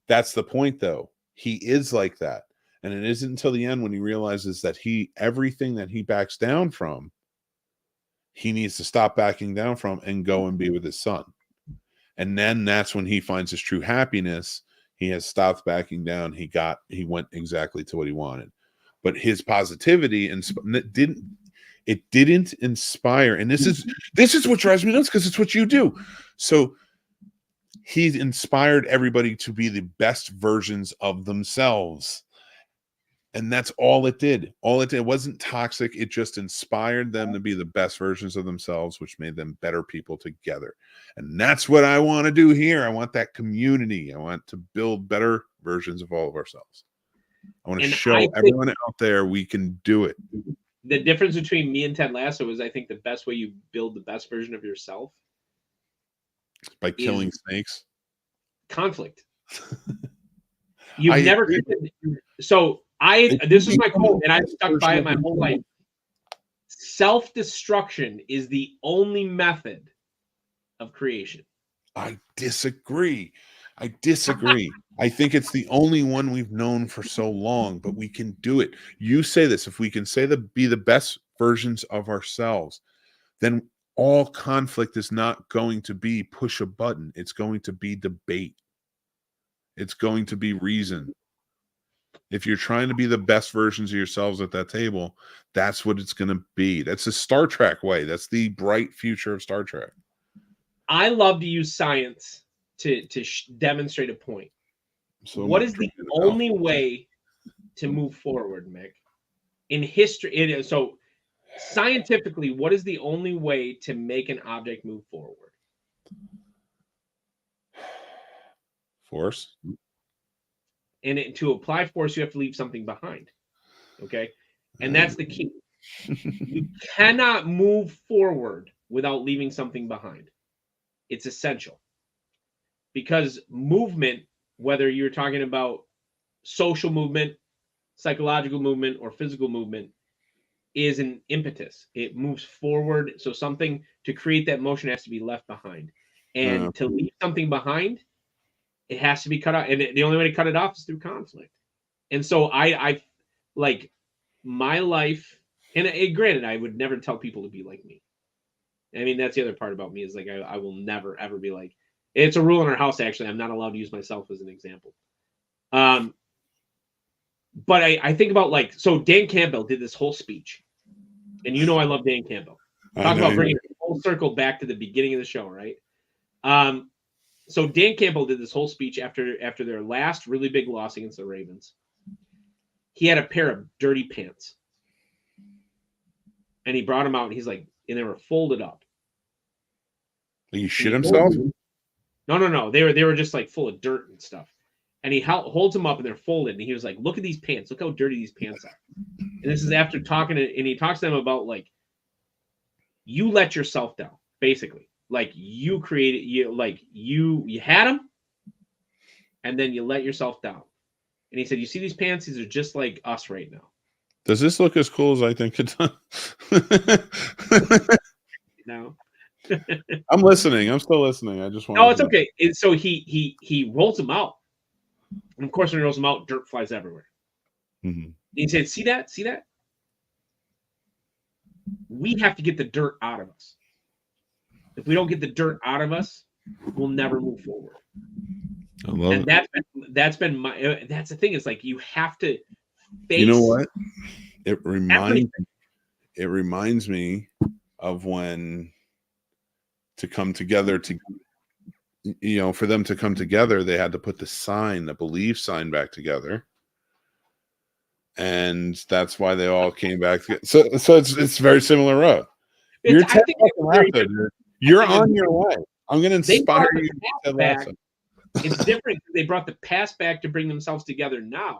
that's the point, though. He is like that. And it isn't until the end when he realizes that everything that he backs down from, he needs to stop backing down from and go and be with his son. And then that's when he finds his true happiness. He has stopped backing down. He went exactly to what he wanted. But his positivity didn't inspire. And this is what drives me nuts, because it's what you do. So he inspired everybody to be the best versions of themselves. And that's all it did. It wasn't toxic. It just inspired them to be the best versions of themselves, which made them better people together. And that's what I want to do here. I want that community. I want to build better versions of all of ourselves. I want to show everyone out there we can do it. The difference between me and Ted Lasso is, I think, the best way you build the best version of yourself by killing snakes. Conflict. You've never. So this is my quote, and I've stuck by it my whole life. Self-destruction is the only method of creation. I disagree. I think it's the only one we've known for so long, but we can do it. You say this, if we can say be the best versions of ourselves, then all conflict is not going to be push a button. It's going to be debate. It's going to be reason. If you're trying to be the best versions of yourselves at that table, that's what it's going to be. That's the Star Trek way. That's the bright future of Star Trek. I love to use science to demonstrate a point. So what is the only way to move forward, Mick? In history, so scientifically, what is the only way to make an object move forward? Force. And to apply force, you have to leave something behind. Okay. And that's the key. You cannot move forward without leaving something behind. It's essential. Because movement, whether you're talking about social movement, psychological movement, or physical movement, is an impetus. It moves forward. So something to create that motion has to be left behind. And to leave something behind, it has to be cut out. And the only way to cut it off is through conflict. And so I like my life, and granted, I would never tell people to be like me. I mean, that's the other part about me is like, I will never, ever be like, it's a rule in our house, actually. I'm not allowed to use myself as an example. But I think about like, so Dan Campbell did this whole speech. And you know I love Dan Campbell. Talk about bringing the whole circle back to the beginning of the show, right? So Dan Campbell did this whole speech after their last really big loss against the Ravens. He had a pair of dirty pants. And he brought them out, and he's like, and they were folded up. He shit himself? No. They were just like full of dirt and stuff. And he holds them up, and they're folded. And he was like, look at these pants. Look how dirty these pants are. And this is after talking to, and he talks to them about like, you let yourself down, basically. Like you created, you had them, and then you let yourself down. And he said, you see these pants? These are just like us right now. Does this look as cool as I think it does? No. I'm listening. I'm still listening. I just want. No, it's okay. And so he rolls them out. And of course, when he rolls them out, dirt flies everywhere. Mm-hmm. He said, see that? See that? We have to get the dirt out of us. If we don't get the dirt out of us, we'll never move forward. I love and it. That's been my, that's the thing. It's like, you have to face. You know what? It reminds me of when to come together for them to come together, they had to put the belief sign back together. And that's why they all came back together. So it's very similar road. You're on your way. I'm going to inspire you to Ted Lasso. It's different because they brought the past back to bring themselves together now.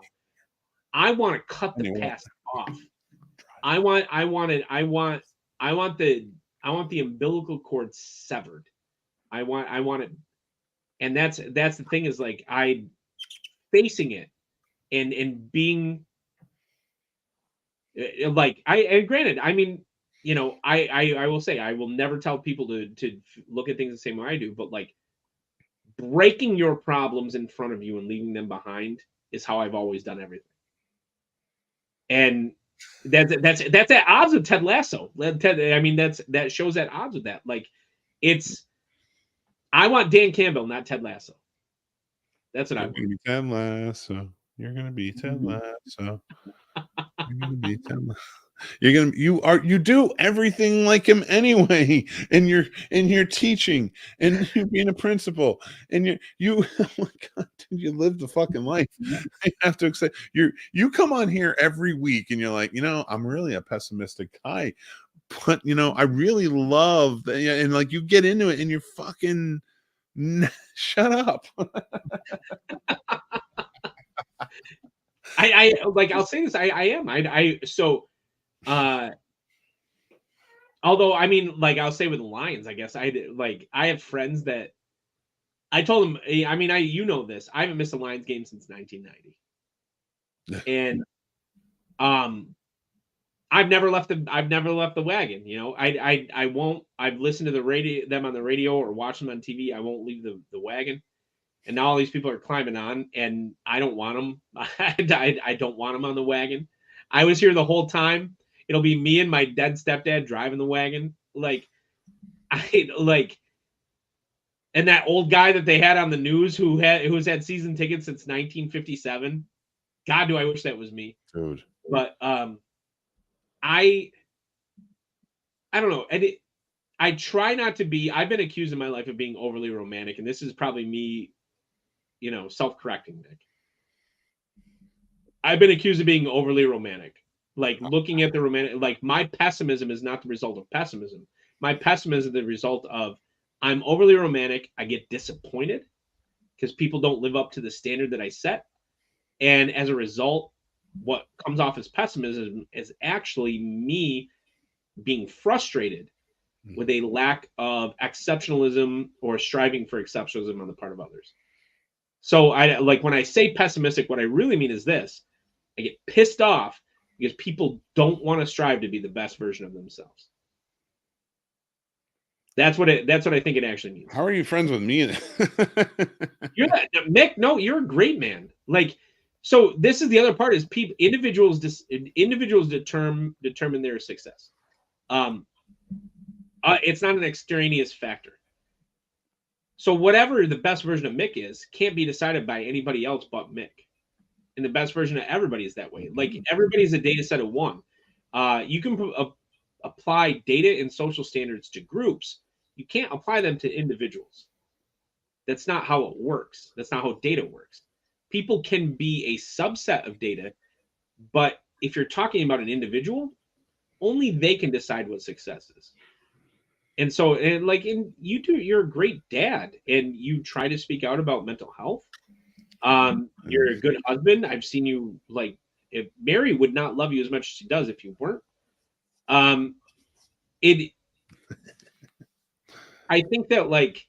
I want to cut the past off. I want the umbilical cord severed. I want it, and that's the thing is like I facing it and being like granted, I mean, you know, I will say I will never tell people to look at things the same way I do, but like breaking your problems in front of you and leaving them behind is how I've always done everything. And that's at odds with Ted Lasso. I mean, that shows at odds with that. Like, I want Dan Campbell, not Ted Lasso. That's what I want. Ted Lasso. You're gonna be Ted Lasso. You're gonna be Ted Lasso. You do everything like him anyway, and you're teaching, and you're being a principal, and you oh my God, dude, you live the fucking life. I have to accept you come on here every week, and you're like, I'm really a pessimistic guy, but I really love that, and like you get into it, and you're fucking shut up. I like I'll say this. I am. Although I mean, like I'll say with the Lions, I guess I have friends that I told them. I mean, you know this. I haven't missed a Lions game since 1990, and I've never left the wagon. I won't. I've listened to them on the radio or watched them on TV. I won't leave the wagon. And now all these people are climbing on, and I don't want them. I don't want them on the wagon. I was here the whole time. It'll be me and my dead stepdad driving the wagon. Like, I like, and that old guy that they had on the news who's had season tickets since 1957. God, do I wish that was me. Dude. But I don't know. And I try not to be. I've been accused in my life of being overly romantic, and this is probably me, self-correcting, Nick. I've been accused of being overly romantic, like looking at the romantic. Like my pessimism is not the result of pessimism. My pessimism is the result of I'm overly romantic. I get disappointed because people don't live up to the standard that I set, and as a result, what comes off as pessimism is actually me being frustrated with a lack of exceptionalism or striving for exceptionalism on the part of others. So I like when I say pessimistic, what I really mean is this: I get pissed off because people don't want to strive to be the best version of themselves. That's what I think it actually means. How are you friends with me? You're that Mick. No, you're a great man. Like, so this is the other part: is individuals determine their success. It's not an extraneous factor. So whatever the best version of Mick is can't be decided by anybody else but Mick. And the best version of everybody is that way. Like everybody's a data set of one. You can apply data and social standards to groups. You can't apply them to individuals. That's not how it works. That's not how data works. People can be a subset of data, but if you're talking about an individual, only they can decide what success is. And so, you're a great dad, and you try to speak out about mental health. You're a good husband. I've seen you, like, if Mary would not love you as much as she does if you weren't. I think that, like,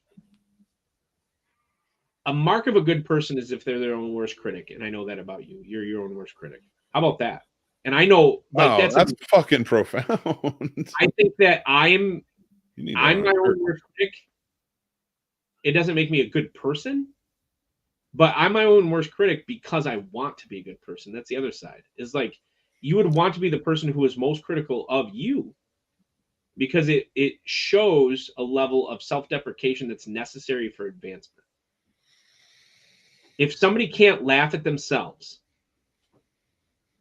a mark of a good person is if they're their own worst critic, and I know that about you. You're your own worst critic. How about that? And I know, like, that's fucking profound. I think that I'm my own worst critic. It doesn't make me a good person, but I'm my own worst critic because I want to be a good person. That's the other side. Is like you would want to be the person who is most critical of you because it shows a level of self-deprecation that's necessary for advancement. If somebody can't laugh at themselves,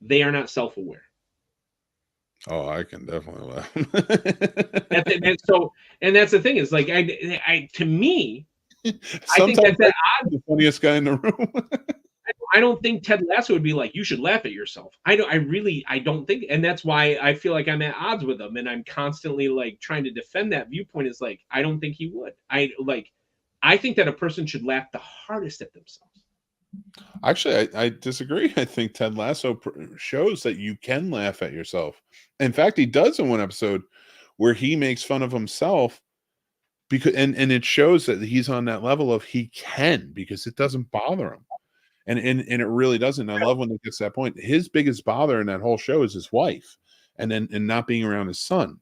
they are not self-aware. Oh, I can definitely laugh. And that's the thing is like I to me, sometimes I think that's the funniest guy in the room. I don't think Ted Lasso would be like, you should laugh at yourself. I don't think, and that's why I feel like I'm at odds with him, and I'm constantly like trying to defend that viewpoint. Is like I don't think he would. I think that a person should laugh the hardest at themselves. Actually, I disagree. I think Ted Lasso shows that you can laugh at yourself. In fact, he does in one episode where he makes fun of himself because, and it shows that he's on that level of he can because it doesn't bother him, and it really doesn't. I love when it gets to that point. His biggest bother in that whole show is his wife, and not being around his son.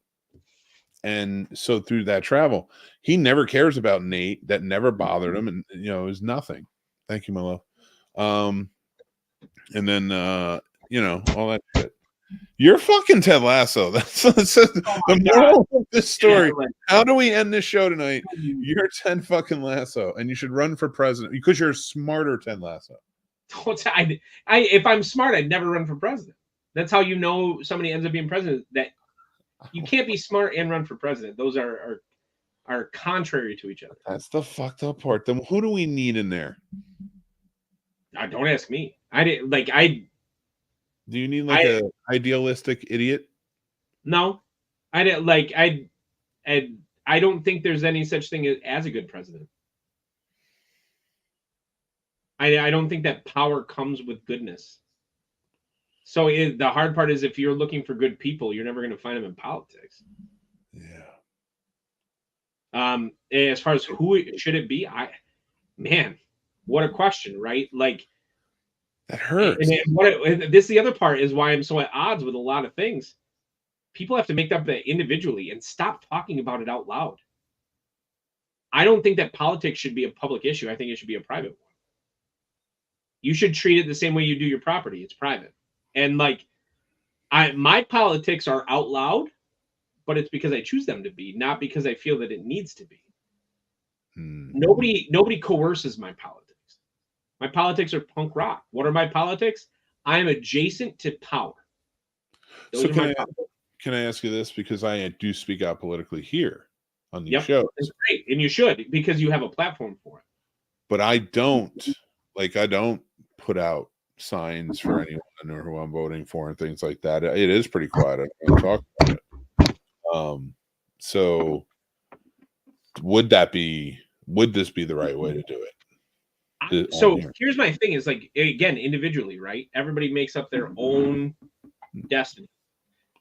And so through that travel, he never cares about Nate. That never bothered him, and it was nothing. Thank you, my love. And then all that shit. You're fucking Ted Lasso. That's the moral of this story. Yeah, how do we end this show tonight? You're Ted fucking Lasso, and you should run for president because you're smarter, Ted Lasso. If I'm smart, I'd never run for president. That's how you know somebody ends up being president. That you can't be smart and run for president. Those are contrary to each other. That's the fucked up part. Then who do we need in there? Don't ask me. Do you need like a idealistic idiot? No, I didn't like. I don't think there's any such thing as a good president. I don't think that power comes with goodness. So the hard part is if you're looking for good people, you're never going to find them in politics. Yeah. As far as who should it be, man, what a question, right? Like that hurts. And this is the other part is why I'm so at odds with a lot of things. People have to make up that individually and stop talking about it out loud. I don't think that politics should be a public issue. I think it should be a private one. You should treat it the same way you do your property. It's private. And like my politics are out loud, but it's because I choose them to be, not because I feel that it needs to be. Hmm. Nobody coerces my politics. My politics are punk rock. What are my politics? I am adjacent to power. Those So are my politics. can I ask you this? Because I do speak out politically here on these Yep, shows. it's great, and you should, because you have a platform for it. But I don't put out signs for anyone or who I'm voting for and things like that. It is pretty quiet. I don't talk about it. So would this be the right way to do it? So here's my thing is, like, again, individually, right? Everybody makes up their own destiny.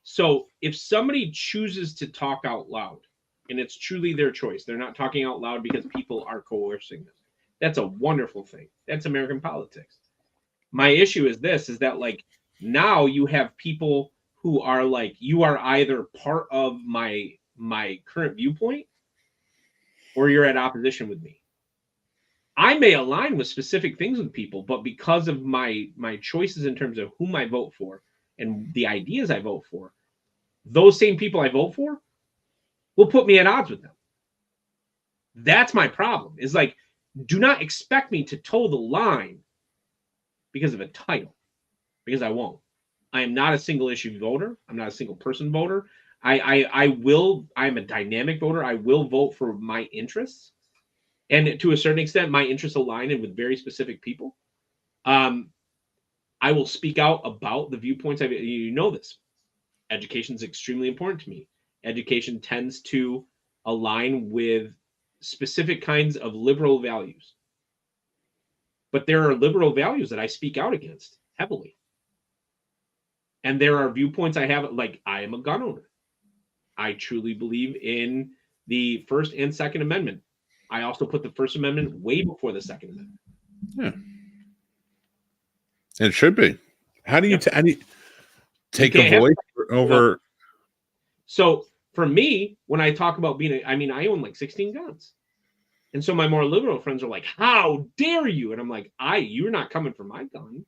So if somebody chooses to talk out loud, and it's truly their choice, they're not talking out loud because people are coercing them. That's a wonderful thing. That's American politics. My issue is that like, now you have people who are like, you are either part of my current viewpoint or you're at opposition with me. I may align with specific things with people, but because of my choices in terms of whom I vote for and the ideas I vote for, those same people I vote for will put me at odds with them. That's my problem. Is like, do not expect me to toe the line because of a title, because I won't. I am not a single issue voter. I'm not a single person voter. I'm a dynamic voter. I will vote for my interests. And to a certain extent, my interests align with very specific people. I will speak out about the viewpoints. You know this. Education is extremely important to me. Education tends to align with specific kinds of liberal values. But there are liberal values that I speak out against heavily. And there are viewpoints I have, like, I am a gun owner. I truly believe in the First and Second Amendment. I also put the First Amendment way before the Second Amendment. Yeah. It should be. How do you take a voice over? So for me, when I talk about I own like 16 guns. And so my more liberal friends are like, how dare you? And I'm like, you're not coming for my gun. And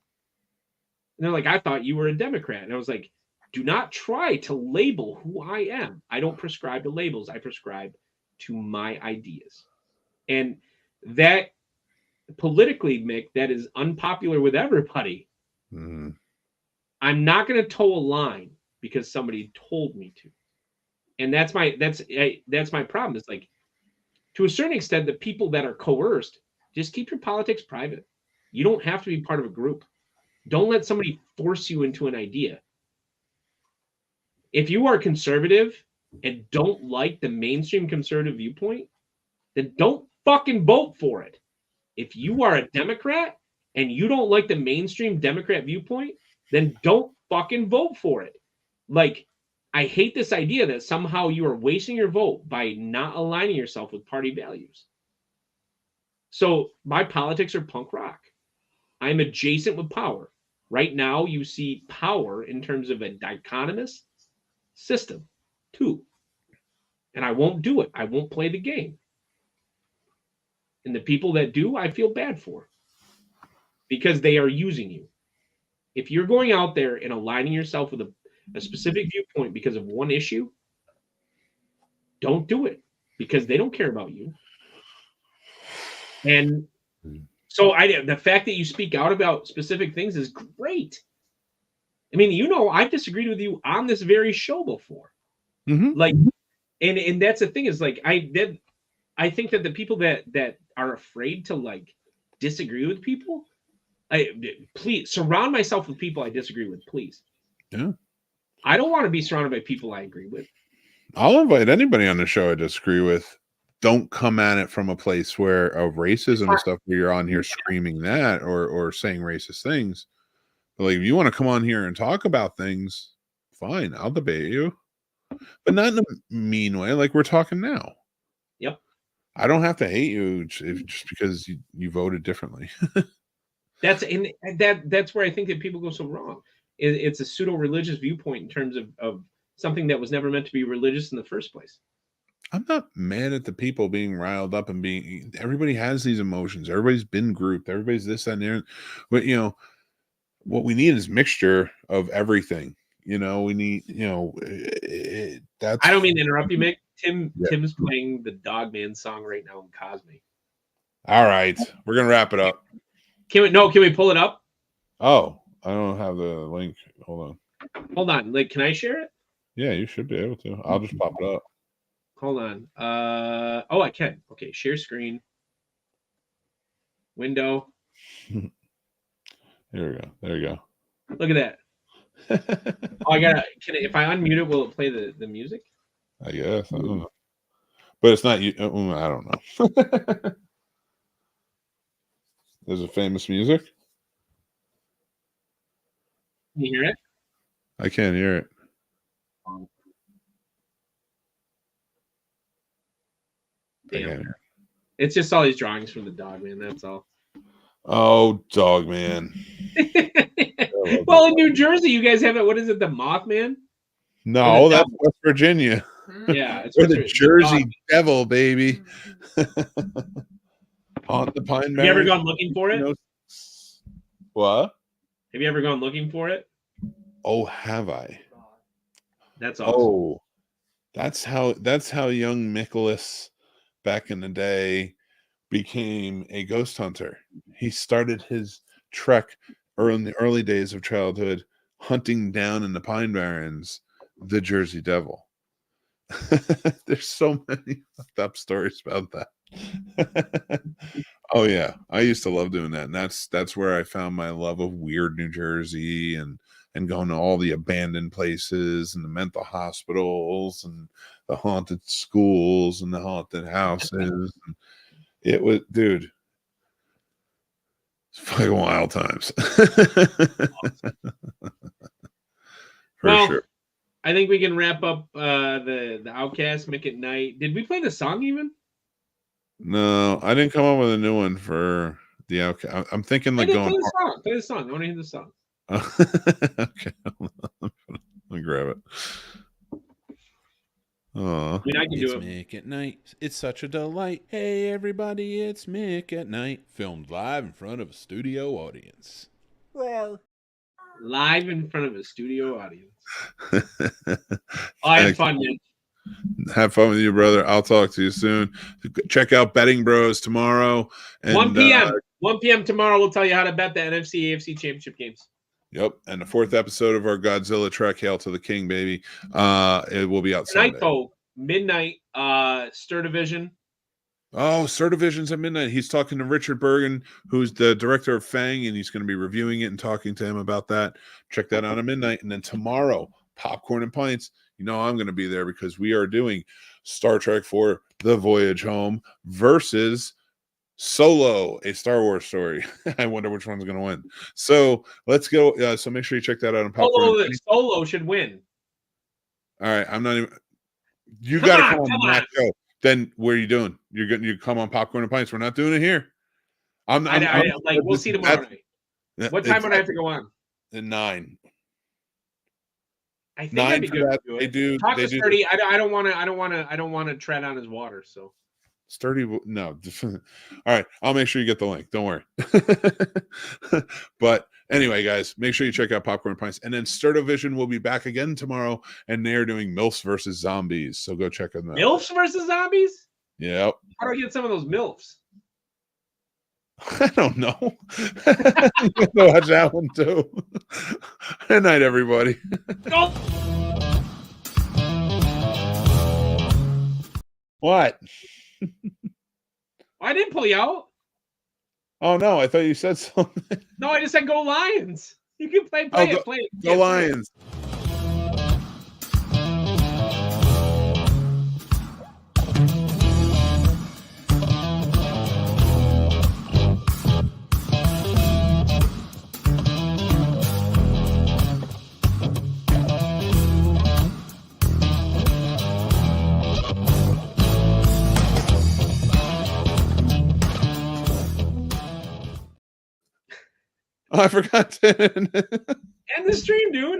they're like, I thought you were a Democrat. And I was like, do not try to label who I am. I don't prescribe to labels. I prescribe to my ideas. And that politically, Mick, that is unpopular with everybody. Mm-hmm. I'm not going to toe a line because somebody told me to. And that's my problem. It's like, to a certain extent, the people that are coerced, just keep your politics private. You don't have to be part of a group. Don't let somebody force you into an idea. If you are conservative and don't like the mainstream conservative viewpoint, then don't fucking vote for it. If you are a Democrat and you don't like the mainstream Democrat viewpoint, then don't fucking vote for it. Like, I hate this idea that somehow you are wasting your vote by not aligning yourself with party values. So my politics are punk rock. I'm adjacent with power. Right now, you see power in terms of a dichotomous system, too. And I won't do it. I won't play the game. And the people that do, I feel bad for, because they are using you. If you're going out there and aligning yourself with a specific viewpoint because of one issue, don't do it, because they don't care about you. And so the fact that you speak out about specific things is great. I mean, I've disagreed with you on this very show before. Mm-hmm. Like, and that's the thing, is like, I think that the people that are afraid to like disagree with people, please surround myself with people I disagree with, please. Yeah. I don't want to be surrounded by people I agree with. I'll invite anybody on the show I disagree with. Don't come at it from a place of racism and stuff where you're on here screaming that or saying racist things. But like, if you want to come on here and talk about things, fine, I'll debate you. But not in a mean way, like we're talking now. Yep. I don't have to hate you just because you voted differently. That's where I think that people go so wrong. It's a pseudo-religious viewpoint in terms of something that was never meant to be religious in the first place. I'm not mad at the people being riled up and everybody has these emotions. Everybody's been grouped. Everybody's this and there. But what we need is mixture of everything. You know, we need, that's. I don't mean to interrupt you, Mick. Yeah. Tim's playing the Dogman song right now in Cosme. All right, we're gonna wrap it up. Can we pull it up? Oh, I don't have the link. Hold on. Like, can I share it? Yeah, you should be able to. I'll just pop it up. Hold on. I can. Okay, share screen. Window. Here we go. There you go. Look at that. If I unmute it, will it play the music? I guess. I don't know. But it's not you. I don't know. There's a famous music. Can you hear it? I can't hear it. Damn. It's just all these drawings from the dog, man. That's all. Oh, dog, man. Well, in New Jersey, you guys have it. What is it? The Mothman? No, that's West Virginia. Yeah. It's We're the Jersey Devil, baby. On the Pine Mountain. Have you ever gone looking for it? What? Have you ever gone looking for it? Oh, have I? That's awesome. Oh, that's how young Nicholas back in the day became a ghost hunter. He started his trek in the early days of childhood hunting down in the Pine Barrens the Jersey Devil. There's so many fucked up stories about that. Oh yeah, I used to love doing that, and that's where I found my love of weird New Jersey and going to all the abandoned places and the mental hospitals and the haunted schools and the haunted houses. And it was, dude, it's fucking wild times. For sure. I think we can wrap up the Outcasts, Mick at Night. Did we play the song even? No, I didn't come up with a new one for the Outcast. I'm thinking like going. Play the song. I want to hear the song. Okay, let me grab it. Oh, I mean, I can do it. Mick at Night. It's such a delight. Hey, everybody, it's Mick at Night. Filmed live in front of a studio audience. Well, live in front of a studio audience. I had fun, man. Have fun with you, brother. I'll talk to you soon. Check out Betting Bros tomorrow. And, 1 p.m. 1 p.m. tomorrow, we'll tell you how to bet the NFC AFC championship games. Yep. And the 4th episode of our Godzilla Trek, Hail to the King, baby. It will be out tonight, though. Midnight, Sturd-O-Vision. Oh, Sturd-O-Vision's at midnight. He's talking to Richard Bergen, who's the director of Fang, and he's going to be reviewing it and talking to him about that. Check that out at midnight. And then tomorrow, Popcorn and Pints. You know I'm going to be there because we are doing Star Trek IV: The Voyage Home versus Solo, a Star Wars story. I wonder which one's going to win. So let's go. So make sure you check that out on Popcorn. Solo should win. All right. I'm not even. You got to come on that show. Then what are you doing? You come on Popcorn and Pints. We're not doing it here. We'll see tomorrow night. What time would I have to go on? At 9. I think I'd be good to do it. They do. Talk to Sturdy. I don't want to tread on his water. So Sturdy, no. All right, I'll make sure you get the link. Don't worry. But anyway, guys, make sure you check out Popcorn and Pints, and then Sturd-O-Vision will be back again tomorrow, and they're doing MILFs versus Zombies. So go check them out. MILFs versus Zombies. Yep. How do I get some of those MILFs? I don't know. You have to watch that one too. Good night, everybody. Go. What? I didn't pull you out. Oh no, I thought you said something. No, I just said go Lions. You can play it. Go Lions. I forgot to end the stream, dude.